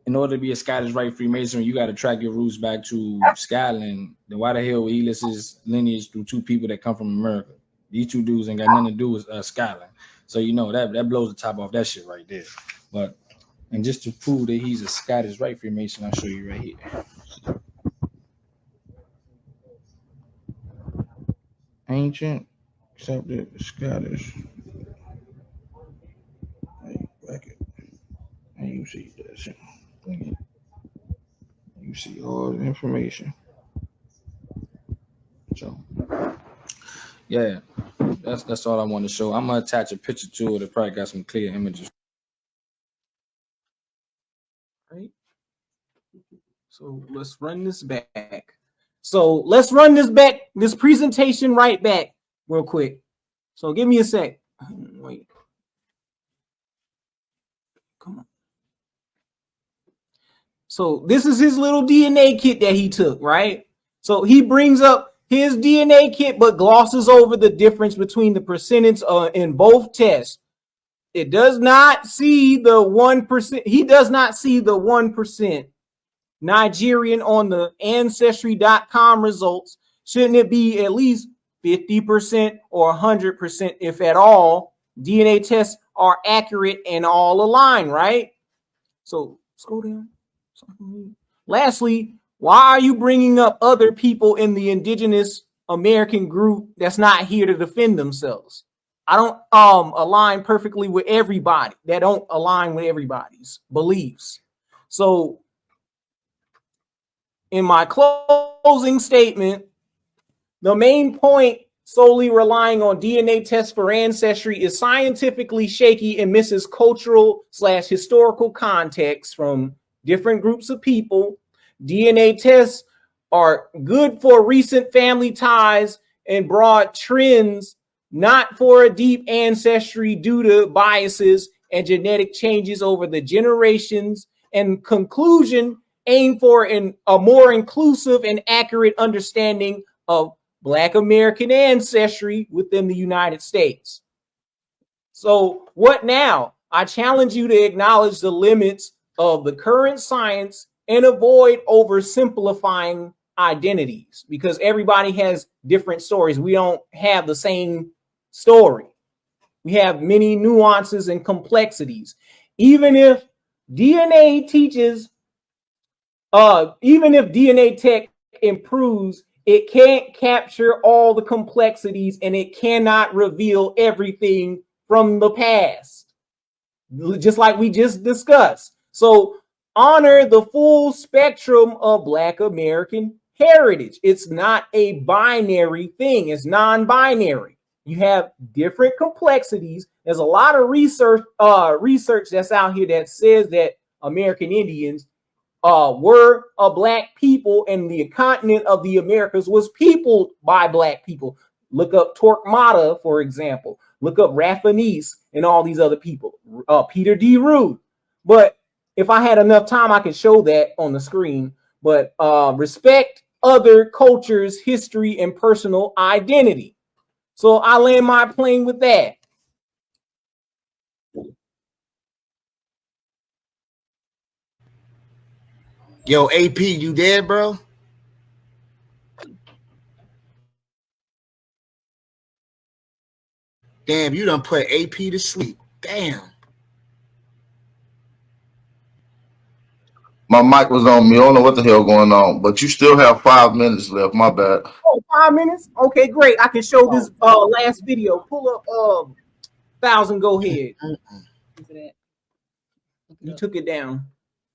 S6: in order to be a Scottish Rite Freemason, you got to track your roots back to Scotland, then why the hell would he list his lineage through two people that come from America? These two dudes ain't got nothing to do with Scotland. So, you know, that blows the top off that shit right there. But, and just to prove that he's a Scottish Rite Freemason, I'll show you right here. Ancient, accepted, Scottish. And you see that shit. You see all the information. So, yeah, that's all I want to show. I'm gonna attach a picture to it. It probably got some clear images.
S2: Right. So let's run this back. So let's run this presentation right back real quick. So give me a sec. Wait. Come on. So this is his little DNA kit that he took, right? So he brings up his DNA kit, but glosses over the difference between the percentage in both tests. it does not see the 1%. He does not see the 1% Nigerian on the Ancestry.com results. Shouldn't it be at least 50% or 100%, if at all, DNA tests are accurate and all align, right? So scroll down. Lastly, why are you bringing up other people in the indigenous American group that's not here to defend themselves? I don't align perfectly with everybody. That don't align with everybody's beliefs. So in my closing statement, the main point solely relying on DNA tests for ancestry is scientifically shaky and misses cultural/historical context from different groups of people. DNA tests are good for recent family ties and broad trends, not for a deep ancestry due to biases and genetic changes over the generations. And conclusion, aim for a more inclusive and accurate understanding of Black American ancestry within the United States. So what now? I challenge you to acknowledge the limits of the current science and avoid oversimplifying identities, because everybody has different stories. We don't have the same story. We have many nuances and complexities. Even if DNA teaches, even if DNA tech improves, it can't capture all the complexities and it cannot reveal everything from the past, just like we just discussed. So honor the full spectrum of Black American heritage. It's not a binary thing. It's non-binary. You have different complexities. There's a lot of research that's out here that says that American Indians were a Black people, and the continent of the Americas was peopled by Black people. Look up Torquemada, for example. Look up Raffinese and all these other people. Peter D. Root. But if I had enough time, I could show that on the screen. But respect other cultures' history and personal identity. So I land my plane with that.
S1: Yo, AP, you dead, bro? Damn, you done put AP to sleep. Damn.
S3: My mic was on me. I don't know what the hell going on, but you still have 5 minutes left. My bad.
S2: Oh, 5 minutes? Okay, great. I can show this last video. Pull up 1,000. Go ahead. You took it down.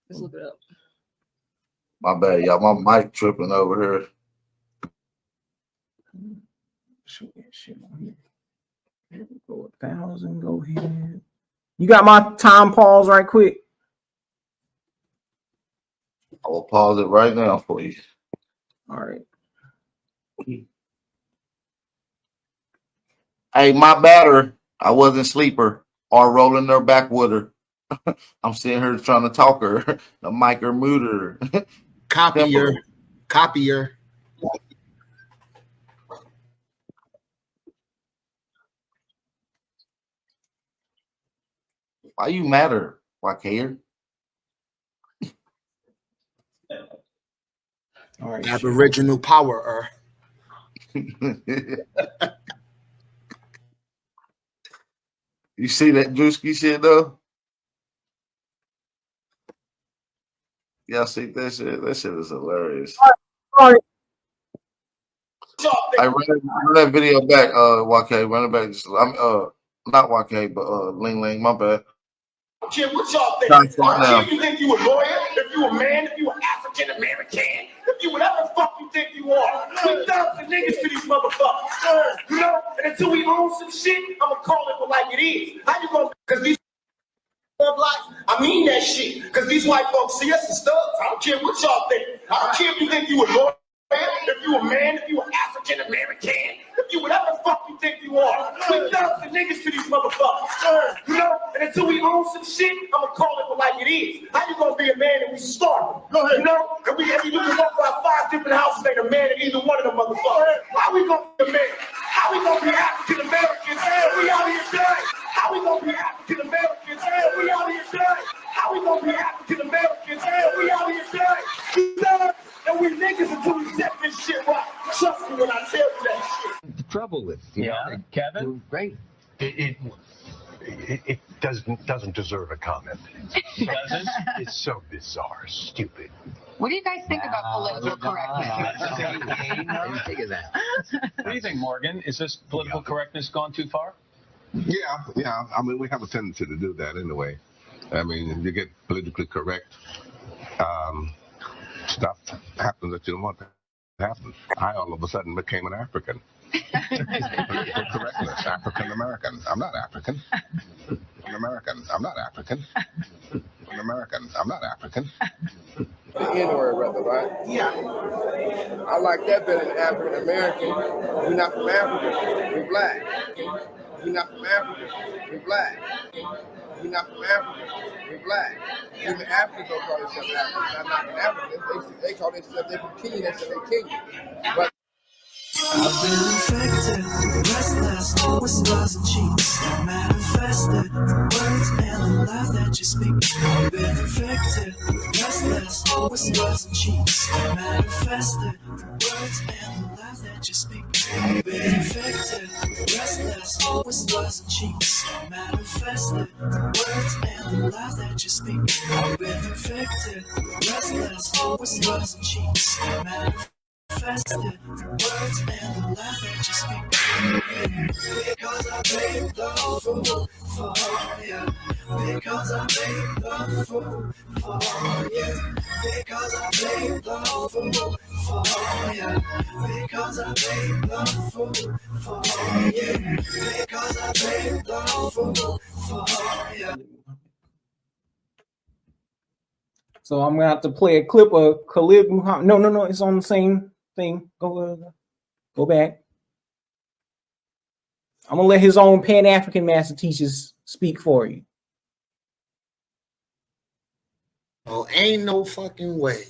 S14: Let's look it up.
S3: My bad, y'all. My mic tripping over here.
S2: Show that shit on here. Here we go. 1,000. Go ahead. You got my time pause right quick.
S3: I will pause it right now for you.
S2: All right.
S3: Hey, my batter. I wasn't sleeper or rolling her back with her. I'm sitting here trying to talk her. The mic or mute her.
S1: Copier.
S3: Why you matter? Why care?
S2: All right.
S1: Aboriginal power.
S3: You see that Drewski shit though? Y'all see that shit? That shit is hilarious.
S2: All right.
S3: I run that video back, YK. Run it back. I'm not YK, but Leung. My bad.
S8: Kid, what y'all think? Kid, you think you a lawyer? If you a man, if you an African American, if you whatever the fuck you think you are, we thugs and niggas to these motherfuckers. You know? And until we own some shit, I'ma call it like it is. How you gonna? Because these I mean that shit. Because these white folks see us as thugs. I don't care what y'all think. I don't care if you think you a lawyer. If you a man, if you an African American, if you whatever the fuck you think you are, we thugs and niggas to these motherfuckers. You know? And until we own some shit, I'ma call it like it is. How you gonna be a man and we starving? You know? And you can walk by 5 different houses, ain't a man in either one of them motherfuckers. How we gonna be a man? How we gonna be African Americans? We out here dying. How we gonna be African Americans? niggas are doing this shit right. Trust me when I tell you that shit.
S4: The trouble with
S11: Kevin?
S4: Great. It doesn't deserve a comment.
S11: Doesn't?
S4: It's so bizarre, stupid.
S16: What do you guys think about political correctness?
S4: Think of that.
S11: What do you think, Morgan? Is this political correctness gone too far?
S23: Yeah. I mean, we have a tendency to do that anyway. I mean, you get politically correct. Stuff happens that you don't want to happen. I all of a sudden became an African. Political correctness, African American. I'm not African. An American. I'm not African. An American. I'm not African.
S24: The N-word, rather, right? Yeah. I like that better than African American. We're not from Africa. We're black. We're not from Africa. We're black. We're not from Africa. We're black. Even Africans don't call themselves Africans. I'm not an African. They call themselves, they're from Kenya. They say they're Kenyan. But
S25: I've been infected, restless, always buzz and cheeks that manifested, words and the laugh that you speak. I've been infected, restless, always buzz and cheeks that manifested, words and the laugh that you speak. I've been infected, restless, always buzz and cheeks that manifested, words and the laugh that you speak. I've been infected, restless, always buzz and cheeks that manifested. Words and the laugh that you speak. Because I made the fool for you. Because I made the fool for you. Because I made the fool for you. Because I made the fool for you. Because I made the fool for you.
S2: So I'm gonna have to play a clip of Khalid Muhammad. No, it's on the same thing. Go back. I'm gonna let his own Pan-African master teachers speak for you.
S1: Oh, ain't no fucking way.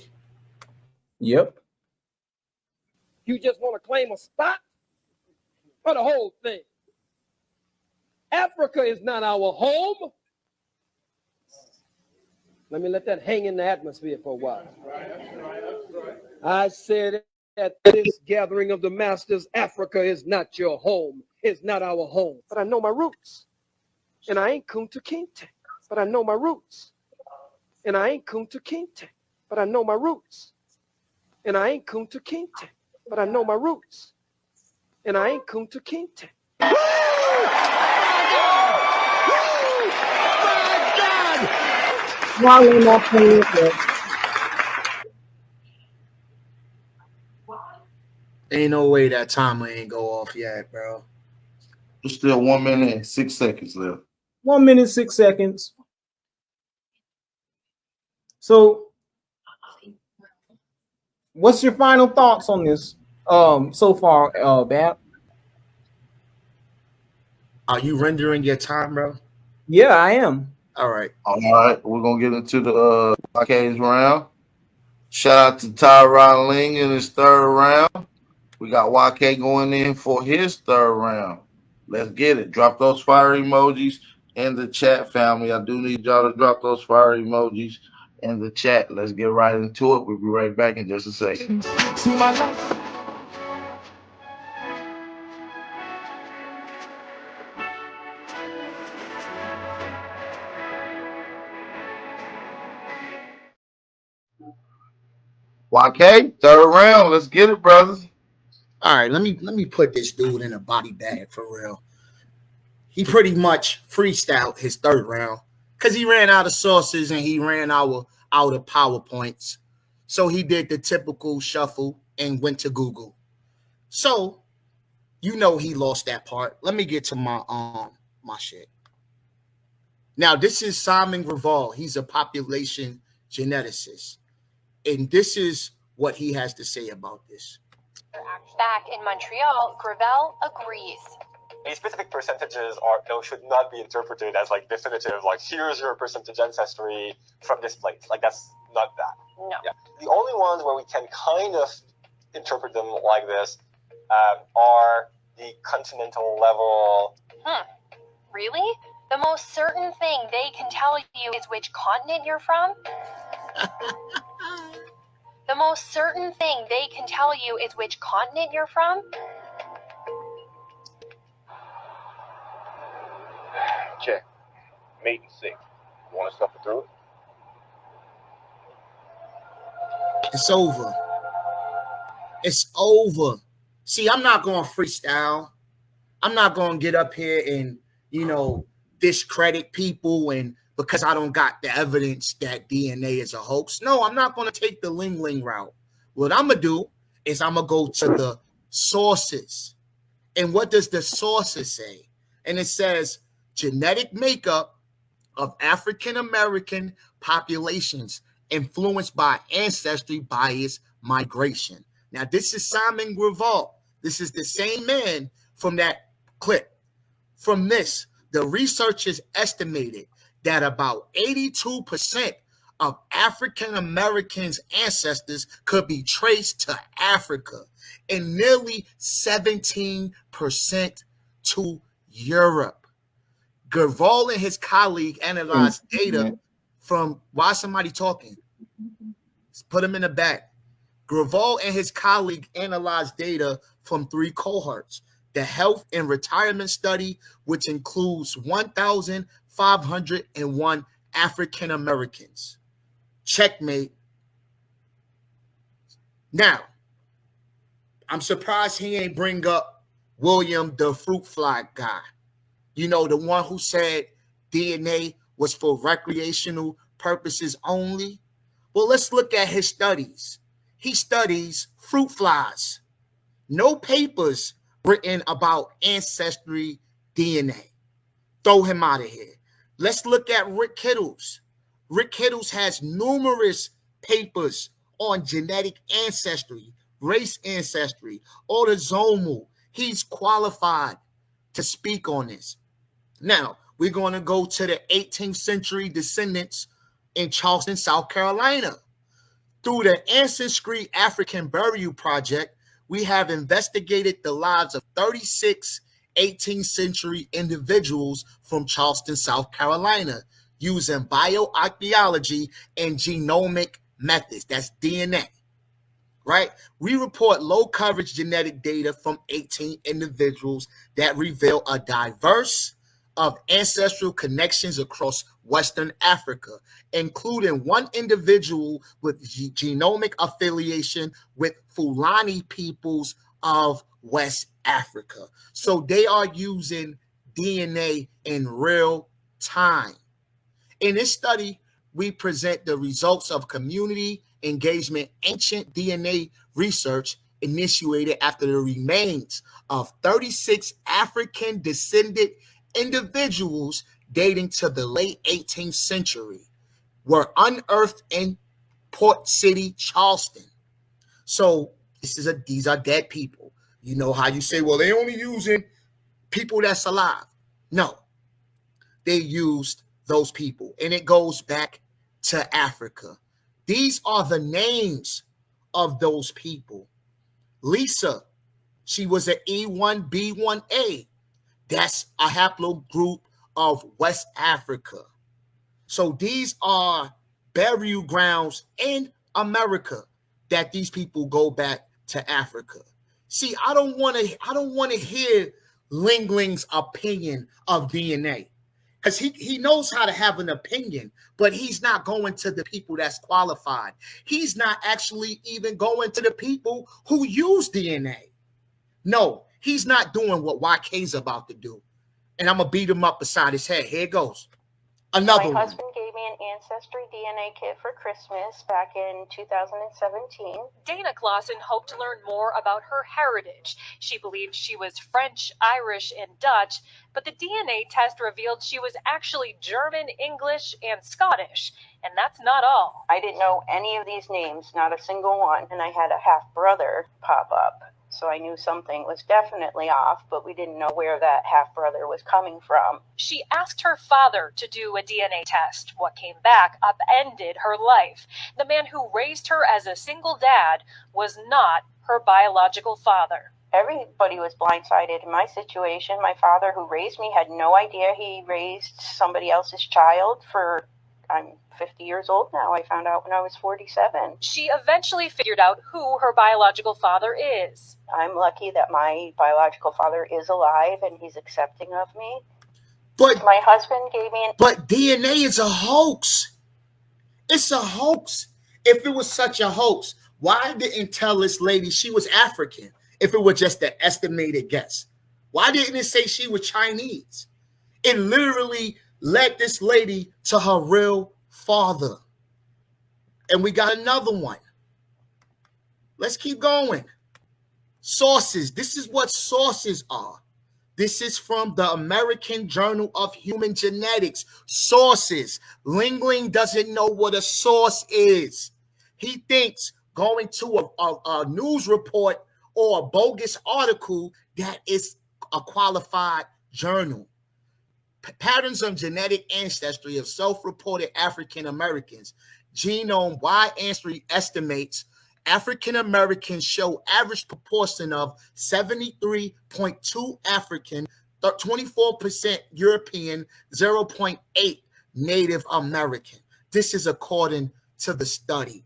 S2: Yep.
S26: You just want to claim a spot for the whole thing. Africa is not our home. Let me let that hang in the atmosphere for a while. I said at this gathering of the masters, Africa is not your home. It's not our home. But I know my roots. And I ain't Kunta Kinte. But I know my roots. And I ain't Kunta Kinte. But I know my roots. And I ain't Kunta Kinte. But I know my roots. And I ain't Kunta Kinte.
S1: Ain't no way that timer ain't go off yet, bro.
S3: There's still 1 minute and 6 seconds left.
S2: 1 minute, 6 seconds. So, what's your final thoughts on this so far, Bab?
S1: Are you rendering your time, bro?
S2: Yeah, I am.
S1: All right.
S3: We're gonna get into the podcast round. Shout out to Tyron Leung in his third round. We got YK going in for his third round. Let's get it. Drop those fire emojis in the chat, family. I do need y'all to drop those fire emojis in the chat. Let's get right into it. We'll be right back in just a second.
S8: see my life.
S3: YK, third round. Let's get it, brothers.
S1: All right, let me put this dude in a body bag for real. He pretty much freestyled his third round because he ran out of sources and he ran out of PowerPoints. So he did the typical shuffle and went to Google. So you know he lost that part. Let me get to my shit. Now this is Simon Graval. He's a population geneticist, and this is what he has to say about this.
S27: Back in Montreal, Gravel agrees.
S28: These specific percentages should not be interpreted as like definitive, like here's your percentage ancestry from this place. Like that's not that.
S27: No.
S28: Yeah. The only ones where we can kind of interpret them like this are the continental level.
S27: Really? The most certain thing they can tell you is which continent you're from? The most certain thing they can tell you is which continent you're from?
S8: Check. Mate and sick. You want to suffer through it?
S1: It's over. It's over. See, I'm not going to freestyle. I'm not going to get up here and, discredit people and because I don't got the evidence that DNA is a hoax. No, I'm not going to take the Leung route. What I'm going to do is I'm going to go to the sources. And what does the sources say? And it says genetic makeup of African American populations influenced by ancestry bias migration. Now, this is Simon Grevall. This is the same man from that clip. From this, the researchers estimated that about 82% of African Americans' ancestors could be traced to Africa and nearly 17% to Europe. Grevall and his colleague analyzed data from, why is somebody talking? Let's put him in the back. Grevall and his colleague analyzed data from 3 cohorts. The health and retirement study, which includes 1,501 African Americans. Checkmate. Now, I'm surprised he ain't bring up William the fruit fly guy. The one who said DNA was for recreational purposes only. Well, let's look at his studies. He studies fruit flies. No papers written about ancestry DNA. Throw him out of here. Let's look at Rick Kittles. Rick Kittles has numerous papers on genetic ancestry, race ancestry, autosomal. He's qualified to speak on this. Now, we're going to go to the 18th century descendants in Charleston, South Carolina. Through the Ancestry African Burial Project, we have investigated the lives of 36 18th century individuals from Charleston, South Carolina, using bioarchaeology and genomic methods. That's DNA, right? We report low coverage genetic data from 18 individuals that reveal a diverse of ancestral connections across Western Africa, including one individual with genomic affiliation with Fulani peoples of West Africa. So they are using DNA in real time. In this study, we present the results of community engagement ancient DNA research initiated after the remains of 36 African descended individuals dating to the late 18th century were unearthed in Port City, Charleston. So these are dead people. You know how you say, well, they only using people that's alive. No, they used those people, and it goes back to Africa. These are the names of those people. Lisa, she was an E1B1A. That's a haplogroup of West Africa. So these are burial grounds in America that these people go back to Africa. See, I don't want to hear Leung's opinion of DNA. Because he knows how to have an opinion, but he's not going to the people that's qualified. He's not actually even going to the people who use DNA. No, he's not doing what YK's about to do. And I'm going to beat him up beside his head. Here it goes. Another
S5: My
S1: one.
S5: husband gave me an Ancestry DNA kit for Christmas back in 2017.
S9: Dana Clausen hoped to learn more about her heritage. She believed she was French, Irish, and Dutch, but the DNA test revealed she was actually German, English, and Scottish. And that's not all.
S5: I didn't know any of these names, not a single one, and I had a half-brother pop up. So I knew something was definitely off, but we didn't know where that half-brother was coming from.
S9: She asked her father to do a DNA test. What came back upended her life. The man who raised her as a single dad was not her biological father.
S5: Everybody was blindsided in my situation. My father, who raised me, had no idea he raised somebody else's child for I'm 50 years old now. I found out when I was 47.
S9: She eventually figured out who her biological father is.
S5: I'm lucky that my biological father is alive and he's accepting of me.
S1: But
S5: my husband gave me
S1: But DNA is a hoax. It's a hoax. If it was such a hoax, why didn't tell this lady she was African if it was just an estimated guess? Why didn't it say she was Chinese? It literally led this lady to her real father. And we got another one. Let's keep going. Sources. This is what sources are. This is from the American Journal of Human Genetics. Sources. Leung doesn't know what a source is. He thinks going to a news report or a bogus article that is a qualified journal. Patterns of genetic ancestry of self-reported African Americans. Genome Y Ancestry estimates African Americans show average proportion of 73.2 African, 24% European, 0.8 Native American. This is according to the study.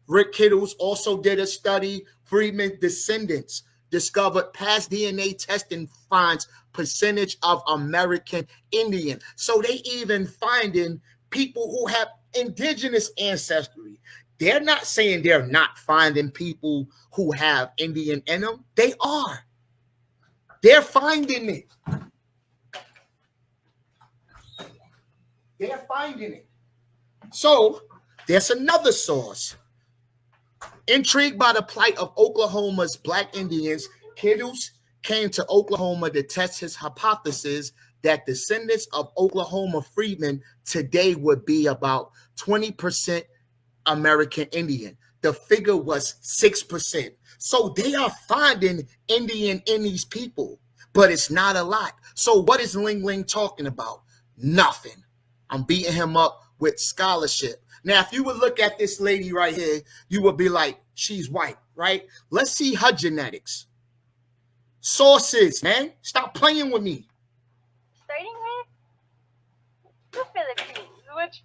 S1: Rick Kittles also did a study. Freedman descendants discovered past DNA testing finds percentage of American Indian. So they even finding people who have indigenous ancestry. They're not saying they're not finding people who have Indian in them. They are. They're finding it. They're finding it. So there's another source. Intrigued by the plight of Oklahoma's Black Indians, Kittles came to Oklahoma to test his hypothesis that descendants of Oklahoma freedmen today would be about 20% American Indian. The figure was 6%. So they are finding Indian in these people, but it's not a lot. So what is Leung talking about? Nothing. I'm beating him up with scholarship. Now, if you would look at this lady right here, you would be like, she's white, right? Let's see her genetics. Sources, man. Stop playing with me.
S10: Starting with the Philippines, which,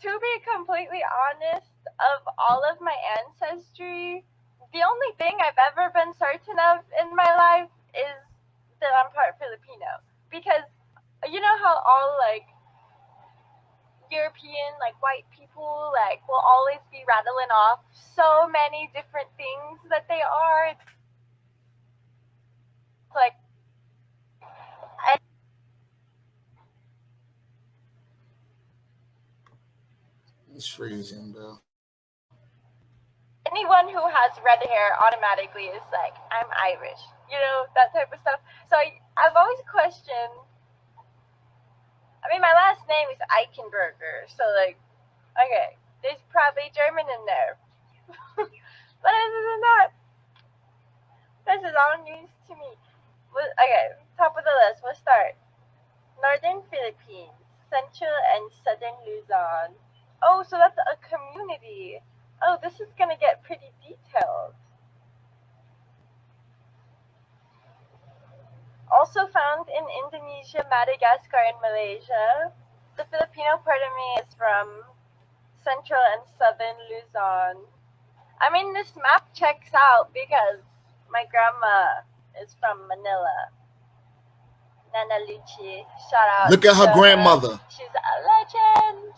S10: to be completely honest, of all of my ancestry, the only thing I've ever been certain of in my life is that I'm part Filipino. Because you know how all, like, European, like, white people, like, will always be rattling off so many different things that they are. It's like,
S1: It's freezing, bro.
S10: anyone who has red hair automatically is like, I'm Irish, you know, that type of stuff. So I've always questioned. I mean, my last name is Eichenberger, so, like, okay, there's probably German in there. But other than that, this is all news to me. Okay, top of the list, we'll start. Northern Philippines, Central and Southern Luzon. Oh, so that's a community. Oh, this is gonna get pretty detailed. Also found in Indonesia, Madagascar, and Malaysia. The Filipino part of me is from Central and Southern Luzon. I mean, this map checks out because my grandma is from Manila. Nana Luchi, shout out.
S1: Look at her grandmother.
S10: She's a legend.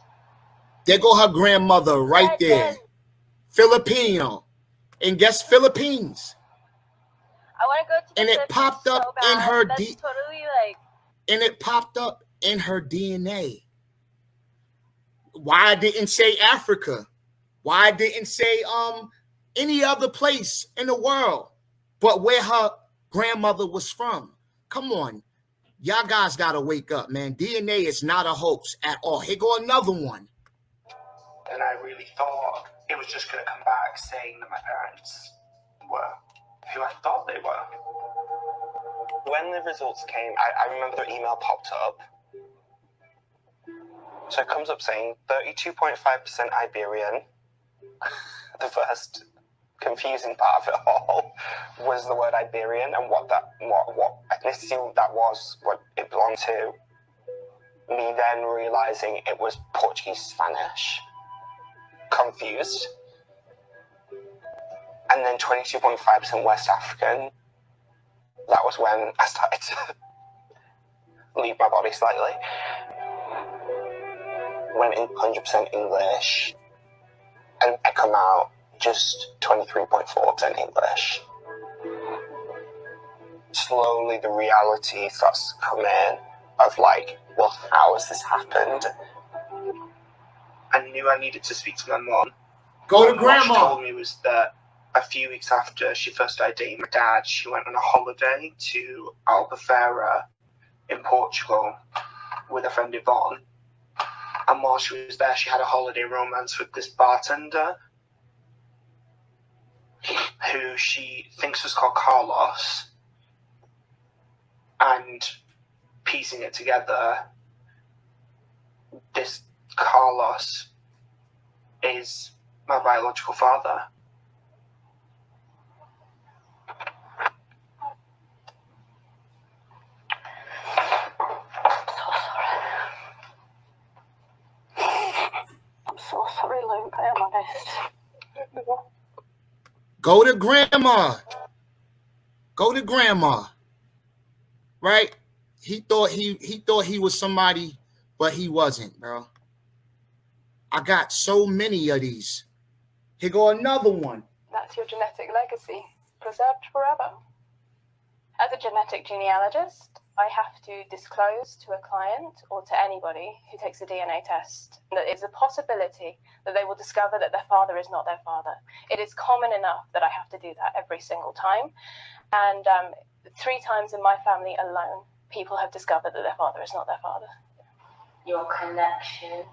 S1: There go her grandmother right there. Filipino. And guess Philippines.
S10: I want to go to the
S1: and it popped up
S10: so
S1: in her
S10: totally like.
S1: And it popped up in her DNA. Why didn't say Africa? Why didn't say any other place in the world but where her grandmother was from? Come on. Y'all guys gotta wake up, man. DNA is not a hoax at all. Here go another one.
S15: And I really thought it was just gonna come back saying that my parents were who I thought they were.
S28: When the results came, I remember the email popped up. So it comes up saying 32.5% Iberian. The first confusing part of it all was the word Iberian and what ethnicity that was, what it belonged to.
S15: Me then realizing it was Portuguese Spanish. Confused. And then 22.5% West African. That was when I started to leave my body slightly. Went in 100% English. And I come out just 23.4% English. Slowly the reality starts to come in of like, well, how has this happened? I knew I needed to speak to my mom.
S1: Go to
S15: What she
S1: grandma.
S15: told me was that a few weeks after she first started dating my dad, she went on a holiday to Albufeira in Portugal with a friend Yvonne. And while she was there, she had a holiday romance with this bartender who she thinks was called Carlos. And piecing it together, this Carlos is my biological father. I'm so sorry, Leung. I am honest.
S1: Go to grandma. Go to grandma. Right? He thought he was somebody, but he wasn't, bro. I got so many of these. Here go another one.
S7: That's your genetic legacy, preserved forever. As a genetic genealogist, I have to disclose to a client or to anybody who takes a DNA test that it's a possibility that they will discover that their father is not their father. It is common enough that I have to do that every single time. And 3 times in my family alone, people have discovered that their father is not their father.
S12: Your connections.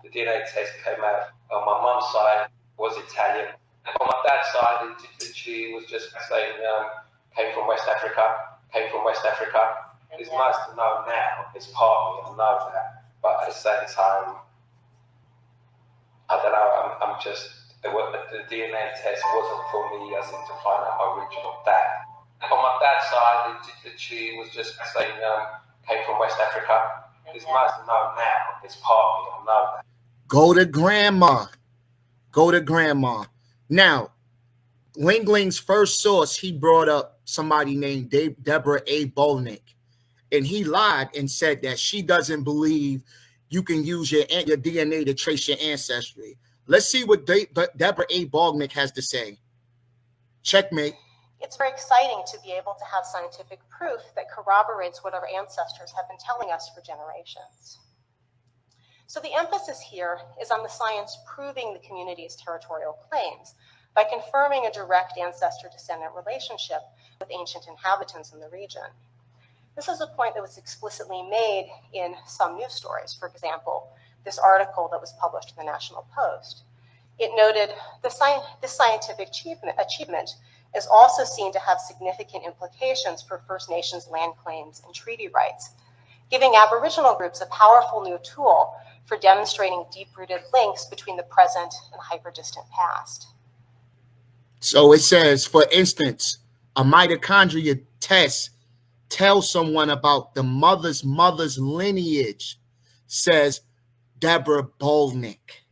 S17: The DNA test came out on my mum's side was Italian. On my dad's side, she was just saying came from West Africa. It's nice to know now. It's part of me. I know that, but at the same time, I don't know. I'm just the DNA test wasn't for me as in to find out my original dad. On my dad's side, she was just saying came from West Africa. It's nice to know now. It's part of me. I know that.
S1: Go to grandma. Go to grandma. Now, Ling's first source, he brought up somebody named Deborah A. Bolnick. And he lied and said that she doesn't believe you can use your DNA to trace your ancestry. Let's see what Deborah A. Bolnick has to say. Checkmate.
S18: It's very exciting to be able to have scientific proof that corroborates what our ancestors have been telling us for generations. So the emphasis here is on the science proving the community's territorial claims by confirming a direct ancestor-descendant relationship with ancient inhabitants in the region. This is a point that was explicitly made in some news stories. For example, this article that was published in the National Post. It noted this scientific achievement is also seen to have significant implications for First Nations land claims and treaty rights, giving Aboriginal groups a powerful new tool for demonstrating deep-rooted links between the present and hyper-distant past.
S1: So it says, for instance, a mitochondria test tells someone about the mother's lineage, says Deborah Bolnick.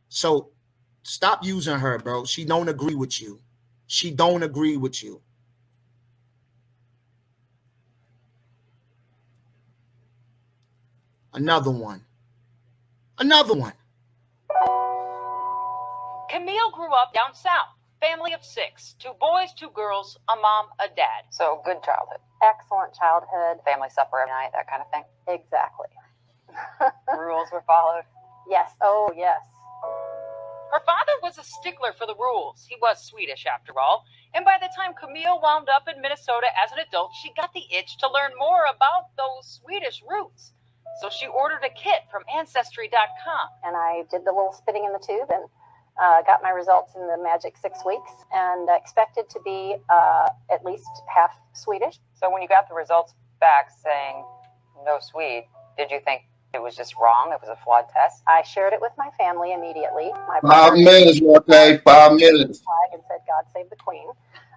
S1: So stop using her, bro. She don't agree with you. She don't agree with you. Another one.
S19: Camille grew up down south. Family of 6, 2 boys, 2 girls, a mom, a dad.
S20: So good childhood. Excellent childhood. Family supper every night, that kind of thing. Exactly. Rules were followed. Yes. Oh, yes.
S19: Her father was a stickler for the rules. He was Swedish, after all. And by the time Camille wound up in Minnesota as an adult, she got the itch to learn more about those Swedish roots. So she ordered a kit from Ancestry.com.
S20: And I did the little spitting in the tube and got my results in the magic 6 weeks and expected to be at least half Swedish. So when you got the results back saying no Swede, did you think it was just wrong? It was a flawed test? I shared it with my family immediately. My
S3: 5 minutes, okay, 5 minutes.
S20: And said, God save the Queen.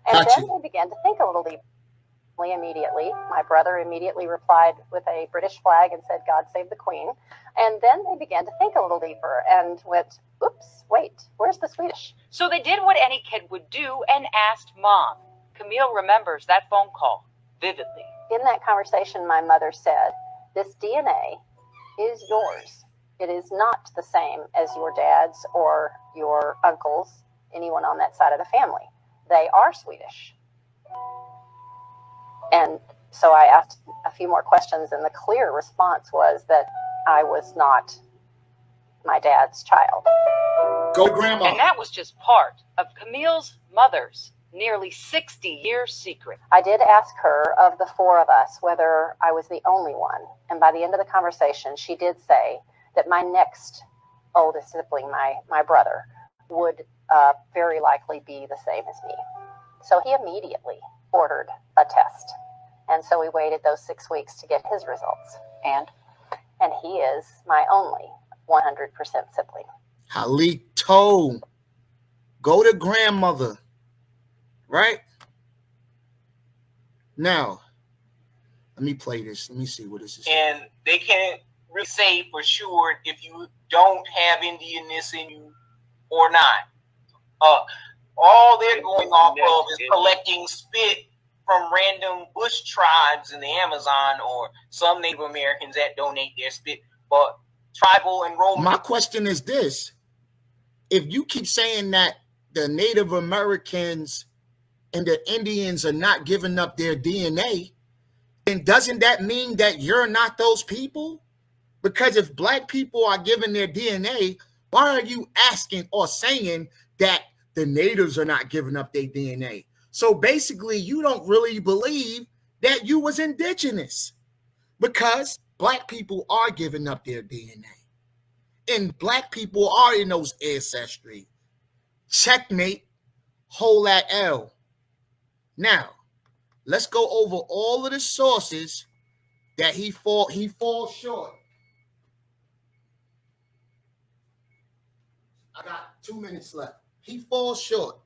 S20: And then we began to think a little deeper.
S18: Immediately. My brother immediately replied with a British flag and said, "God save the Queen." And then they began to think a little deeper and went, "Oops, wait, where's the Swedish?"
S19: So they did what any kid would do and asked Mom. Camille remembers that phone call vividly.
S18: In that conversation, my mother said, "This DNA is yours. It is not the same as your dad's or your uncle's, anyone on that side of the family. They are Swedish." And so I asked a few more questions, and the clear response was that I was not my dad's child.
S1: Go, Grandma.
S19: And that was just part of Camille's mother's nearly 60-year secret.
S18: I did ask her of the four of us whether I was the only one. And by the end of the conversation, she did say that my next oldest sibling, my brother, would very likely be the same as me. So he immediately ordered a test. And so we waited those 6 weeks to get his results. And he is my only 100% sibling.
S1: Halito. Go to grandmother. Right? Now, let me play this. Let me see what this is.
S4: And they can't really say for sure if you don't have Indianness in you or not. All they're going off of is collecting spit from random bush tribes in the Amazon or some Native Americans that donate their spit. But tribal enrollment.
S1: My question is this. If you keep saying that the Native Americans and the Indians are not giving up their DNA, then doesn't that mean that you're not those people? Because if black people are giving their DNA, why are you asking or saying that the natives are not giving up their DNA? So basically, you don't really believe that you was indigenous, because black people are giving up their DNA. And black people are in those ancestry. Checkmate, hold that L. Now, let's go over all of the sources that he falls short. I got 2 minutes left. He falls short.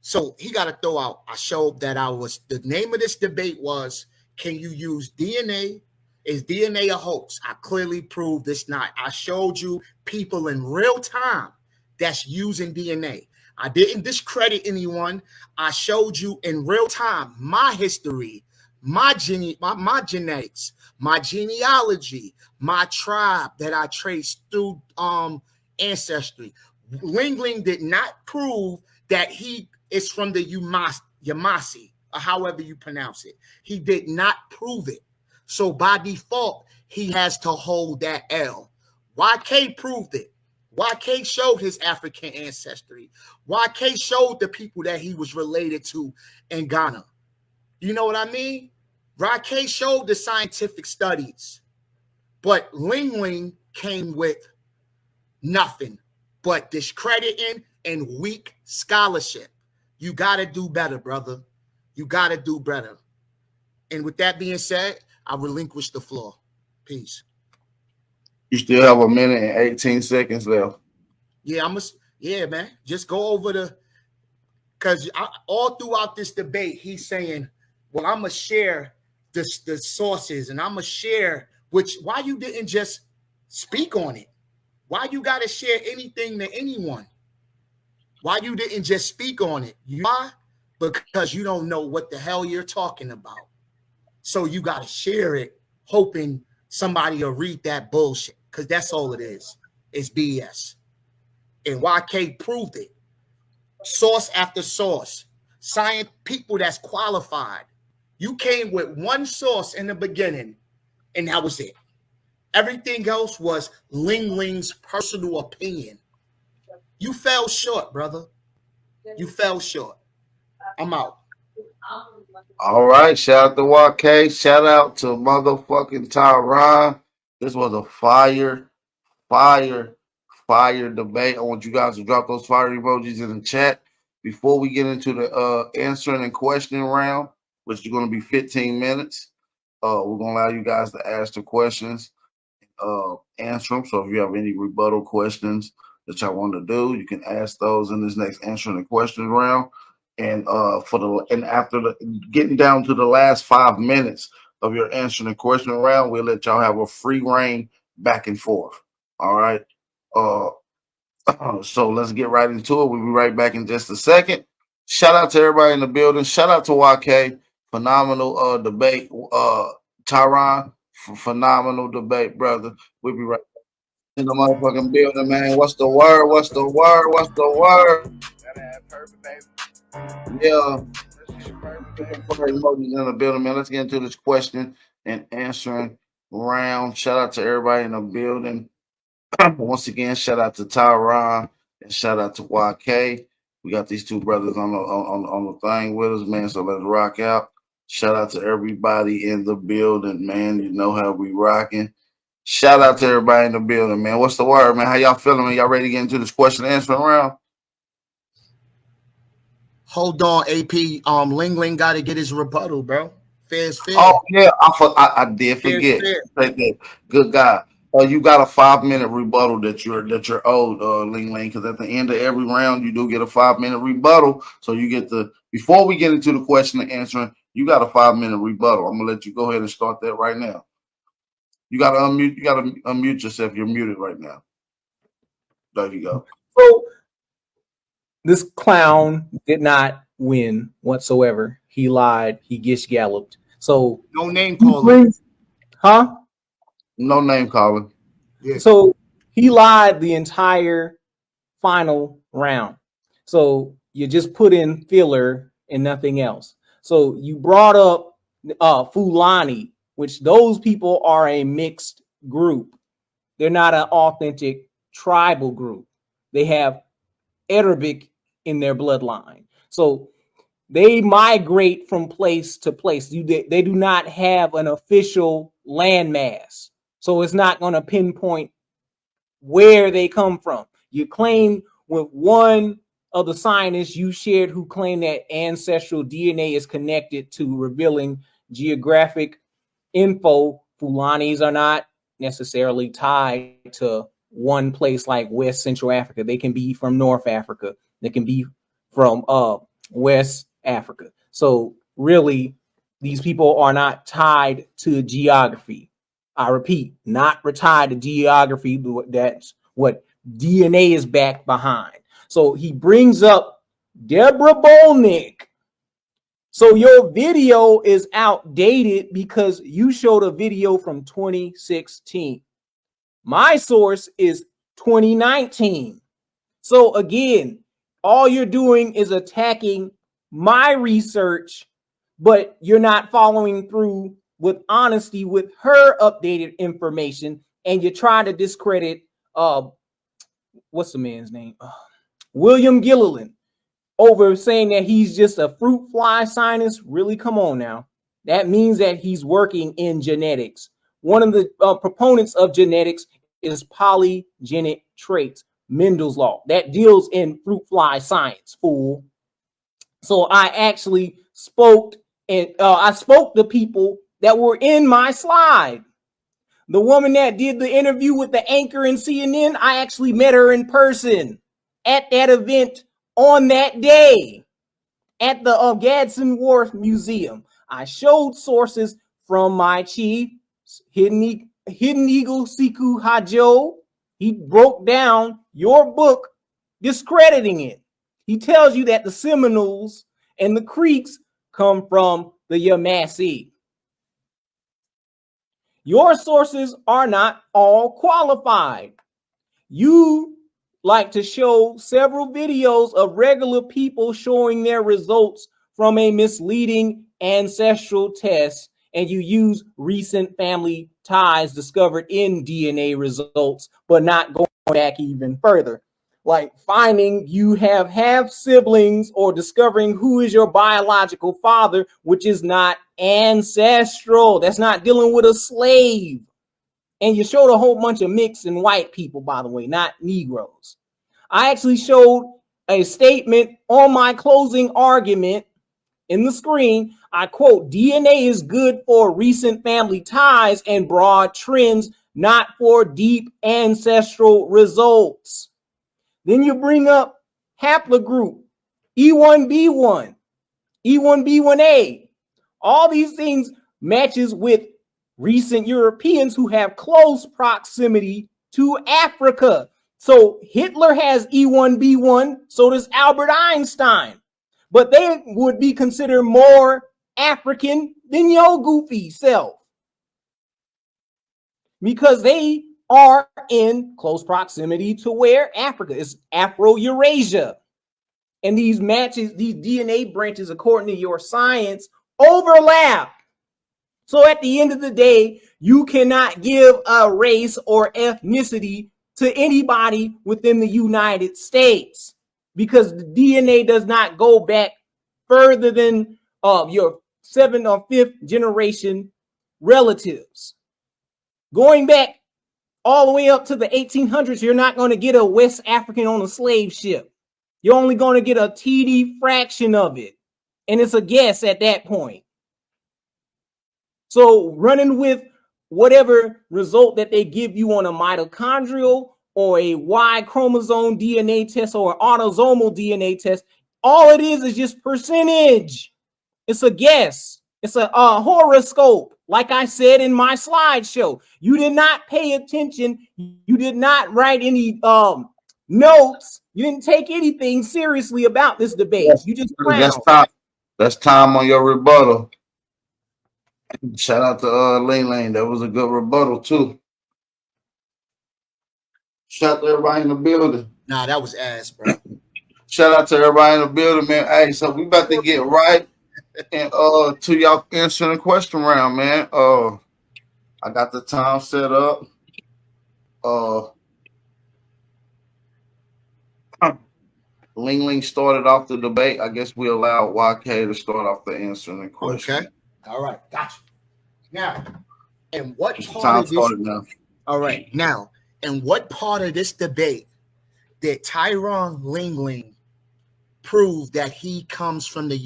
S1: So he got to throw out. I showed that the name of this debate was, can you use DNA? Is DNA a hoax? I clearly proved it's not. I showed you people in real time that's using DNA. I didn't discredit anyone. I showed you in real time my history, my genetics, my genealogy, my tribe that I traced through Ancestry. Leung did not prove that he is from the Yamasi, or however you pronounce it. He did not prove it. So by default, he has to hold that L. YK proved it. YK showed his African ancestry. YK showed the people that he was related to in Ghana. You know what I mean? YK showed the scientific studies. But Leung came with nothing but discrediting and weak scholarship. You got to do better, brother. You got to do better. And with that being said, I relinquish the floor. Peace.
S3: You still have 1 minute and 18 seconds left.
S1: Yeah, man. Just go over because all throughout this debate, he's saying, well, I'm going to share the sources, and I'm going to share, why you didn't just speak on it? Why you got to share anything to anyone? Why you didn't just speak on it? Why? Because you don't know what the hell you're talking about. So you got to share it, hoping somebody will read that bullshit, because that's all it is. It's BS. And YK proved it. Source after source. Science people that's qualified. You came with one source in the beginning, and that was it. Everything else was Leung's personal opinion. You fell short, brother. You fell short. I'm out.
S3: All right. Shout out to YK. Shout out to motherfucking Tyron. This was a fire debate. I want you guys to drop those fire emojis in the chat before we get into the answering and questioning round, which is going to be 15 minutes. We're going to allow you guys to ask the questions, answer them. So if you have any rebuttal questions that y'all want to do, you can ask those in this next answering and questioning round. And after getting down to the last 5 minutes of your answering the question round, we'll let y'all have a free reign back and forth. All right. So let's get right into it. We'll be right back in just a second. Shout out to everybody in the building. Shout out to YK. Phenomenal debate. Tyron, phenomenal debate, brother. We'll be right back in the motherfucking building, man. What's the word? What's the word? What's the word? Yeah. Emojis in the building, man. Let's get into this question and answering round. Shout out to everybody in the building. Once again, shout out to Tyron and shout out to YK. We got these two brothers on the thing with us, man. So let's rock out. Shout out to everybody in the building, man. You know how we rocking. Shout out to everybody in the building, man. What's the word, man? How y'all feeling? Man? Y'all ready to get into this question and answer round?
S1: Hold on, AP. Leung got to get his rebuttal, bro. Fair's fair.
S3: Oh yeah, I did forget. Good God. You got a 5-minute rebuttal that you're owed, Leung, because at the end of every round you do get a 5-minute rebuttal. So you get before we get into the question and answering, you got a 5-minute rebuttal. I'm gonna let you go ahead and start that right now. You gotta unmute yourself. You're muted right now. There you go.
S2: So this clown did not win whatsoever. He lied. He gish galloped. So
S1: no name calling.
S2: Huh?
S3: No name calling.
S2: Yeah. So he lied the entire final round. So you just put in filler and nothing else. So you brought up Fulani, which those people are a mixed group. They're not an authentic tribal group. They have Arabic in their bloodline. So they migrate from place to place. They do not have an official landmass. So it's not going to pinpoint where they come from. You claim with one of the scientists you shared who claim that ancestral DNA is connected to revealing geographic info. Fulanis are not necessarily tied to one place like West Central Africa. They can be from North Africa. They can be from West Africa. So really, these people are not tied to geography. I repeat, not tied to geography. That's what DNA is back behind. So he brings up Deborah Bolnick. So your video is outdated because you showed a video from 2016. My source is 2019. So again, all you're doing is attacking my research, but you're not following through with honesty with her updated information, and you're trying to discredit what's the man's name? William Gilliland, over saying that he's just a fruit fly scientist. Really, come on now. That means that he's working in genetics. One of the proponents of genetics is polygenic traits, Mendel's law, that deals in fruit fly science, fool. So I actually spoke, and I spoke to people that were in my slide. The woman that did the interview with the anchor in CNN, I actually met her in person at that event on that day at the Gadsden Wharf Museum. I showed sources from my chief, Hidden Eagle Siku Hajo. He broke down your book, discrediting it. He tells you that the Seminoles and the Creeks come from the Yamasee. Your sources are not all qualified. You like to show several videos of regular people showing their results from a misleading ancestral test, and you use recent family ties discovered in DNA results, but not going back even further. Like finding you have half siblings or discovering who is your biological father, which is not ancestral. That's not dealing with a slave. And you showed a whole bunch of mixed and white people, by the way, not Negroes. I actually showed a statement on my closing argument in the screen. I quote, DNA is good for recent family ties and broad trends, not for deep ancestral results. Then you bring up haplogroup. E1B1, E1B1A. All these things matches with recent Europeans who have close proximity to Africa. So Hitler has E1B1, so does Albert Einstein. But they would be considered more African than your goofy self, because they are in close proximity to where Africa is. Afro-Eurasia. And these matches, these DNA branches, according to your science, overlap. So at the end of the day, you cannot give a race or ethnicity to anybody within the United States, because the DNA does not go back further than your 7th or 5th generation relatives. Going back all the way up to the 1800s, you're not going to get a West African on a slave ship. You're only going to get a teeny fraction of it. And it's a guess at that point. So running with whatever result that they give you on a mitochondrial or a Y chromosome DNA test or an autosomal DNA test, all it is just percentage. It's a guess. It's a horoscope. Like I said in my slideshow, you did not pay attention. You did not write any notes. You didn't take anything seriously about this debate. You just clowned.
S3: That's time on your rebuttal. Shout out to Leung. That was a good rebuttal too. Shout out to everybody in the building.
S1: Nah, that was ass, bro.
S3: Shout out to everybody in the building, man. Hey, so we about to get right and to y'all answering the question round, man. I got the time set up. Leung started off the debate. I guess we allow YK to start off the answering the question.
S1: Okay. All right, gotcha. Now, and what part
S3: time
S1: of this?
S3: Started now.
S1: All right, now, and what part of this debate did Tyron Leung prove that he comes from the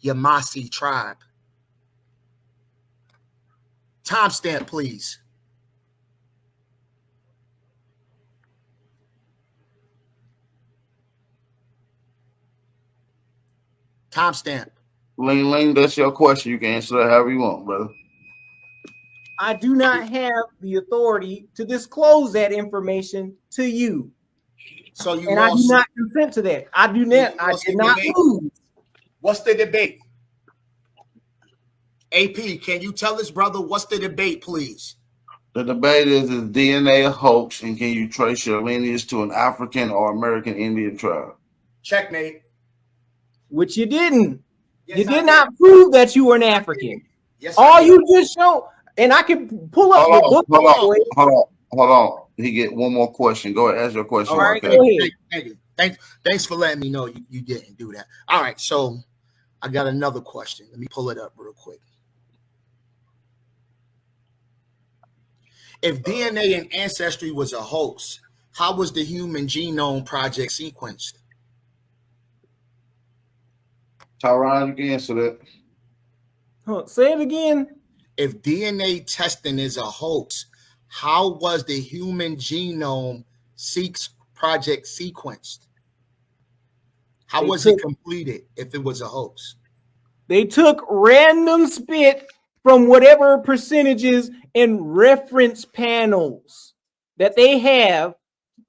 S1: Yamasi tribe? Timestamp, please. Timestamp.
S3: Leung, that's your question. You can answer that however you want, brother.
S2: I do not have the authority to disclose that information to you.
S1: So you
S2: and I do not consent to that. I do not. I did not lose.
S1: What's the debate? AP, can you tell us, brother, what's the debate, please?
S3: The debate is DNA a hoax, and can you trace your lineage to an African or American Indian tribe?
S1: Checkmate.
S2: Which you didn't.
S1: Yes,
S2: you did not prove that you were an African.
S1: Yes,
S2: all you just showed, and I can pull up the book.
S3: Hold on. He get one more question. Go ahead, ask your question.
S1: All right,
S3: okay.
S1: Go ahead. Thank you. Thanks for letting me know you didn't do that. All right, so I got another question. Let me pull it up real quick. If DNA and Ancestry was a hoax, how was the Human Genome Project sequenced?
S3: Tyron, you can answer that.
S2: Say it again.
S1: If DNA testing is a hoax, how was the Human Genome Project sequenced? How was it completed if it was a hoax?
S2: They took random spit from whatever percentages and reference panels that they have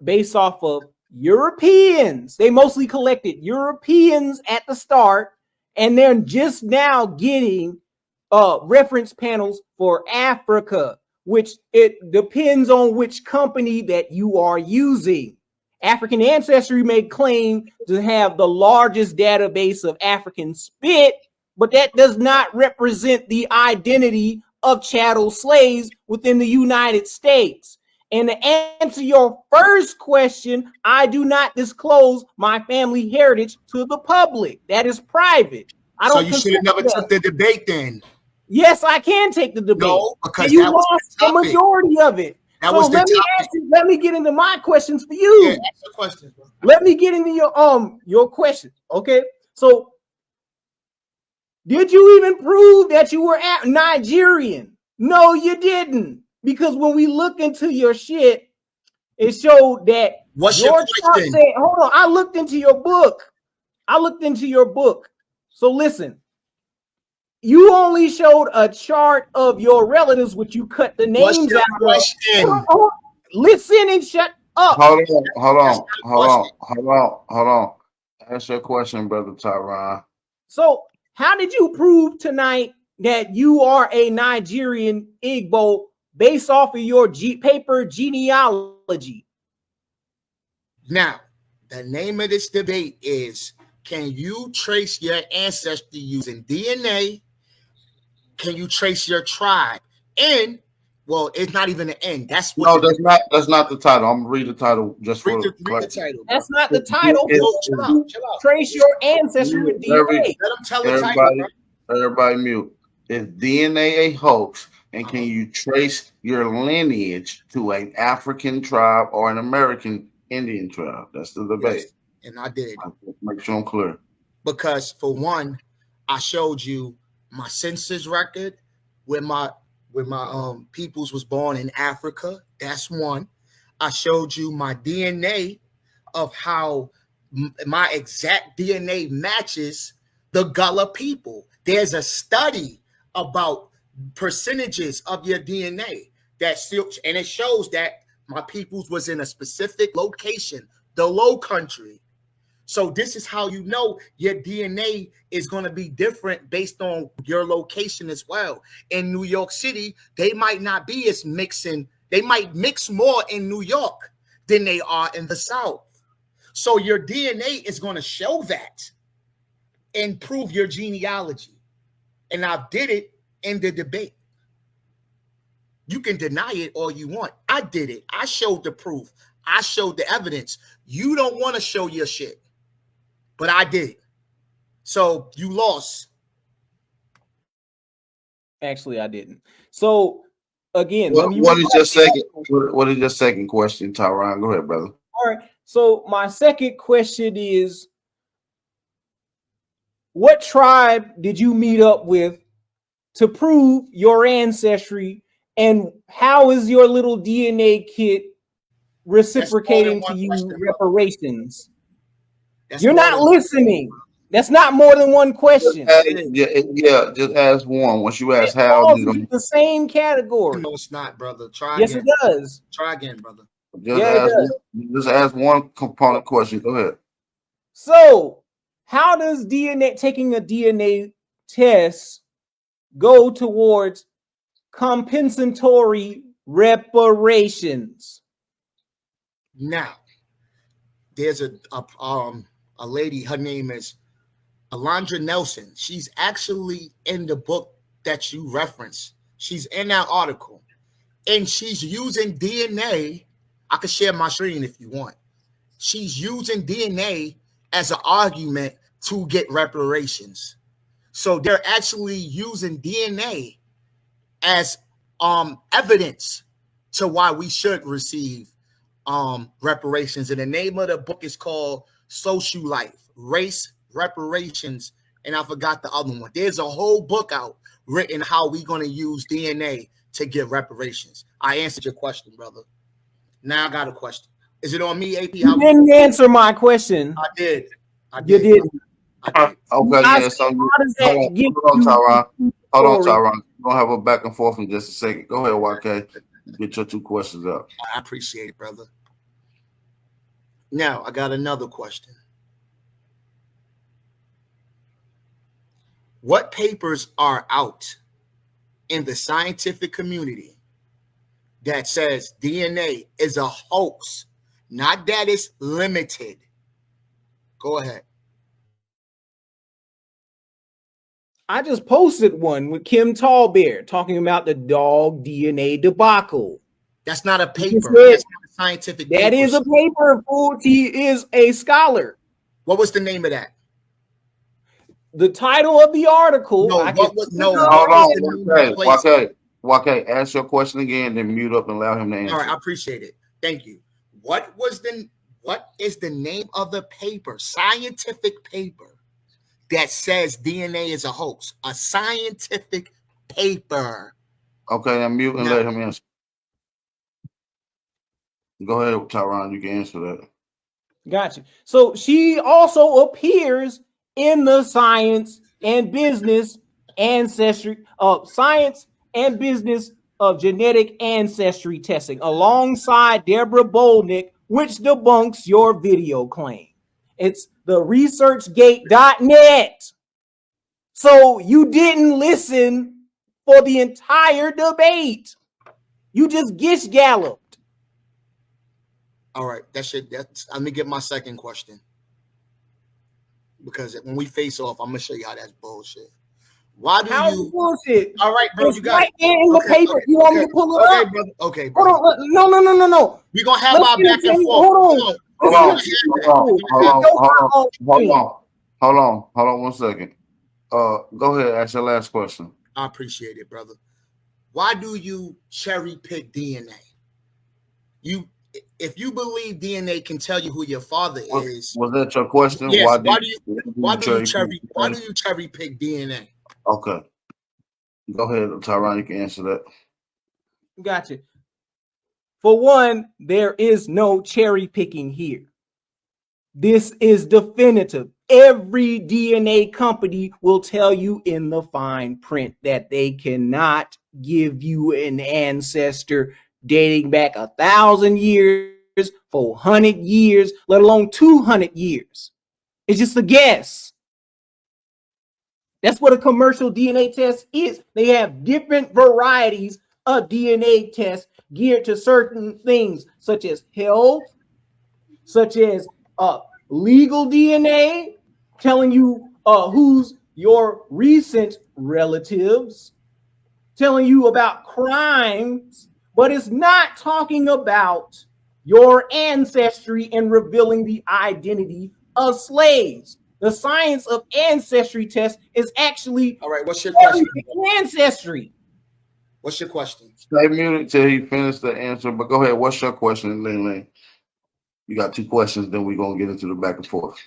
S2: based off of Europeans. They mostly collected Europeans at the start, and they're just now getting reference panels for Africa, which it depends on which company that you are using. African Ancestry may claim to have the largest database of African spit, but that does not represent the identity of chattel slaves within the United States. And to answer your first question, I do not disclose my family heritage to the public. That is private. I don't.
S1: So you should have never took the debate then.
S2: Yes, I can take the debate.
S1: No, because
S2: you
S1: that was
S2: lost the majority of it.
S1: That
S2: so
S1: was the
S2: let me get into my questions for you.
S1: Yeah, ask the questions, bro.
S2: Let me get into your question. Okay, so did you even prove that you were Nigerian? No, you didn't. Because when we look into your shit, it showed that
S1: What's your question?
S2: Said, hold on, I looked into your book. I looked into your book. So listen, you only showed a chart of your relatives, which you cut the
S1: What's
S2: names
S1: your
S2: out
S1: question?
S2: of. Listen and shut up.
S3: Hold on. Ask your question, brother Tyron.
S2: So, how did you prove tonight that you are a Nigerian Igbo based off of your paper genealogy?
S1: Now, the name of this debate is, can you trace your ancestry using DNA? Can you trace your tribe? And, well, it's not even an end. That's what.
S3: No, that's not the title. I'm gonna read the title just
S1: read
S3: for
S1: the title.
S2: That's not the title.
S1: Chill out.
S2: Trace your ancestry with DNA.
S1: Let them tell the title, bro.
S3: Everybody mute. Is DNA a hoax? And can you trace your lineage to an African tribe or an American Indian tribe? That's the debate.
S1: Yes, and I did.
S3: Make sure I'm clear.
S1: Because for one, I showed you my census record where my peoples was born in Africa. That's one. I showed you my DNA of how my exact DNA matches the Gullah people. There's a study about percentages of your DNA that still, and it shows that my peoples was in a specific location, the Low Country. So this is how you know your DNA is going to be different based on your location as well. In New York City, they might not be as mixing. They might mix more in New York than they are in the South. So your DNA is going to show that and prove your genealogy. And I did it in the debate. You can deny it all you want. I did it. I showed the proof. I showed the evidence. You don't want to show your shit. But I did. So you lost.
S2: Actually, I didn't. So again,
S3: what is your second question, Tyron? Go ahead, brother.
S2: All right. So my second question is, what tribe did you meet up with to prove your ancestry, and how is your little DNA kit reciprocating to you reparations? You're not listening. That's not more than one question.
S3: Just ask one. Once you ask how,
S2: falls into the same category.
S1: No, it's not, brother. Try
S2: yes,
S1: again.
S2: It does.
S1: Try again, brother.
S3: Just ask one component question. Go ahead.
S2: So, how does taking a DNA test go towards compensatory reparations?
S1: Now, there's a lady, her name is Alondra Nelson. She's actually in the book that you referenced. She's in that article. And she's using DNA. I can share my screen if you want. She's using DNA as an argument to get reparations. So they're actually using DNA as evidence to why we should receive reparations. And the name of the book is called Social Life, Race, Reparations, and I forgot the other one. There's a whole book out written how we're going to use DNA to get reparations. I answered your question, brother. Now I got a question. Is it on me, AP?
S2: You didn't answer my question.
S1: I did.
S2: You didn't.
S3: Okay, yeah. So hold on, Tyron. We're gonna have a back and forth in just a second. Go ahead, YK. Get your two questions up.
S1: I appreciate it, brother. Now I got another question. What papers are out in the scientific community that says DNA is a hoax, not that it's limited? Go ahead.
S2: I just posted one with Kim Tallbear talking about the dog DNA debacle.
S1: That's not a paper. That's not a scientific paper.
S2: That is a paper. He is a scholar.
S1: What was the name of that?
S2: The title of the article.
S3: Hold on. YK, ask your question again, then mute up and allow him to answer.
S1: All right, I appreciate it. Thank you. What is the name of the paper, scientific paper, that says DNA is a hoax? A scientific paper.
S3: Okay, then mute and let him answer. Go ahead, Tyron. You can answer that.
S2: Gotcha. So she also appears in the science and business ancestry of science and business of genetic ancestry testing alongside Deborah Bolnick, which debunks your video claim. It's the researchgate.net. So you didn't listen for the entire debate. You just gish galloped.
S1: All right, that's let me get my second question. Because when we face off, I'm gonna show you how that's bullshit. Why do
S2: How
S1: you
S2: bullshit?
S1: All right, bro,
S2: It's
S1: you got
S2: right
S1: it.
S2: there in the paper. You want me to pull it
S1: okay,
S2: up?
S1: brother. Okay, brother.
S2: Hold on. No.
S1: We're gonna have
S2: Let's
S1: our
S2: get
S1: back and
S2: it,
S1: forth.
S2: hold
S3: on 1 second. Go ahead, ask your last question.
S1: I appreciate it, brother. Why do you cherry pick DNA? If you believe DNA can tell you who your father is,
S3: was that your question?
S1: Yes. Why do you cherry pick DNA?
S3: Okay. Go ahead, Tyron. You can answer that.
S2: Gotcha. For one, there is no cherry picking here. This is definitive. Every DNA company will tell you in the fine print that they cannot give you an ancestor dating back 1,000 years, 400 years, let alone 200 years. It's just a guess. That's what a commercial DNA test is. They have different varieties of DNA tests geared to certain things, such as health, such as legal DNA, telling you who's your recent relatives, telling you about crimes, but it's not talking about your ancestry and revealing the identity of slaves. The science of ancestry test is actually
S1: all right. What's your question?
S2: Ancestry.
S1: What's your question?
S3: Stay muted till he finished the answer, but go ahead. What's your question, Leung? You got 2 questions, then we're gonna get into the back and forth.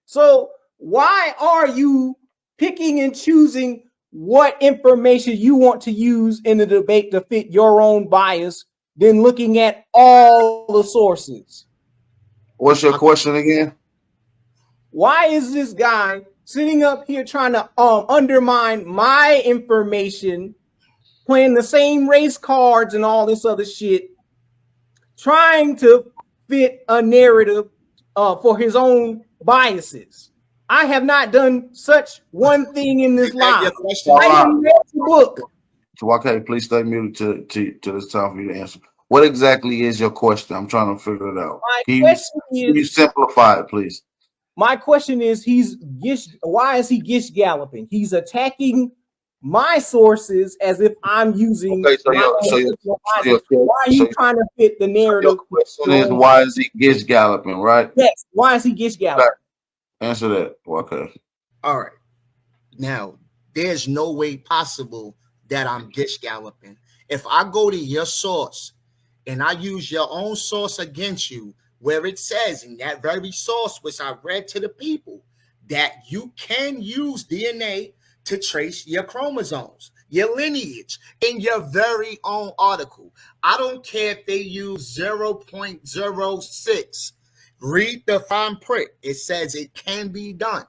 S2: So why are you picking and choosing what information you want to use in the debate to fit your own bias, then looking at all the sources?
S3: What's your question again?
S2: Why is this guy sitting up here trying to undermine my information, playing the same race cards and all this other shit, trying to fit a narrative for his own biases? I have not done such one thing in this life. I didn't read the book.
S3: So, okay, please stay muted to this time for you to answer. What exactly is your question? I'm trying to figure it out. Can you simplify it, please?
S2: My question is, why is he gish galloping? He's attacking my sources as if I'm using.
S3: Okay,
S2: why are you trying to fit the narrative?
S3: So your question is, why is he gish galloping, right?
S2: Yes. Why is he gish galloping?
S3: Answer that. Okay.
S1: All right. Now, there's no way possible that I'm gish galloping. If I go to your source and I use your own source against you, where it says in that very source, which I read to the people, that you can use DNA to trace your chromosomes, your lineage, in your very own article. I don't care if they use 0.06. Read the fine print. It says it can be done.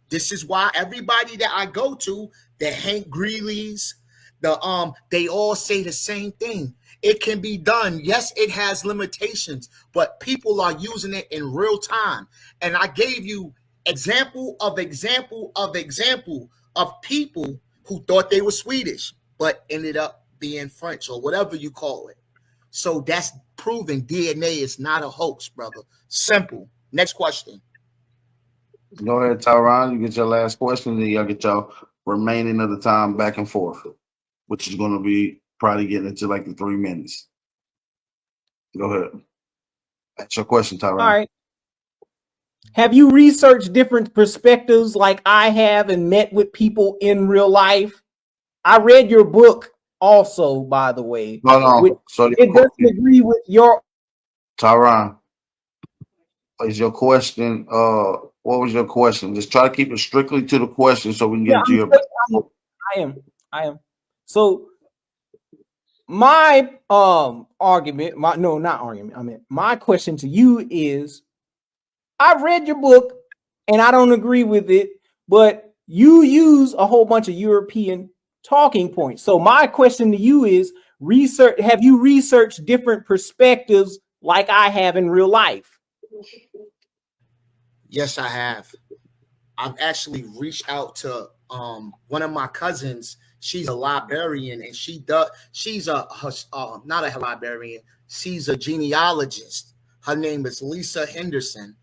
S1: This is why everybody that I go to, the Hank Greeley's, they all say the same thing. It can be done. Yes, it has limitations, but people are using it in real time. And I gave you example of people who thought they were Swedish, but ended up being French or whatever you call it. So that's proving DNA is not a hoax, brother. Simple. Next question.
S3: Go ahead, Tyron. You get your last question, then y'all get your remaining of the time back and forth, which is going to be probably getting into like the 3 minutes. Go ahead. That's your question, Tyron.
S2: All right. Have you researched different perspectives like I have and met with people in real life? I read your book also, by the way.
S3: No. So
S2: it doesn't agree with your.
S3: Tyron, is your question, what was your question? Just try to keep it strictly to the question so we can get into your.
S2: I am. So my argument, my question to you is, I've read your book and I don't agree with it, but you use a whole bunch of European talking points. So my question to you is, have you researched different perspectives like I have in real life?
S1: Yes, I have. I've actually reached out to one of my cousins. She's a librarian, and she's not a librarian. She's a genealogist. Her name is Lisa Henderson.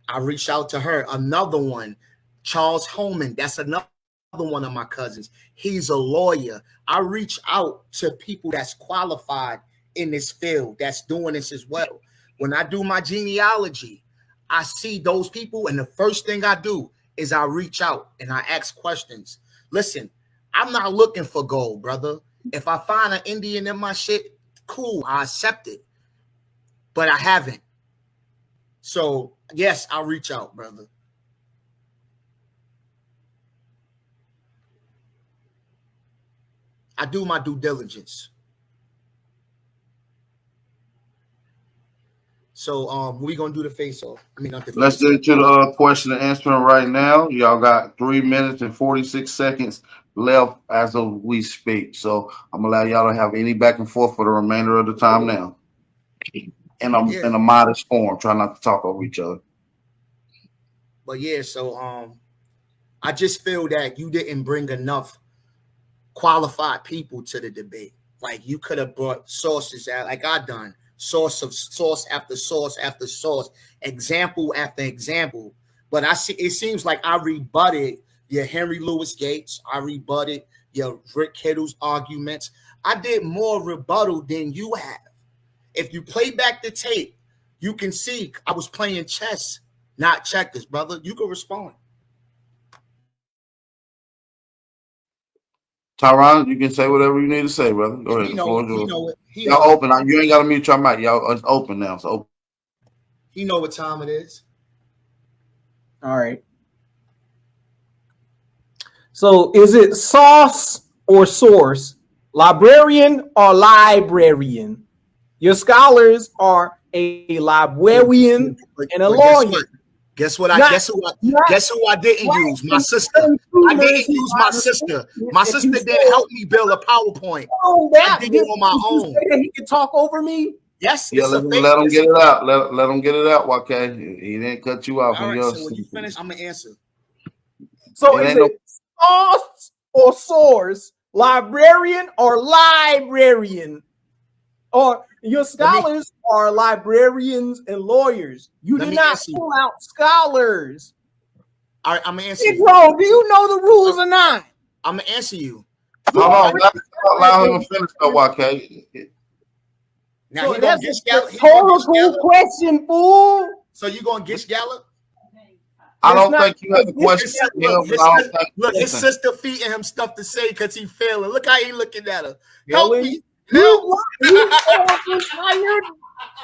S1: I reached out to her. Another one, Charles Holman. That's another one of my cousins. He's a lawyer. I reach out to people that's qualified in this field, that's doing this as well. When I do my genealogy, I see those people, and the first thing I do is I reach out and I ask questions. Listen, I'm not looking for gold, brother. If I find an Indian in my shit, cool, I accept it. But I haven't. So, yes, I'll reach out, brother. I do my due diligence. So, we gonna do the face-off. I mean, not the
S3: Let's
S1: face-off.
S3: get to the question and answering right now. Y'all got 3 minutes and 46 seconds left as of we speak. So I'm gonna allow y'all to have any back and forth for the remainder of the time now. In a modest form. Try not to talk over each other.
S1: But yeah, so I just feel that you didn't bring enough qualified people to the debate. Like, you could have brought sources out, like I done, source after source after source, example after example. But it seems like I rebutted your Henry Louis Gates. I rebutted your Rick Kittle's arguments. I did more rebuttal than you have. If you play back the tape, you can see I was playing chess, not checkers, brother. You can respond.
S3: Tyron, you can say whatever you need to say, brother. Go ahead. Y'all open. You ain't got to mute your mic. Y'all, it's open now. So open.
S1: He know what time it is.
S2: All right. So is it sauce or source? Librarian or librarian? Your scholars are a librarian and a lawyer.
S1: Guess what? Guess who I didn't use? My sister. I didn't use my sister. My sister didn't help me build a PowerPoint. I did it on my own.
S2: He can talk over me.
S1: Yes.
S3: Yeah, let him get it out. Let him get it out, okay? He didn't cut you off.
S1: All right, so when you finish, I'm gonna answer.
S2: So is it sauce or source? Librarian or librarian? Or your scholars are librarians and lawyers. You did not pull out scholars.
S1: All right, I'm gonna answer you.
S2: Bro, do you know the rules or not?
S1: I'm gonna answer you.
S3: Hold on, allow him to finish though, okay?
S1: Now
S2: so
S1: he gonna
S2: that's
S1: get
S2: a rhetorical question, fool.
S1: So you gonna get Gallop?
S3: I don't think you have the question.
S1: Look, his sister feeding him stuff to say because he failing. Look how he looking at her. Help me.
S2: You hired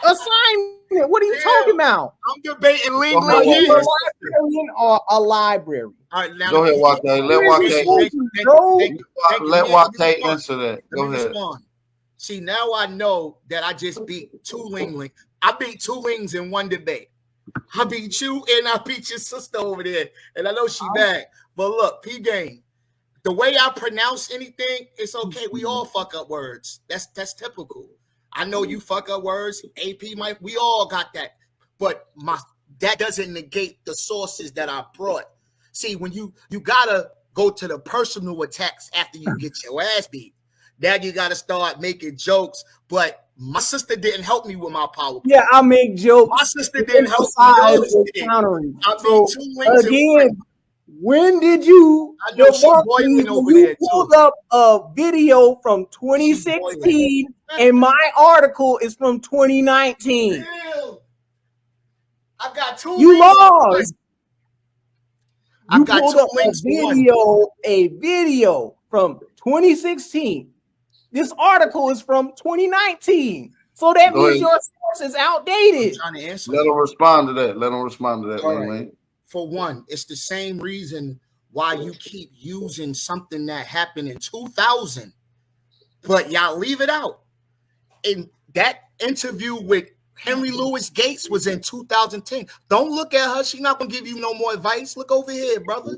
S2: assignment. What are you talking about?
S1: I'm debating Leung.
S2: Are you a librarian or a library?
S1: All right, now
S3: go ahead, Wate. Let Wate answer that. Go ahead.
S1: Respond. See, now I know that I just beat two Leung. I beat two Leungs in one debate. I beat you and I beat your sister over there. And I know she back. But look, P-Game, the way I pronounce anything, it's okay. We all fuck up words. That's typical. I know you fuck up words. AP might. We all got that. But that doesn't negate the sources that I brought. See, when you gotta go to the personal attacks after you get your ass beat. Now you gotta start making jokes. But my sister didn't help me with my PowerPoint.
S2: Yeah, I make jokes.
S1: My sister didn't help me.
S2: So, again, when did you pulled up a video from 2016 and my article is from 2019?
S1: I got two.
S2: You lost.
S1: I got
S2: pulled
S1: two
S2: up
S1: links.
S2: A video from 2016. This article is from 2019. So that means your source is outdated.
S1: I'm trying to answer.
S3: Let him respond to that.
S1: Right. For one, it's the same reason why you keep using something that happened in 2000, but y'all leave it out. In that interview with Henry Louis Gates was in 2010. Don't look at her. She's not going to give you no more advice. Look over here, brother.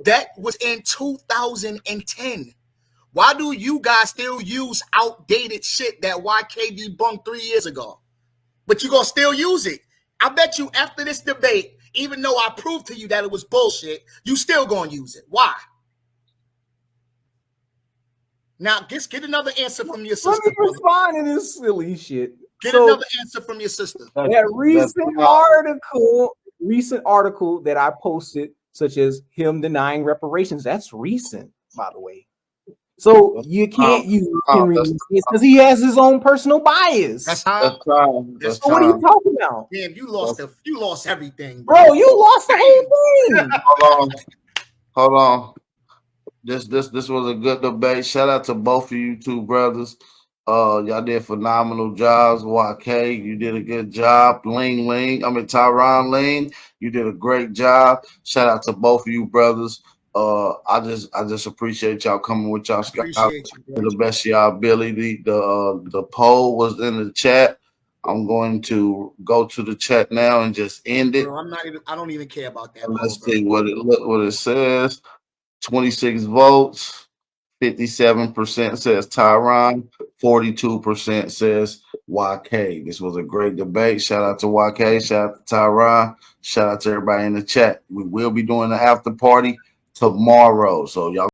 S1: That was in 2010. Why do you guys still use outdated shit that YK debunked 3 years ago? But you're going to still use it. I bet you after this debate, even though I proved to you that it was bullshit, you still going to use it. Why? Now, just get another answer from your sister.
S2: Let me respond to this silly shit.
S1: Get another answer from your sister.
S2: That recent article that I posted, such as him denying reparations, that's recent, by the way. So you can't use Henry because he has his own personal bias.
S1: That's how.
S2: So what are you talking about?
S1: Damn, you lost everything,
S2: bro. You lost the whole thing.
S3: Hold on. This was a good debate. Shout out to both of you two brothers. Y'all did phenomenal jobs. YK, you did a good job. Tyron Leung, you did a great job. Shout out to both of you brothers. I just appreciate y'all coming with y'all to the best of y'all ability. The poll was in the chat. I'm going to go to the chat now and just end it.
S1: Bro, I don't even care about that.
S3: Let's see what it says. 26 votes. 57% says Tyron. 42% says YK. This was a great debate. Shout out to YK. Shout out to Tyron. Shout out to everybody in the chat. We will be doing the after party tomorrow. So y'all